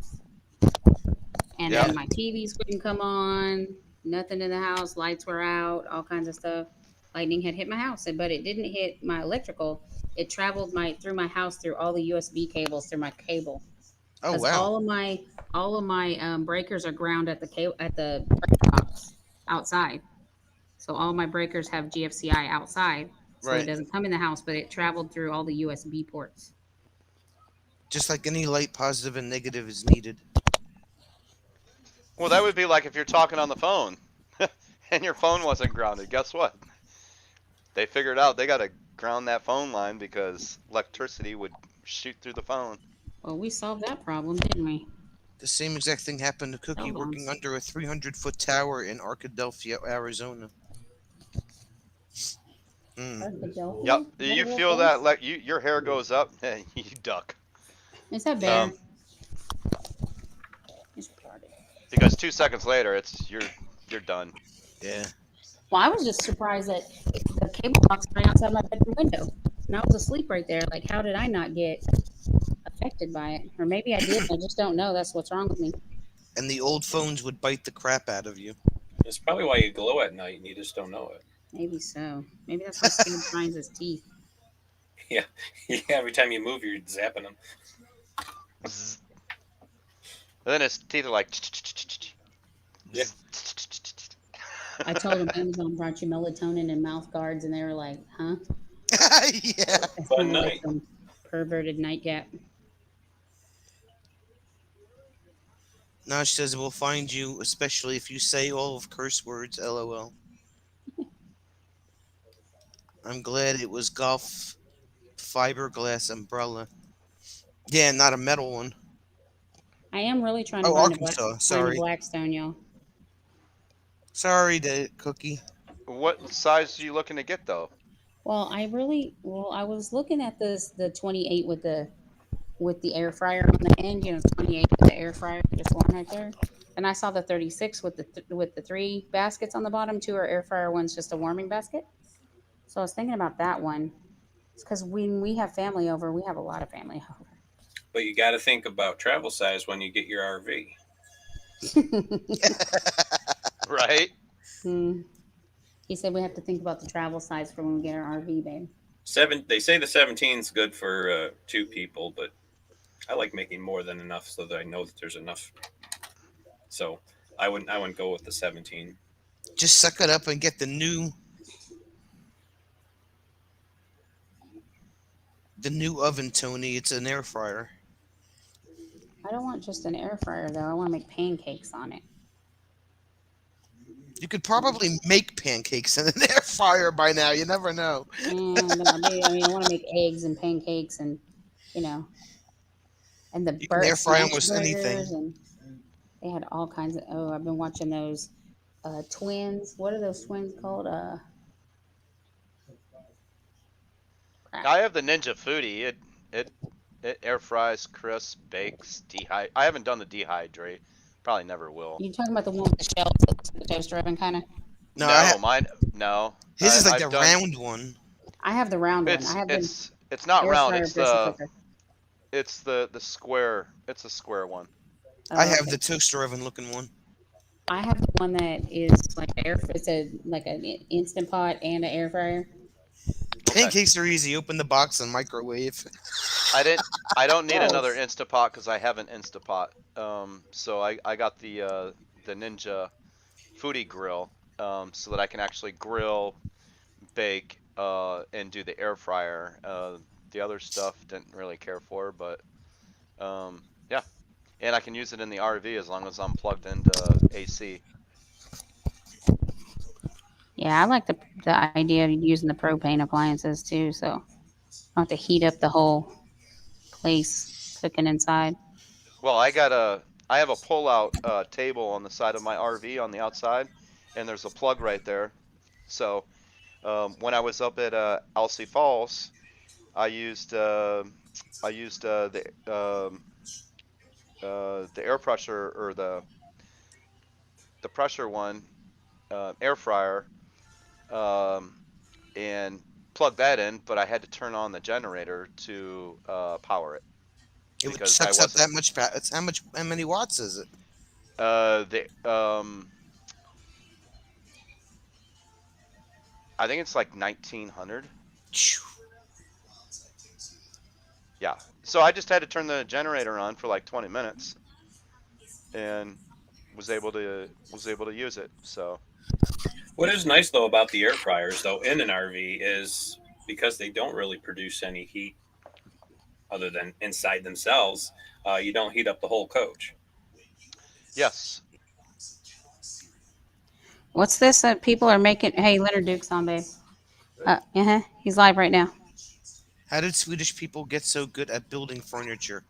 And Yeah. then my TVs wouldn't come on, nothing in the house, lights were out, all kinds of stuff. Lightning had hit my house, but it didn't hit my electrical. It traveled through my house through all the USB cables through my cable. Oh Because wow. all of my breakers are ground at the breaker box outside. So all my breakers have GFCI outside, so it Right. doesn't come in the house, but it traveled through all the USB ports. Just like any light, positive and negative is needed. Well, that would be like if you're talking on the phone and your phone wasn't grounded. Guess what? They figured out they got to ground that phone line because electricity would shoot through the phone. Well, we solved that problem, didn't we? The same exact thing happened to Cookie Hold on. working under a 300-foot tower in Arkadelphia, Arizona. Yep. You feel that like your hair goes up, you duck. Is that better? Because 2 seconds later, you're done. Yeah. Well, I was just surprised that the cable box ran outside my bedroom window, and I was asleep right there. Like, how did I not get affected by it? Or maybe I did. I just don't know. That's what's wrong with me. And the old phones would bite the crap out of you. It's probably why you glow at night and you just don't know it. Maybe so. Maybe that's why Steve finds his teeth. Yeah. Every time you move, you're zapping them. And then his teeth are like. Yeah. I told him Amazon brought you melatonin and mouth guards, and they were like, "Huh?" Yeah. It's Fun kinda night. like some perverted nightcap. Now she says we'll find you, especially if you say all of curse words. LOL. I'm glad it was golf fiberglass umbrella. Yeah, not a metal one. I am really trying to Oh, find Arkansas. a Sorry. Blackstone, y'all. Sorry, Cookie. What size are you looking to get though? Well, I was looking at the 28 with the air fryer on the end, 28 with the air fryer, just one right there. And I saw the 36 with the 3 baskets on the bottom. 2 are air fryer, one's just a warming basket. So I was thinking about that one. It's because when we have family over, we have a lot of family over. But you got to think about travel size when you get your RV. Right? He said we have to think about the travel size for when we get our RV, babe. They say the 17 is good for 2 people, but I like making more than enough so that I know that there's enough. So I wouldn't go with the 17. Just suck it up and get the new oven, Tony. It's an air fryer. I don't want just an air fryer though. I want to make pancakes on it. You could probably make pancakes in an air fryer by now. You never know. And I want to make eggs and pancakes and and the You can air fry almost smash anything. burgers, and they had all kinds of. Oh, I've been watching those twins. What are those twins called? Crap. I have the Ninja Foodie. It air fries, crisps, bakes, dehydrate. I haven't done the dehydrate. Probably never will. You talking about the one with the shells, the toaster oven kind of? No, Mine. No. his is like I've the done- round one. I have the round one. It's I have it's not air round. fryer It's pressure the cooker. it's the square. It's a square one. I have okay. the toaster oven looking one. I have the one that is like it's like an instant pot and an air fryer. Pancakes are easy. Open the box and microwave. I don't need Gross. another Instapot because I have an Instapot. So I got the Ninja Foodie grill, so that I can actually grill, bake, and do the air fryer. The other stuff didn't really care for, but yeah, and I can use it in the RV as long as I'm plugged into AC. Yeah, I like the idea of using the propane appliances too, so I don't have to heat up the whole place cooking inside. Well, I have a pull-out table on the side of my RV on the outside, and there's a plug right there. So when I was up at Alsea Falls, I used the air pressure or the pressure one air fryer, and plug that in, but I had to turn on the generator to power it. It Because sucks I up that much. It's how much? How many watts is it? I think it's like 1900. Yeah. So I just had to turn the generator on for like 20 minutes, and was able to use it. So. What is nice though about the air fryers though in an RV is because they don't really produce any heat other than inside themselves. You don't heat up the whole coach. Yes. What's this that people are making? Hey, Leonard Duke's on, babe. He's live right now. How did Swedish people get so good at building furniture?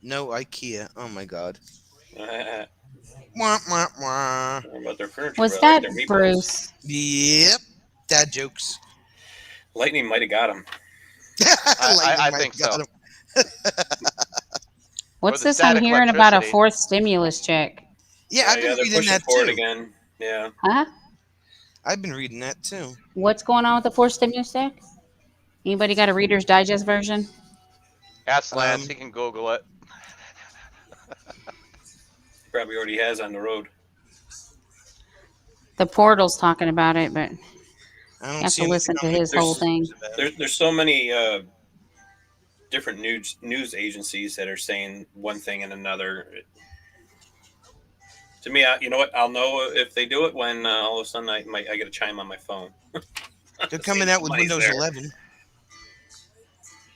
No IKEA. Oh my god. Wah, wah, wah. About their furniture, Was but I that like their meatballs. Bruce? Yep. Dad jokes. Lightning might have got him. I think so. What's the this I'm static hearing about a electricity. fourth stimulus check? Yeah, I've been they're reading pushing that for it too. again. Yeah. Huh? I've been reading that too. What's going on with the fourth stimulus check? Anybody got a Reader's Digest version? Ask Lance. He can Google it. Probably already has on the road. The Portal's talking about it, but I you don't have see to anything listen to on his the whole thing. There's so many different news agencies that are saying one thing and another. To me, you know what? I'll know if they do it when all of a sudden I get a chime on my phone. They're coming out with Money's Windows there. 11.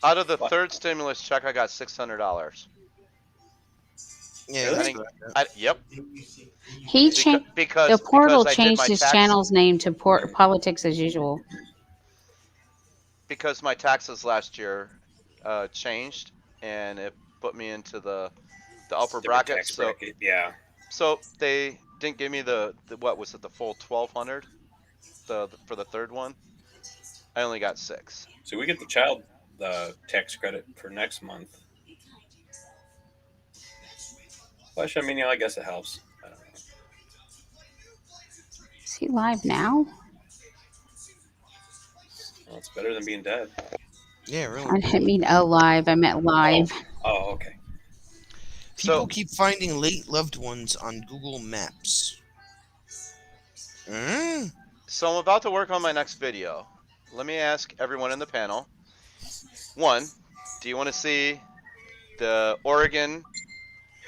Out of the third stimulus check, I got $600. Yeah, Really? that's I think- right. Yep. He changed Because the Portal because I did changed my his tax- channel's name to Politics as Usual. Because my taxes last year changed, and it put me into the upper Different bracket. tax So bracket. Yeah. so they didn't give me the what was it, the full 1,200 for the third one. I only got 6. So we get the child tax credit for next month. Which, I mean, I guess it helps. I don't know. Is he live now? Well, it's better than being dead. Yeah, really. I didn't mean live. I meant live. Oh, okay. People So- keep finding late loved ones on Google Maps. So I'm about to work on my next video. Let me ask everyone in the panel. 1, do you want to see the Oregon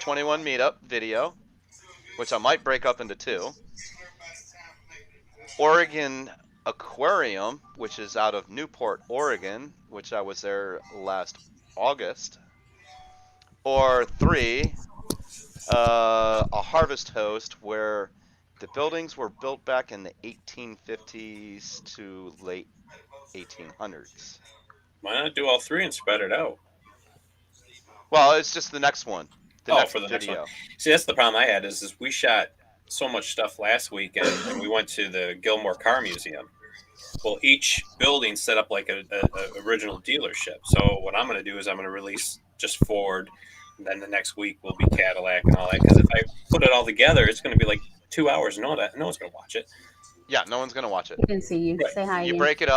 21 meetup video, which I might break up into 2? Oregon Aquarium, which is out of Newport, Oregon, which I was there last August. Or 3, a harvest host where the buildings were built back in the 1850s to late 1800s. Why not do all 3 and spread it out? Well, it's just the next one. Next For the next video. one. See, that's the problem I had is we shot so much stuff last week, and we went to the Gilmore Car Museum. Well, each building set up like a original dealership. So what I'm going to do is I'm going to release just Ford, and then the next week will be Cadillac and all that. Because if I put it all together, it's going to be like 2 hours. No one's going to watch it. Yeah, no one's gonna watch it. I can see you. Right. Say hi. You again. break it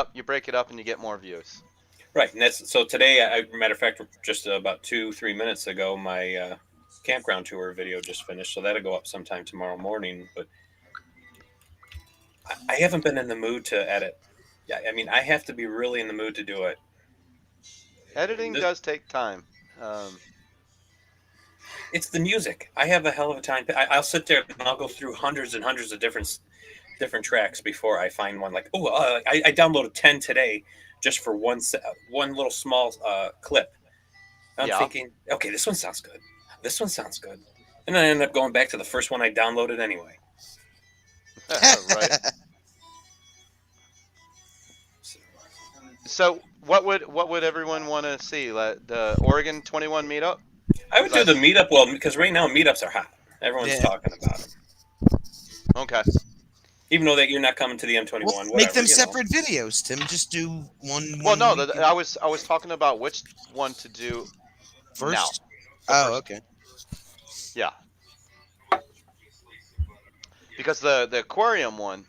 up, and you get more views. Right, and that's so today. Matter of fact, just about 2-3 minutes ago, my campground tour video just finished, so that'll go up sometime tomorrow morning. But I haven't been in the mood to edit. Yeah, I mean, I have to be really in the mood to do it. Editing does take time. It's the music. I have a hell of a time. I'll sit there and I'll go through hundreds and hundreds of different tracks before I find one. Like, I downloaded 10 today just for one little small clip. I'm thinking, okay, this one sounds good. This one sounds good. And then I end up going back to the first one I downloaded anyway. Right. So what would everyone want to see? The Oregon 21 meetup? I would do the meetup, well, because right now meetups are hot. Everyone's talking about them. Okay. Even though that you're not coming to the M21. Well, whatever, make them you know. separate videos, Tim. Just do one. Well, no, week. I was talking about which one to do First? now. Oh, okay. Yeah. Because the aquarium one,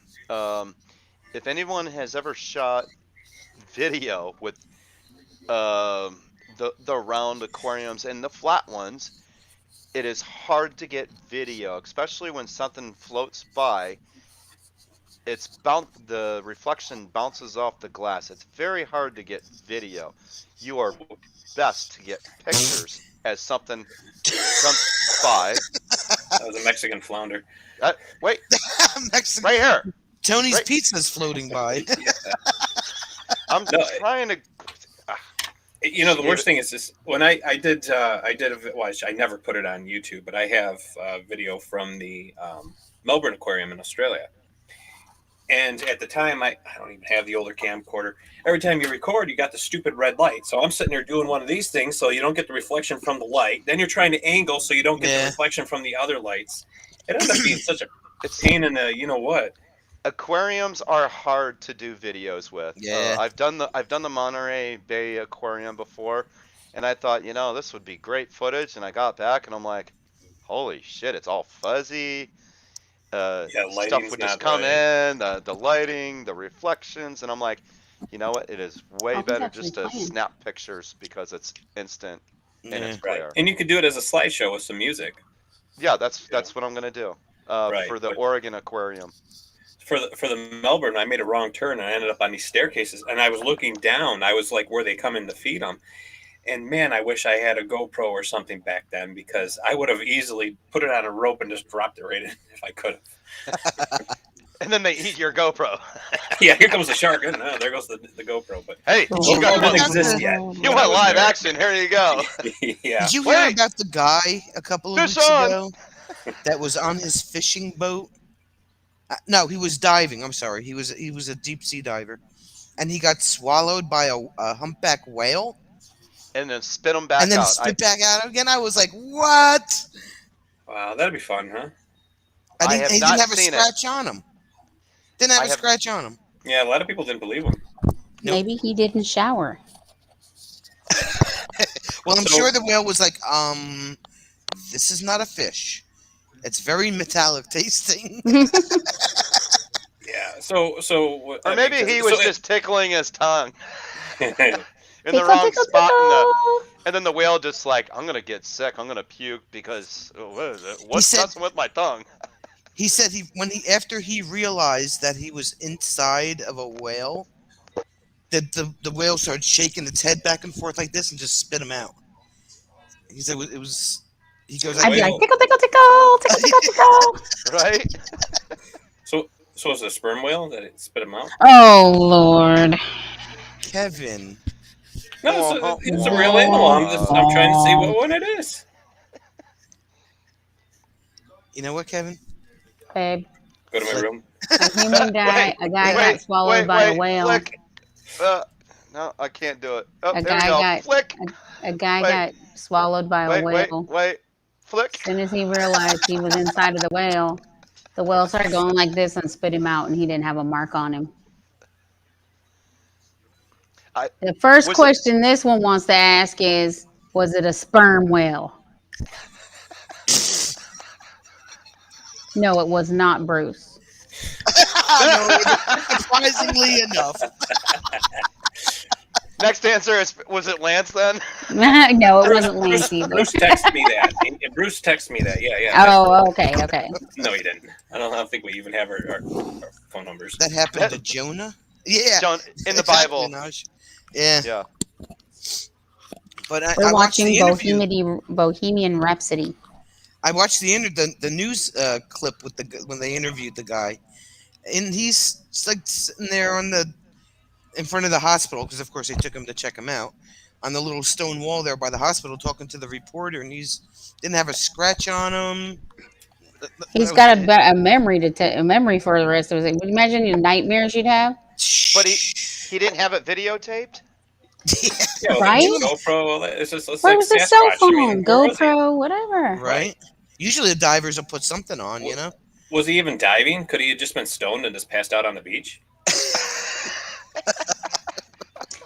if anyone has ever shot video with the round aquariums and the flat ones. It is hard to get video, especially when something floats by. The reflection bounces off the glass. It's very hard to get video. You are best to get pictures as something comes by. That was a Mexican flounder. Wait, Mexican. right here. Tony's Right. Pizza's floating by. I'm No, trying to. You know, the worst thing is this: when I did I never put it on YouTube, but I have video from the Melbourne Aquarium in Australia. And at the time, I don't even have the older camcorder. Every time you record, you got the stupid red light. So I'm sitting there doing one of these things, so you don't get the reflection from the light. Then you're trying to angle so you don't get the reflection from the other lights. It ends up being such a pain in the you know what. Aquariums are hard to do videos with. Yeah. I've done the Monterey Bay Aquarium before, and I thought, this would be great footage. And I got back, and I'm like, holy shit, it's all fuzzy. Stuff lighting's would just not come right. in, the lighting, the reflections, and I'm like, you know what? It is way was better actually just to playing. snap pictures because it's instant and Yeah. it's clear. And you could do it as a slideshow with some music. Yeah, that's what I'm gonna do Right, for the but- Oregon Aquarium. For the Melbourne, I made a wrong turn and I ended up on these staircases. And I was looking down. I was like where they come in to feed them. And man, I wish I had a GoPro or something back then because I would have easily put it on a rope and just dropped it right in if I could have. And then they eat your GoPro. Yeah, here comes the shark. No, there goes the GoPro. But Hey, GoPro you got didn't one. exist yet. You when I want was live there. action? Here you go. Yeah. Did you hear Wait. about the guy a couple of Fish weeks on. ago that was on his fishing boat? No, he was diving. I'm sorry. He was a deep sea diver, and he got swallowed by a humpback whale, And then spit them back and then out. spit back out again. I was like, what? Wow, that'd be fun, huh? I have He not didn't have a seen it. scratch on him. Didn't have I a have- scratch on him. Yeah, a lot of people didn't believe him. Nope. Maybe he didn't shower. Well, I'm So- sure the whale was like, this is not a fish. It's very metallic tasting. Yeah. So. Or maybe he was so- just tickling his tongue in the Tickle, wrong tickle, spot. tickle. And then the whale just like, I'm going to get sick. I'm going to puke because what is it? What's said- messing with my tongue? He said after he realized that he was inside of a whale, the whale started shaking its head back and forth like this and just spit him out. He said it was. He goes, I'd be Whale. like, tickle, tickle, tickle, tickle, tickle, tickle. Right? So was it a sperm whale that it spit him out? Oh, Lord. Kevin. No, it's a real animal. I'm trying to see what one it is. You know what, Kevin? Babe, Go to my room. a human guy, a guy wait, got swallowed by a whale. Flick. No, I can't do it. Oh, A there we guy go. got- Flick. A guy Wait. got swallowed by a Wait. whale. Flick. As soon as he realized he was inside of the whale started going like this and spit him out, and he didn't have a mark on him. The first was it- question this one wants to ask is, was it a sperm whale? No, it was not, Bruce. No, surprisingly enough. Next answer is, was it Lance then? No, it wasn't Lance either. Bruce texted me that. Bruce texted me that. Yeah. Oh, okay. No, he didn't. I don't think we even have our phone numbers. That happened to Jonah? Yeah. John, in the exactly, Bible. Naj. Yeah. Yeah. But I We're watched watching the interview. Bohemian Rhapsody. I watched the news clip with when they interviewed the guy, and he's like sitting there in front of the hospital because of course they took him to check him out on the little stone wall there by the hospital, talking to the reporter, and didn't have a scratch on him. He's got a memory a memory for the rest of his life. Would you imagine the nightmares you'd have? But he didn't have it videotaped? Yeah, Right? GoPro. All that. It's Where like was the Sasquatch. cell I phone? mean, where was he? GoPro, whatever. Right. Usually the divers will put something on, you know. Was he even diving? Could he have just been stoned and just passed out on the beach?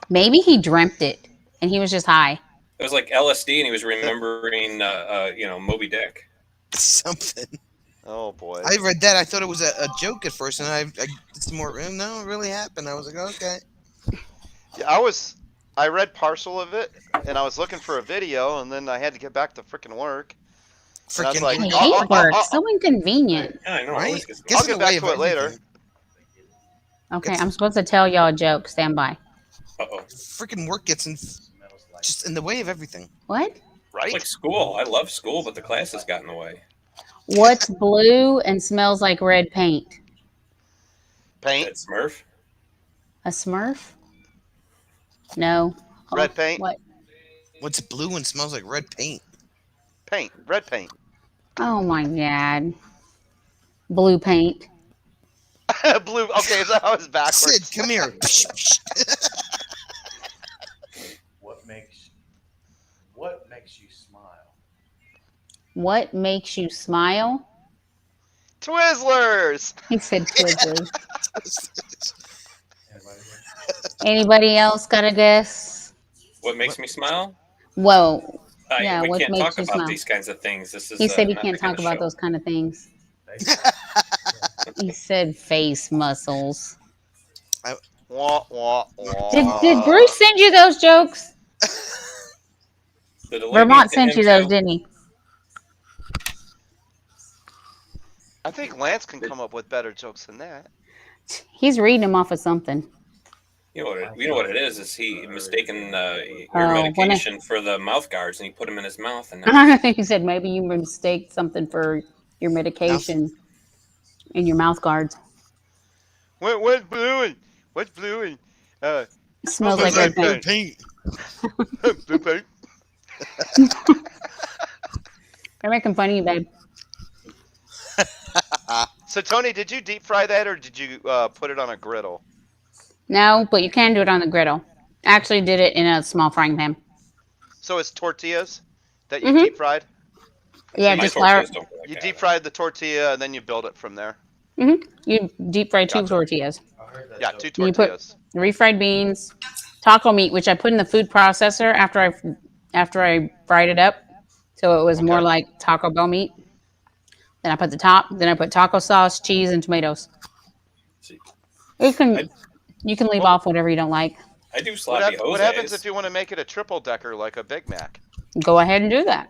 Maybe he dreamt it and he was just high. It was like LSD, and he was remembering, Moby Dick. Something. Oh boy. I read that. I thought it was a joke at first, and I did some more. No, it really happened. I was like, okay. Yeah, I read partial of it, and I was looking for a video, and then I had to get back to freaking work. And I was Freaking like, I work. hate work. So inconvenient. Yeah, I know. It Right? always gets Gets I'll in get the back way of to it later. everything. Okay, It's- I'm supposed to tell y'all a joke. Stand by. Uh-oh. Freaking work gets in just in the way of everything. What? Right? Like school. I love school, but the classes got in the way. What's blue and smells like red paint? Paint, That Smurf. A Smurf? No. Oh, red paint, What? What's blue and smells like red paint? paint, red paint. Oh my god. Blue paint. Blue. Okay, so that was backwards. Sid, come here. What makes you smile? What makes you smile? Twizzlers. He said Twizzlers. Anybody here? Anybody else got a guess? What makes me smile? Whoa. Yeah, We what can't makes talk you about smile? these kinds of things. This is. He said he not can't the kind talk of about show. those kind of things. Face- He said face muscles. Wah, wah, wah. Did Bruce send you those jokes? The delay Vermont means to sent him, you those, too. didn't he? I think Lance can come up with better jokes than that. He's reading them off of something. You know what it is? Is he mistaken Oh, your when I- medication for the mouth guards, and he put them in his mouth, and now He said maybe you mistake something for your medication in your mouth guards. What's blue and what's blue and It smells like red paint. paint. blue paint? They're making fun of you, babe. So Tony, did you deep fry that or did you put it on a griddle? No, but you can do it on the griddle. I actually did it in a small frying pan. So it's tortillas that you Mhm. deep fried. Yeah, my just flour. tortillas don't go like You that. deep fried the tortilla and then you build it from there. You deep fry two Gotcha. tortillas. I heard that Yeah, joke. two You put- tortillas. Refried beans, taco meat, which I put in the food processor after I fried it up, so it was more Okay. like Taco Bell meat. Then I put the top. Then I put taco sauce, cheese, and tomatoes. See. You can leave off whatever you don't like. I do What, sloppy what happens Jose's. if you want to make it a triple decker like a Big Mac? Go ahead and do that.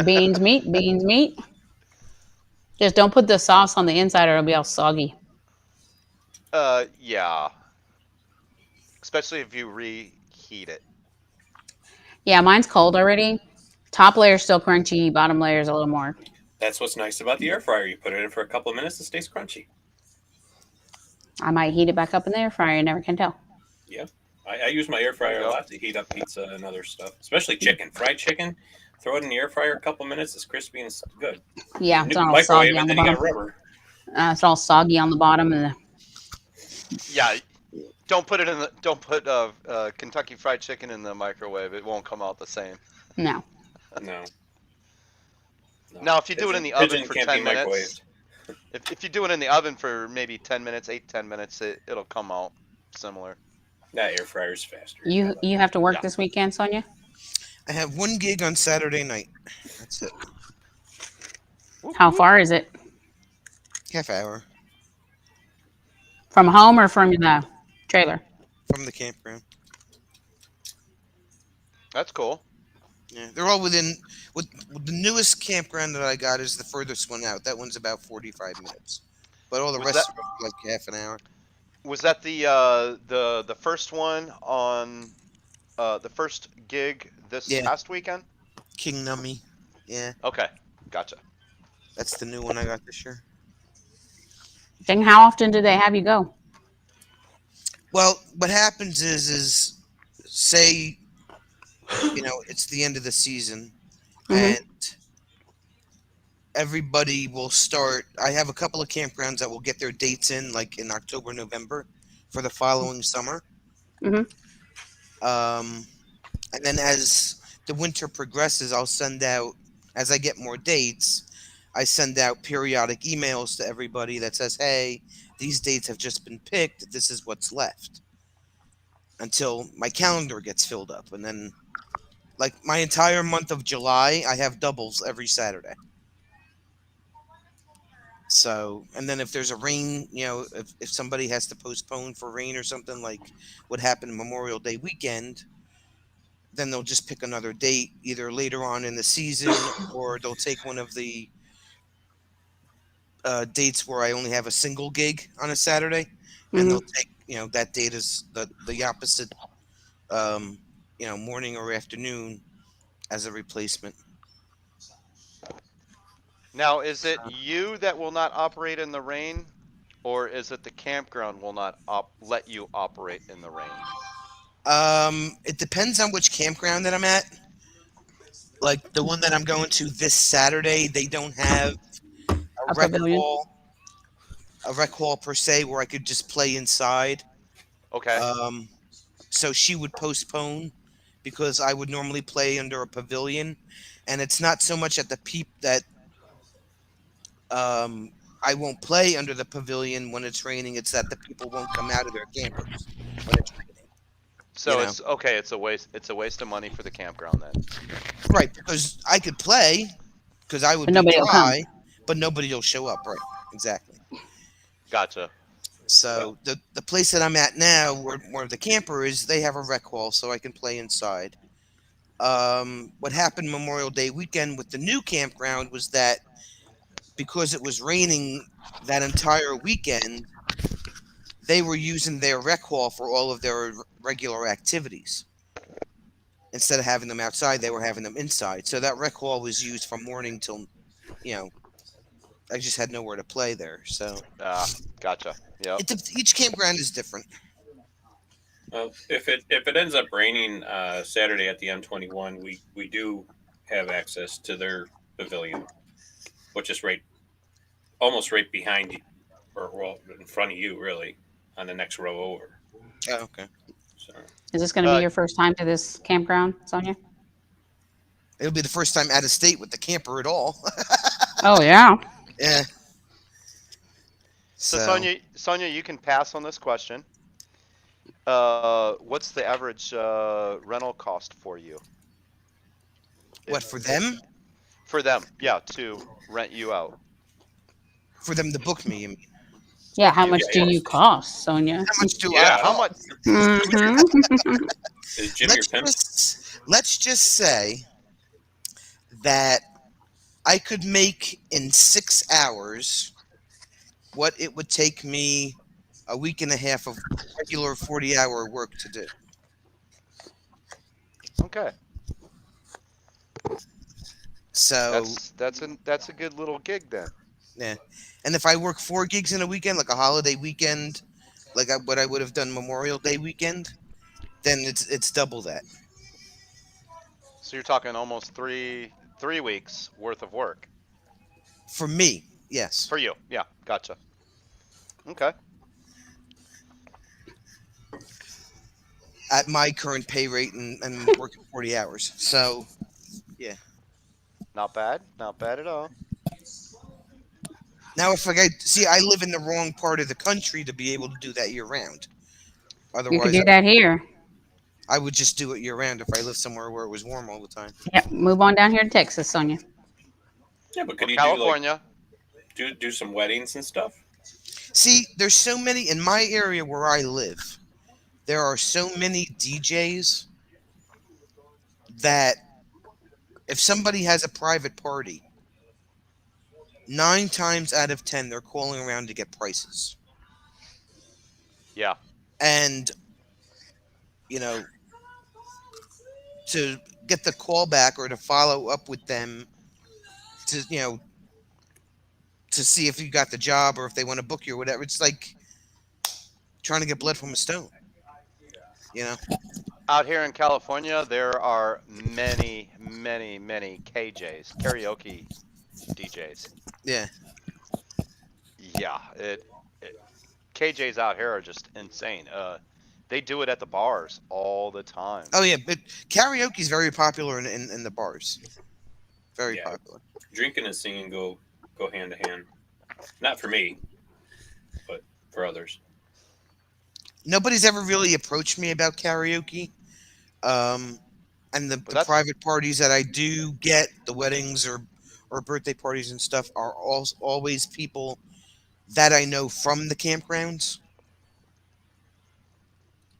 Beans, meat. Just don't put the sauce on the inside, or it'll be all soggy. Yeah. Especially if you reheat it. Yeah, mine's cold already. Top layer's still crunchy. Bottom layer's a little more. That's what's nice about the air fryer. You put it in for a couple of minutes, it stays crunchy. I might heat it back up in the air fryer. You never can tell. Yeah, I use my air fryer a lot to heat up pizza and other stuff, especially chicken. Fried chicken, throw it in the air fryer a couple minutes. It's crispy and it's good. Yeah, it's all Microwave soggy it, on the then you got bottom. rubber. It's all soggy on the bottom, and Yeah. Don't put Kentucky Fried Chicken in the microwave. It won't come out the same. no. No. Now, if you do it in the oven Pigeon for can't 10 be minutes, microwaved. if you do it in the oven for maybe 10 minutes, 8-10 minutes, it'll come out similar. That air fryer's faster. You have to work Yeah. this weekend, Sonia? I have one gig on Saturday night. That's it. How far is it? Half hour From home or from the trailer? from the campground. That's cool. Yeah, they're all within. With the newest campground that I got is the furthest one out. That one's about 45 minutes, but all the Was rest are like half an hour. Was that the first one on the first gig this Yeah. past weekend? King Nummy. Yeah, Okay, gotcha. that's the new one I got this year. Then how often do they have you go? Well, what happens is say, it's the end of the season, Mhm. and everybody will start. I have a couple of campgrounds that will get their dates in, like in October, November, for the following summer. Mhm. And then as the winter progresses, I'll send out, as I get more dates, I send out periodic emails to everybody that says, hey, these dates have just been picked. This is what's left. Until my calendar gets filled up. And then, like, my entire month of July, I have doubles every Saturday. So, and then if there's a rain, if somebody has to postpone for rain or something like what happened Memorial Day weekend, then they'll just pick another date either later on in the season or they'll take one of the dates where I only have a single gig on a Saturday, and they'll take that date as the opposite, morning or afternoon as a replacement. Now, is it you that will not operate in the rain, or is it the campground will not let you operate in the rain? It depends on which campground that I'm at. Like the one that I'm going to this Saturday, they don't have a rec hall per se where I could just play inside. Okay. So she would postpone because I would normally play under a pavilion, and it's not so much at the peep that I won't play under the pavilion when it's raining. It's that the people won't come out of their campers when it's raining. So it's okay. It's a waste. It's a waste of money for the campground then. Right, because I could play because I would But nobody be will come. dry, but nobody will show up. Right, exactly. Gotcha. So the place that I'm at now, where the camper is, they have a rec hall, so I can play inside. What happened Memorial Day weekend with the new campground was that because it was raining that entire weekend, they were using their rec hall for all of their regular activities. Instead of having them outside, they were having them inside. So that rec hall was used from morning till, I just had nowhere to play there. So gotcha. Yeah. Each campground is different. Well, if it ends up raining Saturday at the M21, we do have access to their pavilion, which is almost right behind you, or well, in front of you, really, on the next row over. Oh, okay. So, Is this going to be your first time to this campground, Sonia? It'll be the first time out of state with the camper at all. Oh, yeah. Yeah. So Sonia, you can pass on this question. What's the average rental cost for you? What, for them? For them, yeah, to rent you out. For them to book me, you mean? Yeah, how much do you cost, Sonia? How much do Yeah, I How much? Mhm. is Jim your pimp? Let's just say that I could make in 6 hours what it would take me a week and a half of regular 40-hour work to do. Okay. So that's a good little gig then. yeah, and if I work 4 gigs in a weekend, like a holiday weekend, like what I would have done Memorial Day weekend, then it's double that. So you're talking almost three weeks worth of work. For me, yes. For you, yeah, gotcha. Okay. At my current pay rate and working 40 hours. So, yeah. Not bad at all. Now, if I live in the wrong part of the country to be able to do that year round. You can Otherwise, do that here. I would just do it year round if I lived somewhere where it was warm all the time. Yep, move on down here to Texas, Sonia. Yeah, but could you California? do some weddings and stuff? See, there's so many in my area where I live. There are so many DJs that if somebody has a private party, 9 times out of 10 they're calling around to get prices. Yeah. And to get the call back or to follow up with them to to see if you got the job or if they want to book you or whatever. It's like trying to get blood from a stone. Out here in California, there are many, many, many KJs, karaoke DJs. Yeah. Yeah, KJs out here are just insane. They do it at the bars all the time. Oh yeah, but karaoke is very popular in the bars. Very popular. Drinking and singing go hand to hand. Not for me, but for others. Nobody's ever really approached me about karaoke. And the private parties that I do get, the weddings or or birthday parties and stuff are always people that I know from the campgrounds.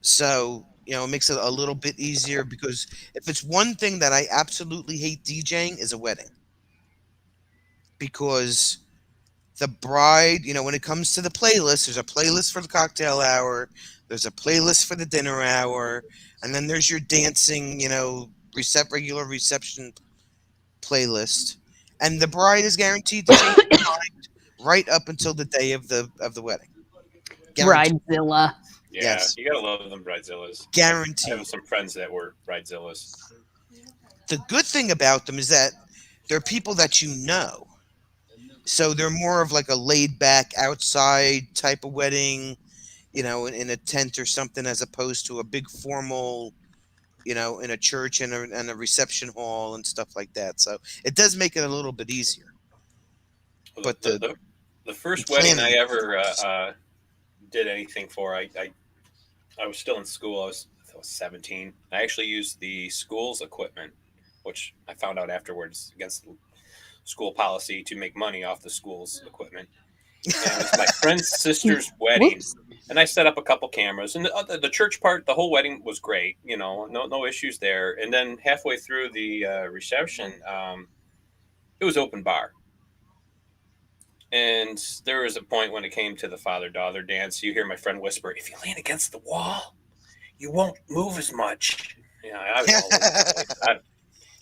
So, it makes it a little bit easier, because if it's one thing that I absolutely hate DJing is a wedding. Because the bride, when it comes to the playlist, there's a playlist for the cocktail hour, there's a playlist for the dinner hour, and then there's your dancing, regular reception playlist. And the bride is guaranteed to change her mind right up until the day of the wedding. Guaranteed. Bridezilla. Yeah, Yes. you gotta love them Bridezillas. Guaranteed. I have some friends that were Bridezillas. The good thing about them is that they're people that you know. So they're more of like a laid back outside type of wedding, in a tent or something, as opposed to a big formal, in a church and a reception hall and stuff like that. So it does make it a little bit easier. But the first the wedding planning- I ever did anything for, I was still in school. I was 17. I actually used the school's equipment, which I found out afterwards against school policy to make money off the school's equipment. And it was my friend's sister's wedding. Whoops. And I set up a couple cameras, and the church part, the whole wedding was great, no issues there. And then halfway through the reception, it was open bar. And there was a point when it came to the father-daughter dance, you hear my friend whisper, "If you lean against the wall, you won't move as much." Yeah, I was all over the place.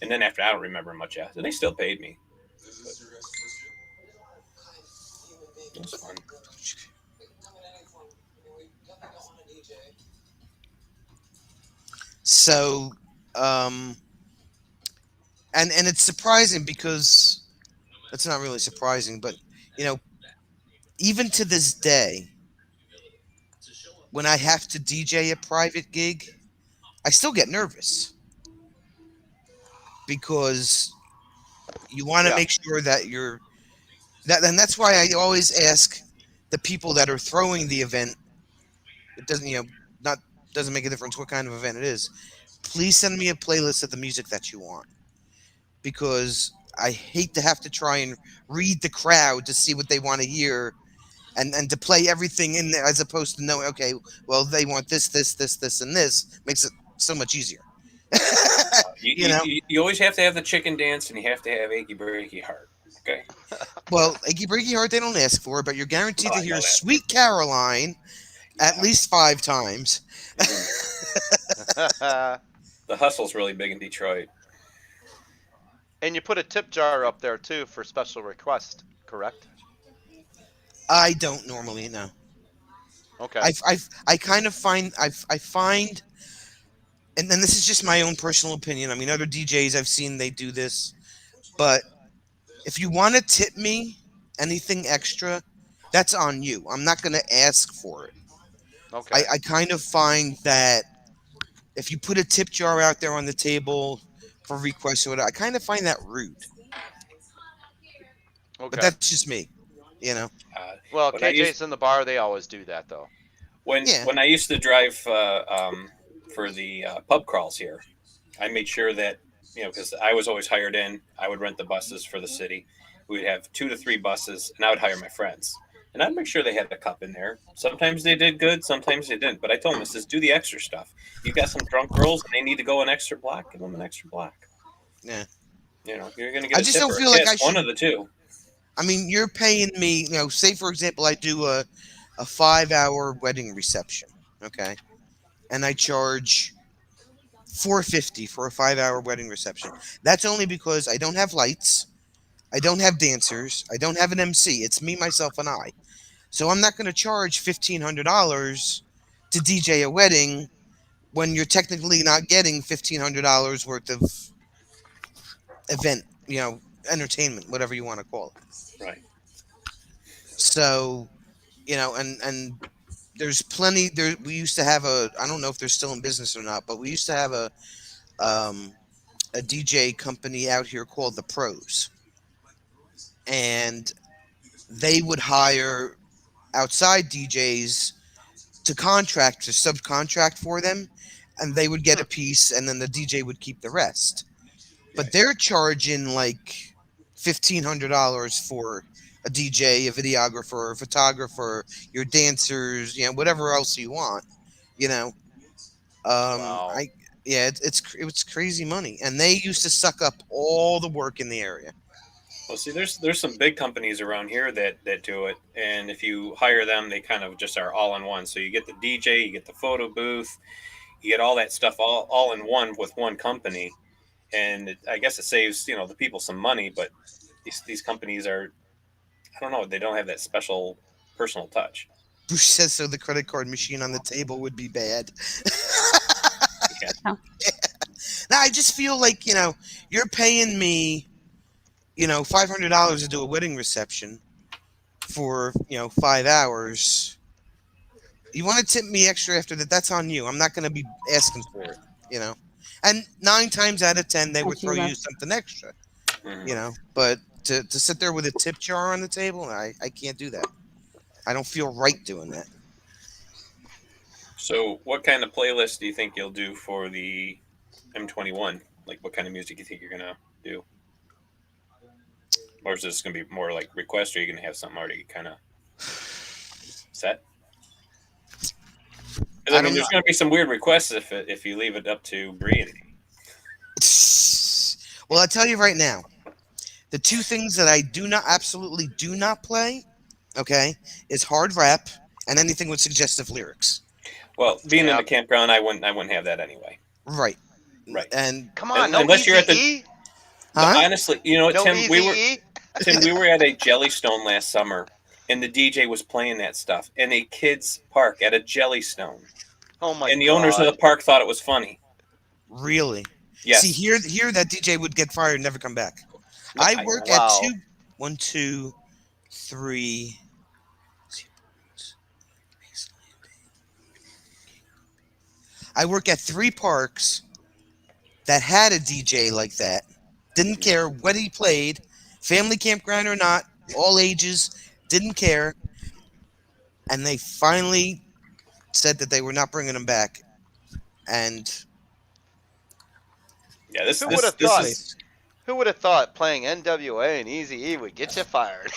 And then after, I don't remember much else. And they still paid me. It was fun. So, and it's surprising, because it's not really surprising, but even to this day, when I have to DJ a private gig, I still get nervous, because you want to Yeah. make sure that and that's why I always ask the people that are throwing the event. It doesn't, doesn't make a difference what kind of event it is. Please send me a playlist of the music that you want, because I hate to have to try and read the crowd to see what they want to hear, and to play everything in there, as opposed to knowing, okay, well, they want this, and this. Makes it so much easier. You always have to have the chicken dance, and you have to have Achy Breaky Heart. Okay. Well, Achy Breaky Heart, they don't ask for, but you're guaranteed Oh, to I hear know that. Sweet Caroline at least 5 times. The hustle's really big in Detroit. And you put a tip jar up there too for special request, correct? I don't normally, no. Okay. I kind of find I find, and then this is just my own personal opinion. I mean, other DJs I've seen, they do this, but if you want to tip me anything extra, that's on you. I'm not going to ask for it. Okay. I kind of find that if you put a tip jar out there on the table for requests or whatever, I kind of find that rude. Okay. But that's just me, Well, when I KJ's used- in the bar. They always do that, though. When I used to drive for the pub crawls here, I made sure that, because I was always hired in, I would rent the buses for the city. We would have 2 to 3 buses, and I would hire my friends. And I'd make sure they had a cup in there. Sometimes they did good, sometimes they didn't. But I told them, I says, do the extra stuff. You got some drunk girls, and they need to go an extra block, give them an extra block. Yeah. You're going to get I a just don't tipper. feel like Yeah, I it's one should- of the two. I mean, you're paying me, say for example, I do a 5-hour wedding reception, okay? And I charge $450 for a 5-hour wedding reception. That's only because I don't have lights, I don't have dancers, I don't have an MC. It's me, myself, and I. So I'm not going to charge $1,500 to DJ a wedding when you're technically not getting $1,500 worth of event, entertainment, whatever you want to call it. Right. So, and there's plenty there. We used to have I don't know if they're still in business or not, but we used to have a DJ company out here called The Pros. And they would hire outside DJs to subcontract for them, and they would get a piece, and then the DJ would keep the rest. But they're charging like $1,500 for a DJ, a videographer, a photographer, your dancers, whatever else you want, you know. Wow. It's crazy money, and they used to suck up all the work in the area. Well, see, there's some big companies around here that do it, and if you hire them, they kind of just are all in one. So you get the DJ, you get the photo booth, you get all that stuff all in one with one company, and I guess it saves the people some money. But these companies are, I don't know, they don't have that special personal touch. Bruce says so. The credit card machine on the table would be bad. Yeah. Now I just feel like you're paying me, $500 to do a wedding reception for 5 hours. You want to tip me extra after that? That's on you. I'm not going to be asking for it. And 9 times out of 10 they would throw you something extra. But to sit there with a tip jar on the table, I can't do that. I don't feel right doing that. So, what kind of playlist do you think you'll do for the M21? Like, what kind of music do you think you're gonna do? Or is this gonna be more like request, or are you gonna have something already kind of set? 'Cause, I mean, there's gonna be some weird requests if you leave it up to Bree. Well, I tell you right now, the 2 things that I absolutely do not play, okay, is hard rap and anything with suggestive lyrics. Well, being in the campground, I wouldn't have that anyway. Right. Right. And come on, unless you're at the. Huh? Honestly, Tim, we were at a Jellystone last summer, and the DJ was playing that stuff in a kids' park at a Jellystone. Oh my! And the owners of the park thought it was funny. Really? Yes. See, here that DJ would get fired and never come back. I work at 1, 2, 3. I work at 3 parks that had a DJ like that. Didn't care what he played, family campground or not, all ages, didn't care. And they finally said that they were not bringing him back. And yeah, this who would have thought? Who would have thought playing NWA and Eazy-E would get you fired?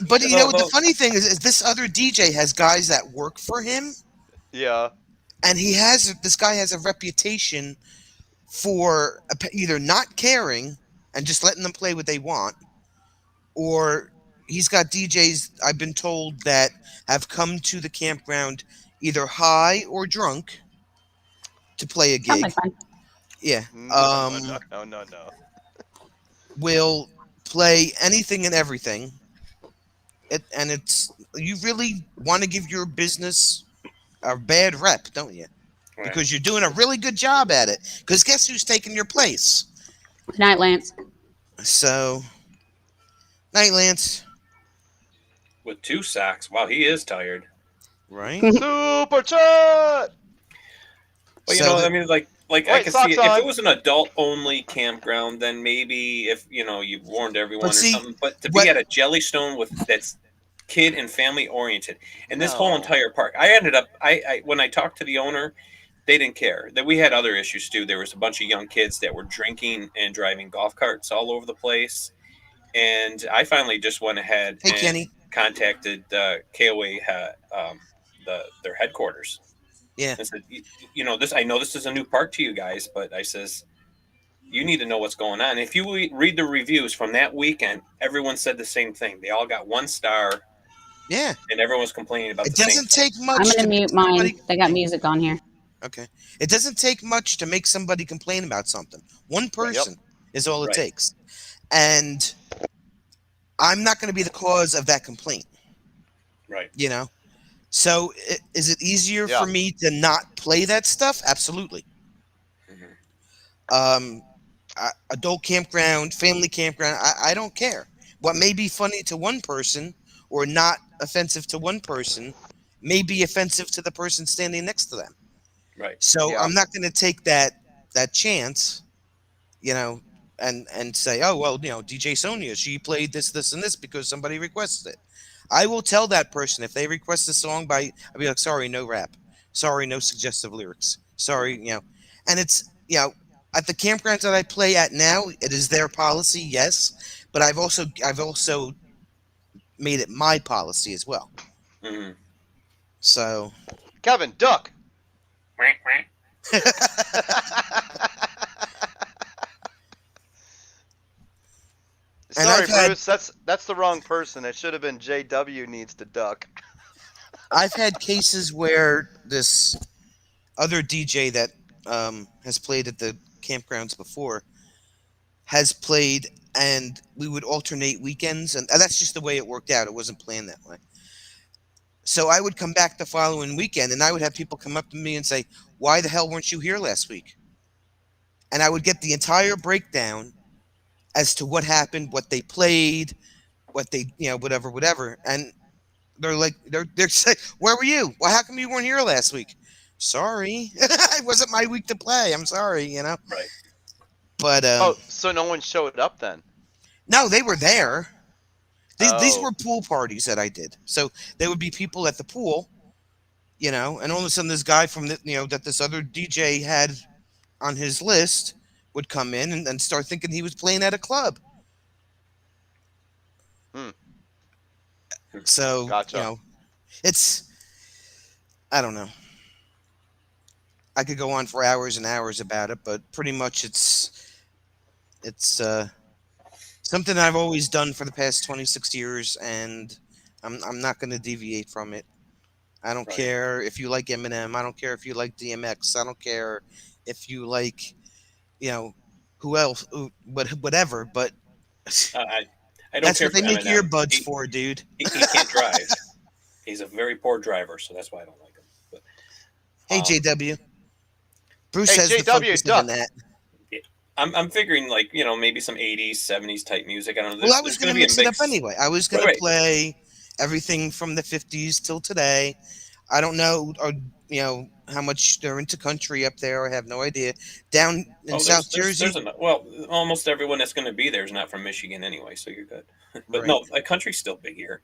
But the funny thing is this other DJ has guys that work for him. Yeah. And this guy has a reputation for either not caring and just letting them play what they want, or he's got DJs, I've been told, that have come to the campground either high or drunk to play a gig. Sounds like fun. Yeah. No. Will play anything and everything. You really want to give your business a bad rep, don't you? Right. Because you're doing a really good job at it. Because guess who's taking your place? Good night, Lance. So, night, Lance. With 2 socks. Wow, he is tired. Right? Super chat! Well, I mean, like Wait, I can see socks on. if it was an adult-only campground, then maybe if you've warned everyone or something. But to be at a Jellystone that's kid and family oriented, and this whole entire park, I ended up. I when I talked to the owner, they didn't care. That we had other issues too. There was a bunch of young kids that were drinking and driving golf carts all over the place, and I finally just went ahead and contacted KOA, their headquarters. Yeah. I said, this. I know this is a new park to you guys, but I says, you need to know what's going on. If you read the reviews from that weekend, everyone said the same thing. They all got 1 star. Yeah. And everyone was complaining about it. It doesn't take much. I'm going to mute mine. They got music on here. Okay. It doesn't take much to make somebody complain about something. One person is all it takes. And I'm not going to be the cause of that complaint. Right. So is it easier for me to not play that stuff? Absolutely. Mm-hmm. Adult campground, family campground, I don't care. What may be funny to one person or not offensive to one person may be offensive to the person standing next to them. Right. So I'm not going to take that chance, and say, oh, well, DJ Sonia, she played this, and this because somebody requested it. I will tell that person if they request a song I'll be like, sorry, no rap. Sorry, no suggestive lyrics. Sorry, and it's, At the campgrounds that I play at now, it is their policy, yes, but I've also made it my policy as well. Mhm. So Kevin, duck. Quack, quack. And Sorry, I've had- Bruce. That's the wrong person. It should have been JW needs to duck. I've had cases where this other DJ that has played at the campgrounds before has played, and we would alternate weekends, and that's just the way it worked out. It wasn't planned that way. So I would come back the following weekend, and I would have people come up to me and say, "Why the hell weren't you here last week?" And I would get the entire breakdown as to what happened, what they played, what they, whatever. And they're like, they're saying, "Where were you? Well, how come you weren't here last week?" Sorry, it wasn't my week to play. I'm sorry, Right. But Oh, so no one showed up then? no, they were there. These Oh. were pool parties that I did. So there would be people at the pool, and all of a sudden this guy from the, that this other DJ had on his list would come in and start thinking he was playing at a club. So, Gotcha. it's, I don't know. I could go on for hours and hours about it, but pretty much it's something I've always done for the past 26 years, and I'm not going to deviate from it. I don't Right. care if you like Eminem. I don't care if you like DMX. I don't care if you like, who else, whatever. But I don't that's care what they for make Eminem. earbuds He- for, dude. He can't drive. He's a very poor driver, so that's why I don't like him. But, Hey, JW. Bruce Hey, has the JW, focus duck. on that. I'm figuring like maybe some 80s, 70s type music. I don't know. Well, I was going to mix it up anyway. I was going to Right. play everything from the 50s till today. I don't know, how much they're into country up there. I have no idea. Down in South Jersey, Well, almost everyone that's going to be there is not from Michigan anyway, so you're good. But Right. no, a country's still big here.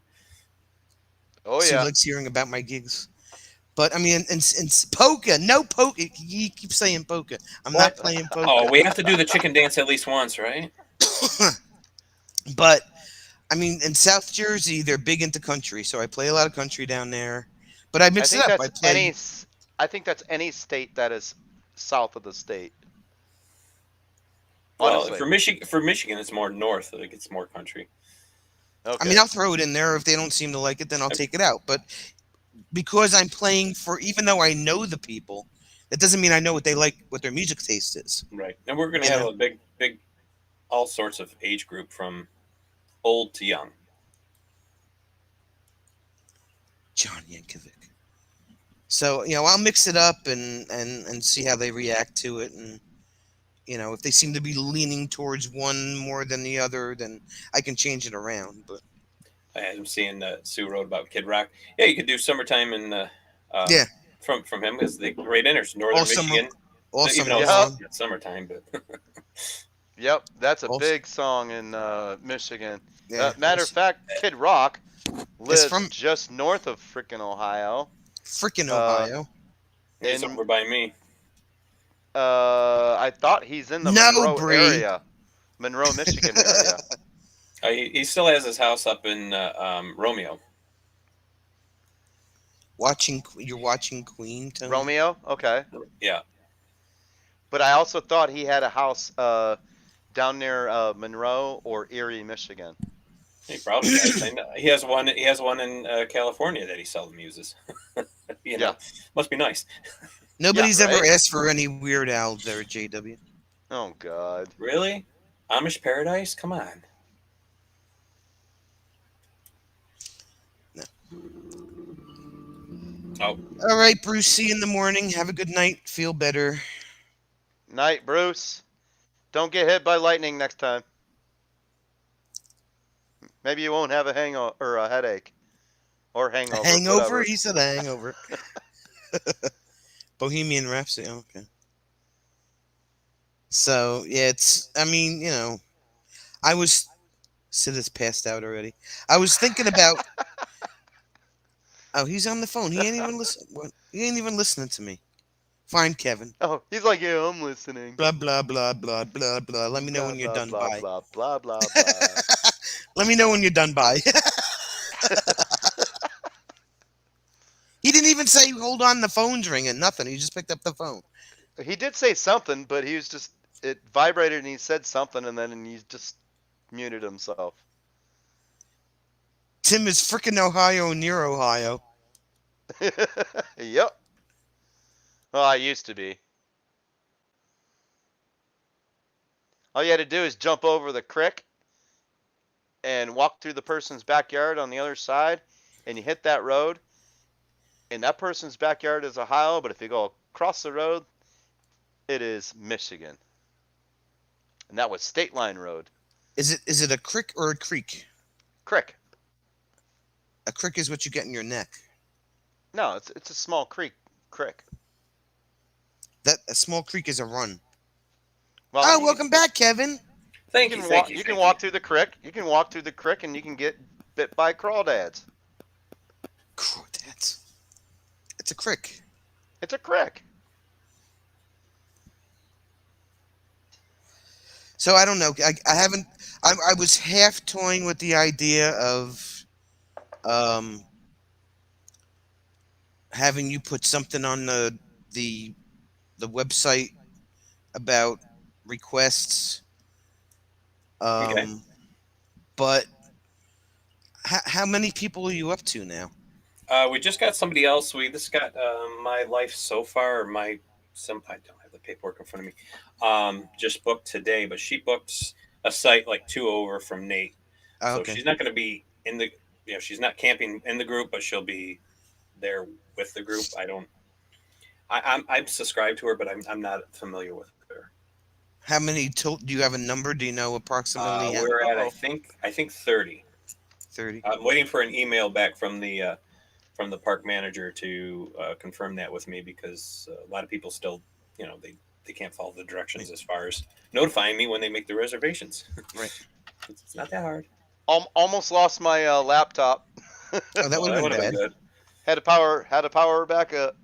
Oh so yeah. likes hearing about my gigs. But I mean, in polka, no polka. You keep saying polka. I'm not playing polka. Oh, we have to do the chicken dance at least once, right? But I mean, in South Jersey, they're big into country, so I play a lot of country down there. But I mix it up. I think that's any state that is south of the state. Well, Honestly. for Michigan, it's more north. Like it's more country. Okay. I mean, I'll throw it in there. If they don't seem to like it, then I'll take it out. But because I'm playing for, even though I know the people, that doesn't mean I know what they like, what their music taste is. Right. And we're going to You have know? a big, all sorts of age group from old to young. John Yankovic. So, I'll mix it up and see how they react to it. And, if they seem to be leaning towards one more than the other, then I can change it around. But I'm seeing Sue wrote about Kid Rock. Yeah, you could do summertime in yeah, from him because the great enters northern All summer- Michigan. all Even summer though it's long. not summertime, but Yep, that's a Also- big song in Michigan. Yeah, Matter of fact, Kid Rock lives from- just north of frickin' Ohio. freaking Uh, Ohio. it's over by me. I thought he's in the No, Monroe Bree. area, Monroe, Michigan area. He still has his house up in Romeo. You're watching Queen, Tony? Romeo, okay. Yeah. But I also thought he had a house down near Monroe or Erie, Michigan. He probably does. I know. He has one. He has one in California that he seldom uses. Yeah. Must be nice. Nobody's Yeah, ever right? asked for any Weird Al there, JW. Oh God. Really? Amish Paradise? Come on. No. Oh, All right, Bruce. See you in the morning. Have a good night. Feel better. Night, Bruce. Don't get hit by lightning next time. Maybe you won't have a hangover or a headache or hangover. Hangover? whatever. He said a hangover. Bohemian Rhapsody. Okay. So yeah, I mean, I was. Sid has passed out already. I was thinking about. Oh, he's on the phone. He ain't even listen. What? He ain't even listening to me. Fine, Kevin. Oh, he's like, yeah, I'm listening. Blah blah blah blah blah blah. Let me know Blah, when you're blah, done. blah, Bye. blah, blah, blah, blah. Let me know when you're done. Bye. He didn't even say, "Hold on, the phone's ringing." Nothing. He just picked up the phone. He did say something, but he was just, it vibrated and he said something and then he just muted himself. Tim is frickin' Ohio near Ohio. Yep. Well, I used to be. All you had to do is jump over the creek and walk through the person's backyard on the other side, and you hit that road. And that person's backyard is Ohio, but if you go across the road, it is Michigan. And that was State Line Road. Is it a crick or a creek? Crick. A crick is what you get in your neck. No, it's a small crick. That a small creek is a run. Well, Oh, welcome back, Kevin. Thank you you. can Thank walk, you. you thank can walk through the creek. You can walk through the creek and you can get bit by crawdads. Crawdads. It's a crick. It's a crick. So I don't know. I haven't. I was half toying with the idea of, having you put something on the website about requests. Okay. But how many people are you up to now? We just got somebody else. We just got My Life So Far. I don't have the paperwork in front of me. Just booked today, but she booked a site like 2 over from Nate. Oh, So okay. she's not going to be in the, she's not camping in the group, but she'll be there with the group. I'm subscribed to her, but I'm not familiar with her. How many do you have a number? Do you know approximately? We're at I think 30. 30. I'm waiting for an email back from the park manager to confirm that with me, because a lot of people still, they can't follow the directions as far as notifying me when they make the reservations. Right. It's not that hard. Almost lost my laptop. Oh, that would have been would've bad. good. Had to power her back up.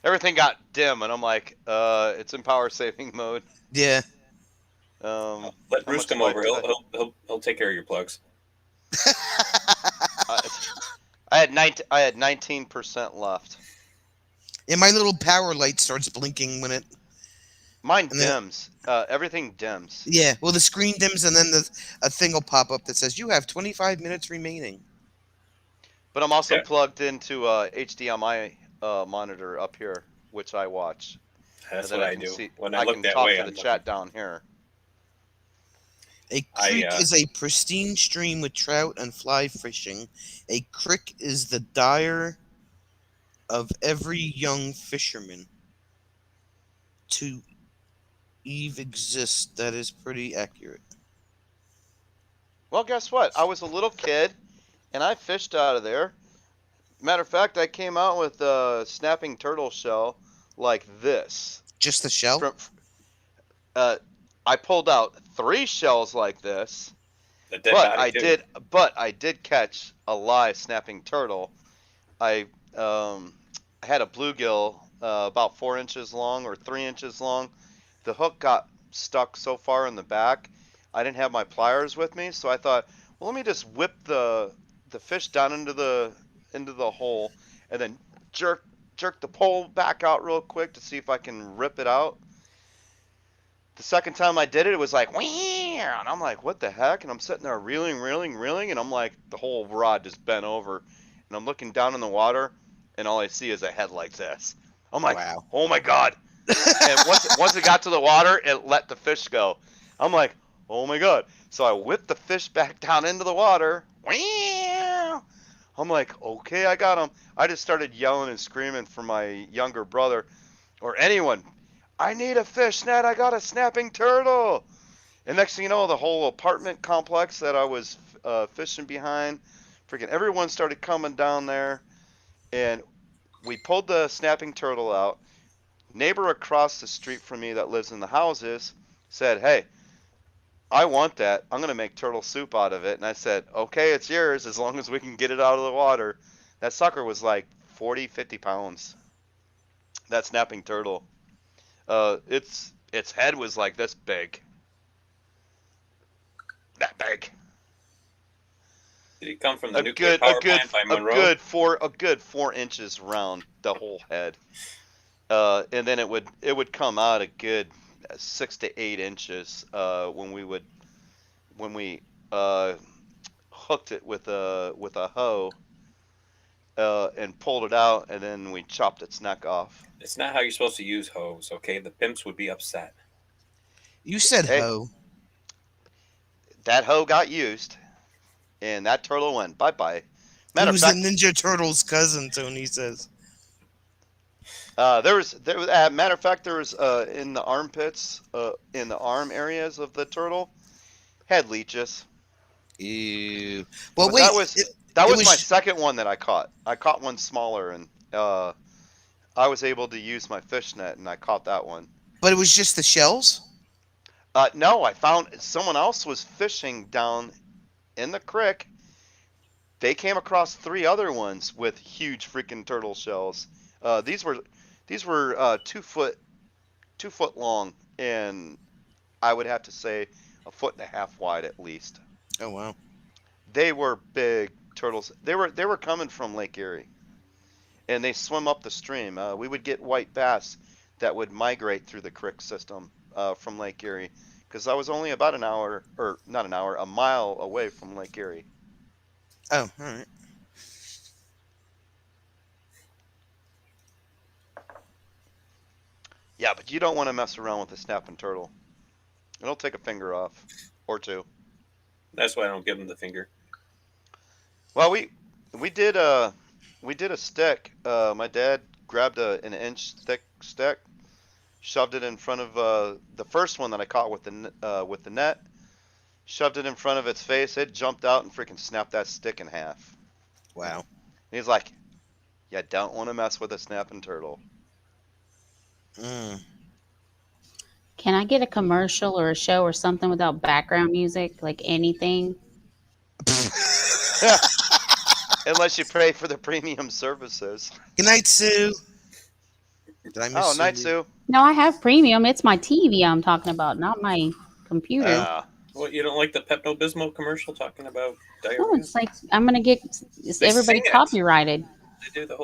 Everything got dim, and I'm like, it's in power saving mode. Yeah. Let how Bruce much come light over. did I- He'll take care of your plugs. I had 19% left. Yeah, my little power light starts blinking when it. Mine And then- dims. Everything dims. Yeah, well, the screen dims, and then a thing will pop up that says you have 25 minutes remaining. But I'm also Yeah. plugged into a HDMI monitor up here, which I watch. That's And what then I can do. see- When I I look can that talk way, to I'm the chat down here. A I, creek is a pristine stream with trout and fly fishing. A crick is the dire of every young fisherman. To Eve exists. That is pretty accurate. Well, guess what? I was a little kid, and I fished out of there. Matter of fact, I came out with a snapping turtle shell like this. Just the shell? I pulled out 3 shells like this, The dead but body too. I did catch a live snapping turtle. I had a bluegill about 4 inches long or 3 inches long. The hook got stuck so far in the back, I didn't have my pliers with me, so I thought, well, let me just whip the fish down into the hole, and then jerk the pole back out real quick to see if I can rip it out. The second time I did it, it was like, "Wee!" And I'm like, what the heck? And I'm sitting there reeling, and I'm like, the whole rod just bent over, and I'm looking down in the water, and all I see is a head like this. I'm like, Wow. oh my god! And once it got to the water, it let the fish go. I'm like, oh my god! So I whipped the fish back down into the water. I'm like, okay, I got him. I just started yelling and screaming for my younger brother or anyone. I need a fish net. I got a snapping turtle. And next thing you know, the whole apartment complex that I was fishing behind, freaking everyone started coming down there. And we pulled the snapping turtle out. Neighbor across the street from me that lives in the houses said, hey, I want that. I'm going to make turtle soup out of it. And I said, okay, it's yours as long as we can get it out of the water. That sucker was like 40, 50 pounds. that snapping turtle. Its head was like this big. That big. Did it come from the nuclear power plant by Monroe? A good 4 inches round, the whole head. And then it would come out a good 6 to 8 inches when we hooked it with a hoe and pulled it out, and then we chopped its neck off. It's not how you're supposed to use hose, okay? The pimps would be upset. You said Hey. hoe. That hoe got used, and that turtle went bye-bye. He Matter of was fact, a Ninja Turtle's cousin, Tony says. there was matter of fact, there was in the armpits, in the arm areas of the turtle, had leeches. Ew. Well, But wait. that was was- my second one that I caught. I caught one smaller, and I was able to use my fish net, and I caught that one. But it was just the shells? No, I found someone else was fishing down in the creek. They came across 3 other ones with huge freaking turtle shells. These were 2 foot long, and I would have to say 1.5 feet wide at least. Oh, wow. They were big turtles. They were coming from Lake Erie, and they swim up the stream. We would get white bass that would migrate through the creek system from Lake Erie, because I was only about a mile away from Lake Erie. Oh, all right. Yeah, but you don't want to mess around with a snapping turtle. It'll take a finger off, or 2. That's why I don't give them the finger. Well, we did a stick. My dad grabbed an inch thick stick, shoved it in front of the first one that I caught with the net, shoved it in front of its face. It jumped out and freaking snapped that stick in half. Wow. And he's like, "You don't want to mess with a snapping turtle." Mm. Can I get a commercial or a show or something without background music, like anything? Unless you pay for the premium services. Good night, Sue. Did I miss Oh, Sue? night, Sue. No, I have premium. It's my TV I'm talking about, not my computer. Well, you don't like the Pepto Bismol commercial talking about diarrhea? No, it's like I'm gonna get They everybody sing it. copyrighted. They do the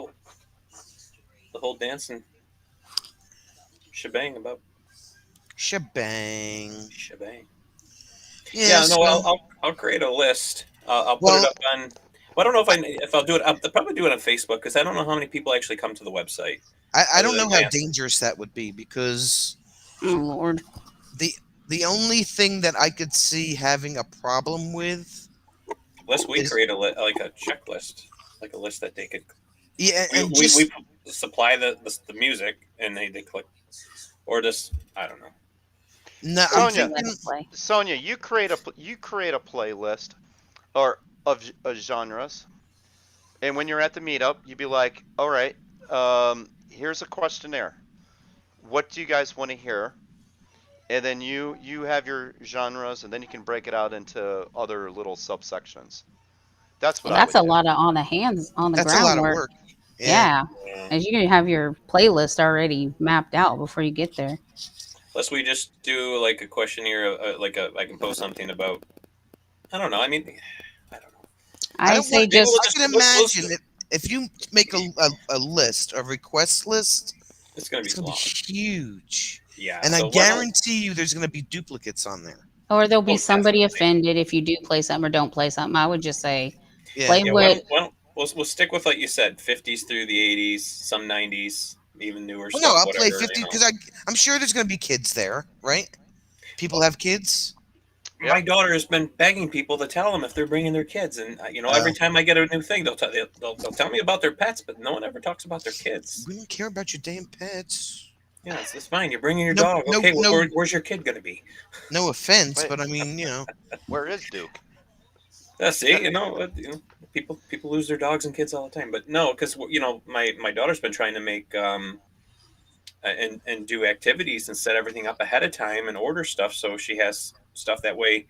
whole dancing shebang about Shebang. shebang. Yeah, no, I'll create a list. I'll put it up on. Well, I don't know if I'll do it. I'll probably do it on Facebook, because I don't know how many people actually come to the website. I don't know how Advance. dangerous that would be, because Oh Lord. the only thing that I could see having a problem with, Unless we Is- create like a checklist, like a list that they could. yeah, We, and we, just we supply the music, and they click, or just I don't know. no, I'm Sonia. thinking, Play. Sonia, you create a playlist or of genres, and when you're at the meetup, you'd be like, "All right, here's a questionnaire. What do you guys want to hear?" And then you have your genres, and then you can break it out into other little subsections. That's what Well, I that's a would do. lot of on the that's a lot of groundwork. work. Yeah. As you can have your playlist already mapped out before you get there. Unless we just do like a questionnaire, I can post something about. I don't know. I mean, I don't know. I don't say want- just I can imagine if you make a list, a request list, It's gonna be it's going to long. be huge. Yeah. And so I why don't- guarantee you there's going to be duplicates on there. or there'll be Oh, somebody definitely. offended if you do play something or don't play something. I would just say Yeah. play Yeah, with we'll stick with like you said, 50s through the 80s, some 90s, even newer Well, stuff. no, I'll whatever, play you 50 know. because I'm sure there's going to be kids there, right? People have kids. My daughter has been begging people to tell them if they're bringing their kids, and every time I get a new thing, they'll tell me about their pets, but no one ever talks about their kids. We don't care about your damn pets. Yeah, it's fine. You're bringing your No, dog. no, Okay, no. where's your kid gonna be? No offense, Wait. but I mean, Where is Duke? See, people lose their dogs and kids all the time, but no, because my daughter's been trying to make and do activities and set everything up ahead of time and order stuff, so she has stuff that way.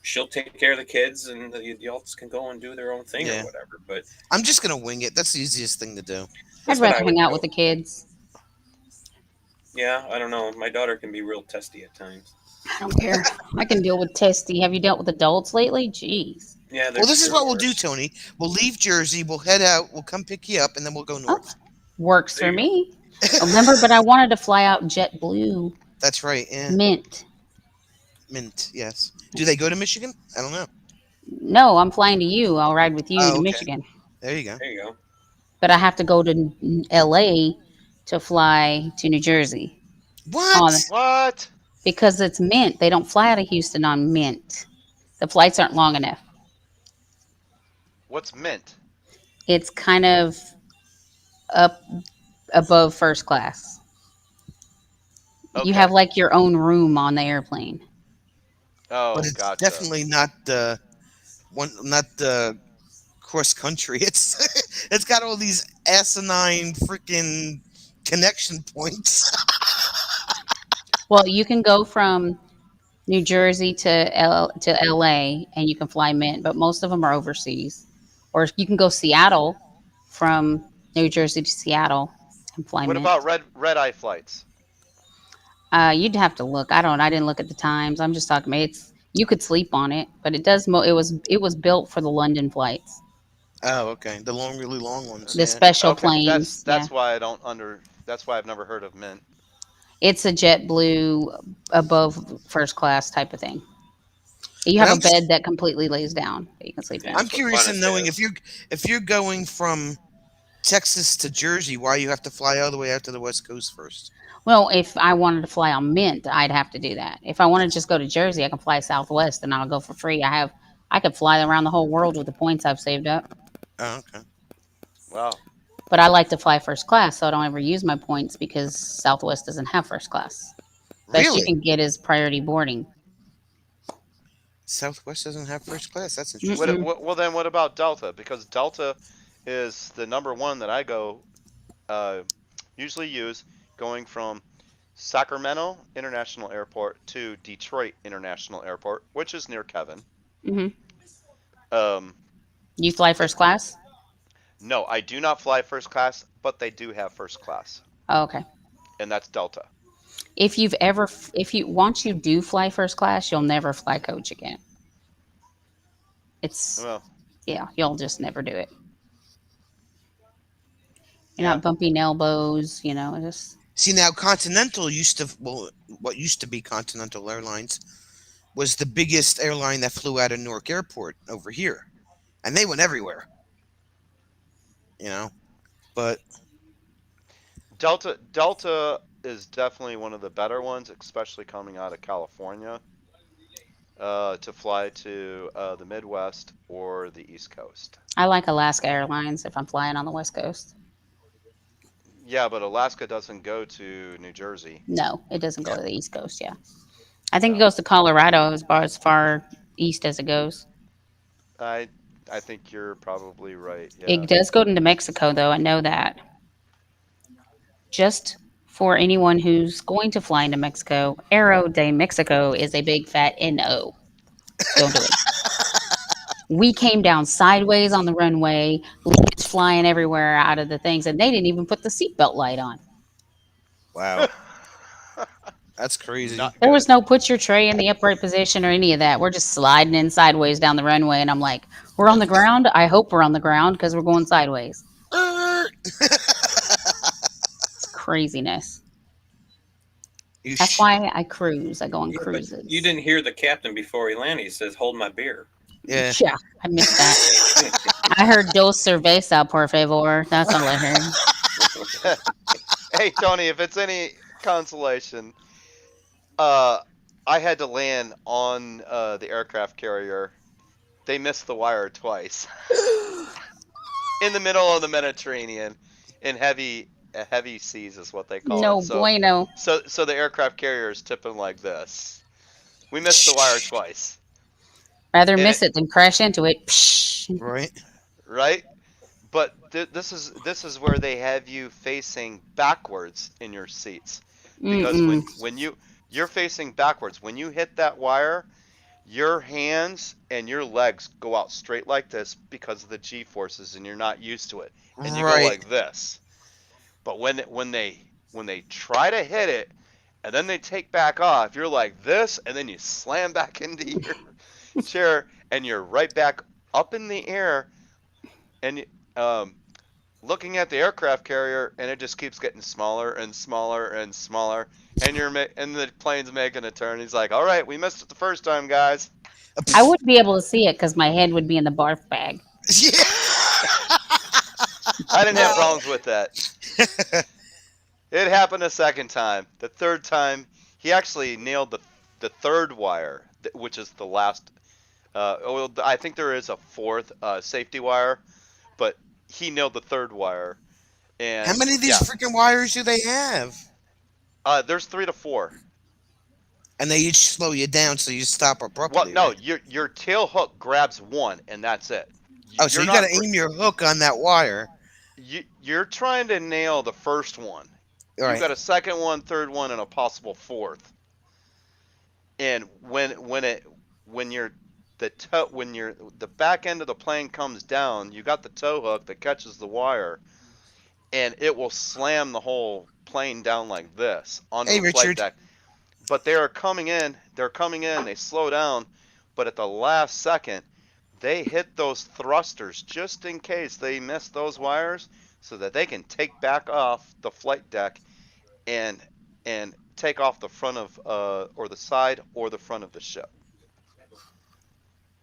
she'll take care of the kids, and the adults can go and do their own thing Yeah. or whatever. But I'm just gonna wing it. That's the easiest thing to do. I'd that's what rather I would hang out do. with the kids. Yeah, I don't know. My daughter can be real testy at times. I don't care. I can deal with testy. Have you dealt with adults lately? Jeez. Yeah. Well, this is they're what we'll do, worse. Tony. We'll leave Jersey. We'll head out. We'll come pick you up, and then we'll go north. Works There for you go. me. Remember, but I wanted to fly out JetBlue That's right. Yeah. Mint. Mint. Yes. Do they go to Michigan? I don't know. No, I'm flying to you. I'll ride with you Oh, to okay. Michigan. There you go. There you go. But I have to go to LA to fly to New Jersey What? on What? because it's Mint. They don't fly out of Houston on Mint. The flights aren't long enough. What's mint? It's kind of up above first class. Okay. You have like your own room on the airplane. Oh, But it's gotcha. definitely not the one. Not the cross country. It's got all these asinine freaking connection points. Well, you can go from New Jersey to LA and you can fly Mint, but most of them are overseas. Or you can go Seattle from New Jersey to Seattle and fly What Mint. about red eye flights? You'd have to look. I didn't look at the times. I'm just talking about you could sleep on it, but it does it was built for the London flights. Oh, okay. The really long ones. The yeah. special Okay, planes. that's Yeah. why I don't under. That's why I've never heard of mint. It's a JetBlue above first class type of thing. You have But a I'm just- bed that completely lays down that you can sleep in. I'm That's what curious in Qantas knowing has. if you're going from Texas to Jersey, why you have to fly all the way out to the West Coast first. Well, if I wanted to fly on Mint, I'd have to do that. If I want to just go to Jersey, I can fly Southwest and I'll go for free. I could fly around the whole world with the points I've saved up. Oh, okay. Wow. But I like to fly first class, so I don't ever use my points because Southwest doesn't have first class. Best Really? you can get is priority boarding. Southwest doesn't have first class. That's interesting. Mm-mm. Well, then what about Delta? Because Delta is the number one that I go usually use going from Sacramento International Airport to Detroit International Airport, which is near Kevin. hmm Um, You fly first class? no, I do not fly first class, but they do have first class, Oh, okay. and that's Delta. Once you do fly first class, you'll never fly coach again. It's Well, yeah, you'll just never do it. You're Yeah. not bumping elbows, just See, now Continental what used to be Continental Airlines was the biggest airline that flew out of Newark Airport over here, and they went everywhere. But Delta is definitely one of the better ones, especially coming out of California, to fly to the Midwest or the East Coast. I like Alaska Airlines if I'm flying on the West Coast. Yeah, but Alaska doesn't go to New Jersey. No, it doesn't go to the East Coast. Yeah, I think it goes to Colorado as far east as it goes. I think you're probably right. Yeah. It does go into Mexico, though. I know that. Just for anyone who's going to fly into Mexico, Aero de Mexico is a big fat NO. Don't do it. We came down sideways on the runway, leaves flying everywhere out of the things, and they didn't even put the seatbelt light on. wow, that's crazy. Not There good. was no put your tray in the upright position or any of that. We're just sliding in sideways down the runway, and I'm like, we're on the ground? I hope we're on the ground because we're going sideways. It's craziness. That's why I cruise. I go on Yeah, but cruises. you didn't hear the captain before he landed. He says, "Hold my beer." Yeah. Yeah, I missed that. I heard dos cerveza, por favor. That's all I heard. Hey Tony, if it's any consolation, I had to land on the aircraft carrier. They missed the wire twice in the middle of the Mediterranean in heavy seas is what they call No it. So, bueno. so the aircraft carrier is tipping like this. We missed the wire twice, Rather And miss it than crash into it. Psh. Right. right? But this is where they have you facing backwards in your seats. Because Mm-mm. when you're facing backwards, when you hit that wire, your hands and your legs go out straight like this because of the G forces, and you're not used to it, and you go Right. like this. But when they try to hit it, and then they take back off, you're like this, and then you slam back into your chair, and you're right back up in the air, and looking at the aircraft carrier, and it just keeps getting smaller and smaller and smaller, and and the plane's making a turn. He's like, "All right, we missed it the first time, guys." I wouldn't be able to see it because my head would be in the barf bag. Yeah. I didn't have problems with that. It happened a second time. The third time, he actually nailed the third wire, which is the last. Well, I think there is a fourth safety wire, but he nailed the third wire. And How many of these freaking wires do they have? There's 3 to 4. And they each slow you down so you stop abruptly. Well, no, right? your tail hook grabs one, and that's it. Oh, so you got to aim your hook on that wire. You're trying to nail the first one. All right. You've got a second one, third one, and a possible fourth. And when the back end of the plane comes down, you got the tow hook that catches the wire, and it will slam the whole plane down like this onto Hey, the flight Richard. deck. But they are coming in. They slow down, but at the last second, they hit those thrusters just in case they miss those wires, so that they can take back off the flight deck and take off the front of or the side or the front of the ship.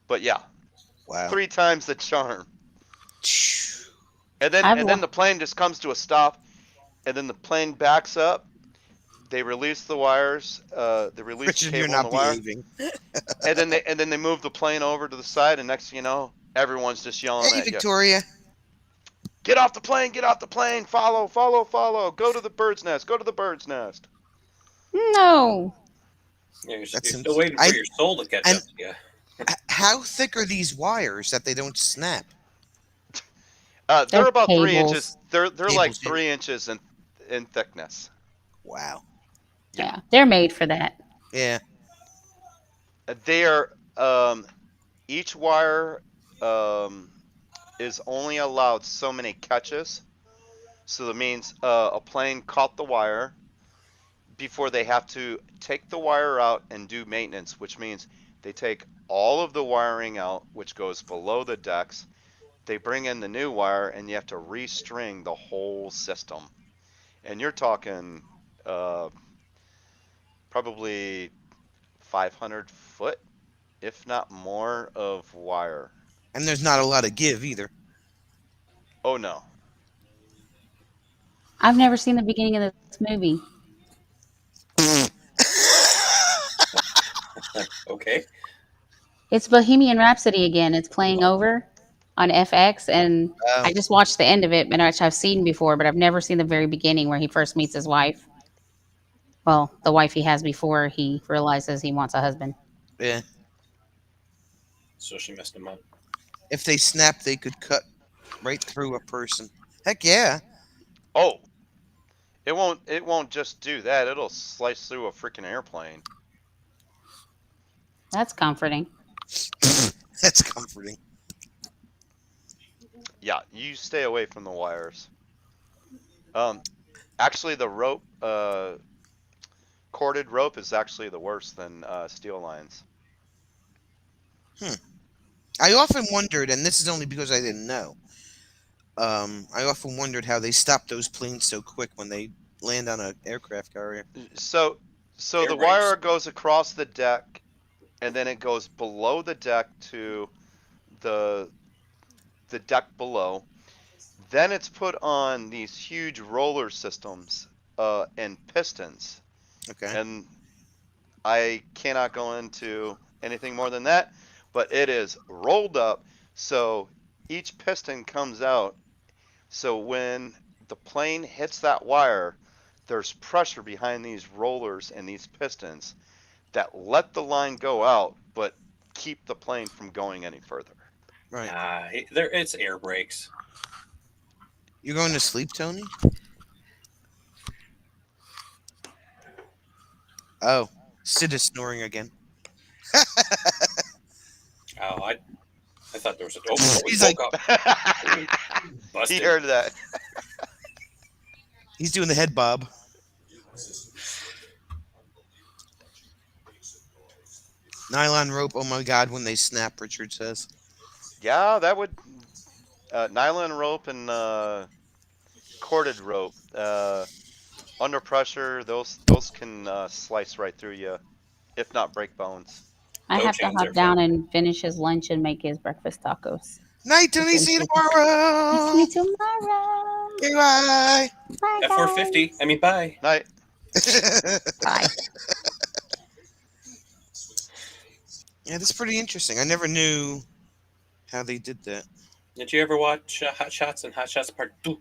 But yeah, Wow. 3 times the charm. And then the plane just comes to a stop, and then the plane backs up. They release the wires. They release Richard, the you're cable on not the wire. behaving. and then they move the plane over to the side, and next thing you know, everyone's just yelling Hey, at you. Victoria. Get off the plane! Get off the plane! Follow! Follow! Follow! Go to the bird's nest! Go to the bird's nest! No. Yeah, you're That's still waiting for your soul to catch up to you. How thick are these wires that they don't snap? They're They're about 3 cables. inches. They're like Cables, yeah. 3 inches in thickness. Wow. Yeah, they're made for that. Yeah. They are each wire is only allowed so many catches. So that means a plane caught the wire before they have to take the wire out and do maintenance, which means they take all of the wiring out, which goes below the decks. They bring in the new wire, and you have to restring the whole system. And you're talking probably 500 foot, if not more, of wire. And there's not a lot of give either. Oh no. I've never seen the beginning of this movie. Okay. It's Bohemian Rhapsody again. It's playing over on FX, and I just watched the end of it, which I've seen before, but I've never seen the very beginning where he first meets his wife. Well, the wife he has before he realizes he wants a husband. Yeah. So she messed him up. If they snap, they could cut right through a person. Heck yeah. Oh. It won't just do that. It'll slice through a freaking airplane. That's comforting. That's comforting. Yeah, you stay away from the wires. Actually, the rope, corded rope is actually the worst than steel lines. I often wondered, and this is only because I didn't know. I often wondered how they stop those planes so quick when they land on an aircraft carrier. So Air the brakes. wire goes across the deck, and then it goes below the deck to the deck below. Then it's put on these huge roller systems and pistons. Okay. And I cannot go into anything more than that, but it is rolled up so each piston comes out. So when the plane hits that wire, there's pressure behind these rollers and these pistons that let the line go out, but keep the plane from going any further. Right. It's air brakes. You're going to sleep, Tony? Oh, Sid is snoring again. Wow, I thought there was a oh, we He's woke like- up. He Busted. heard that. He's doing the head bob. Nylon rope. Oh my God, when they snap, Richard says. Yeah, that would nylon rope and corded rope. Under pressure, those can slice right through you, if not break bones. I No have to chance hop they're down and finish his lunch and make his breakfast tacos. Night, Tony. See you tomorrow. See you tomorrow. Bye. Bye, At 450. I mean, bye. Night. Bye. Yeah, that's pretty interesting. I never knew how they did that. Did you ever watch Hot Shots and Hot Shots Part 2?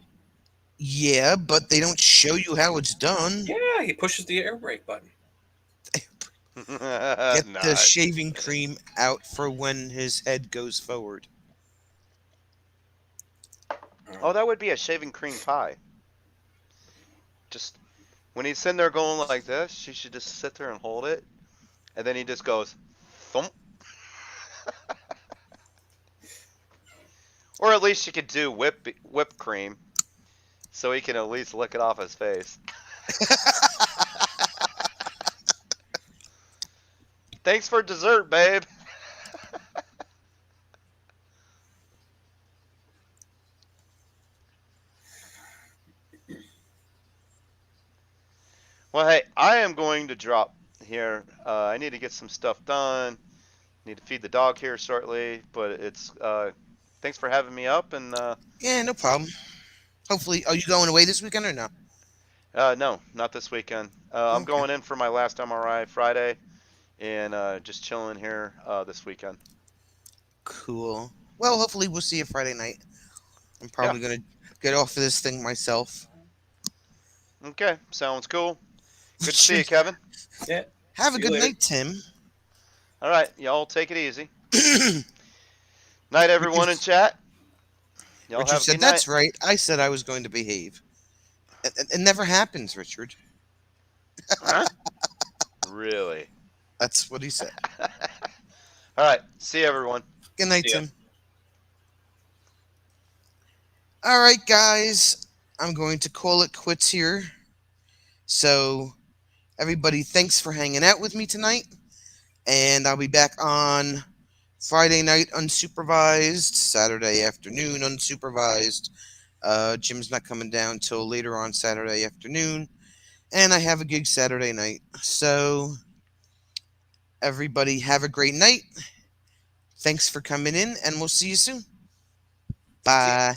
Yeah, but they don't show you how it's done. Yeah, he pushes the air brake button. Get the Nice. shaving cream out for when his head goes forward. Oh, that would be a shaving cream pie. Just when he's sitting there going like this, you should just sit there and hold it, and then he just goes, thump. Or at least you could do whipped cream, so he can at least lick it off his face. Thanks for dessert, babe. Well, hey, I am going to drop here. I need to get some stuff done. Need to feed the dog here shortly, but it's thanks for having me up, and Yeah, no problem. Hopefully, are you going away this weekend or no? no, not this weekend. I'm Okay. going in for my last MRI Friday, and just chilling here this weekend. Cool. Well, hopefully we'll see you Friday night. I'm probably gonna get off of this thing myself. Okay, sounds cool. Good to see you, Kevin. Yeah. Have a See you good later. night, Tim. All right, y'all take it easy. Night, everyone in chat. Y'all Richard have a said, good night. "That's right. I said I was going to behave. It never happens, Richard." Huh? Really? That's what he said. All right, see you, everyone. Good night, See ya. Tim. All right, guys. I'm going to call it quits here. So, everybody, thanks for hanging out with me tonight. And I'll be back on Friday night unsupervised, Saturday afternoon unsupervised. Jim's not coming down till later on Saturday afternoon. And I have a gig Saturday night. So, everybody, have a great night. Thanks for coming in, and we'll see you soon. Bye.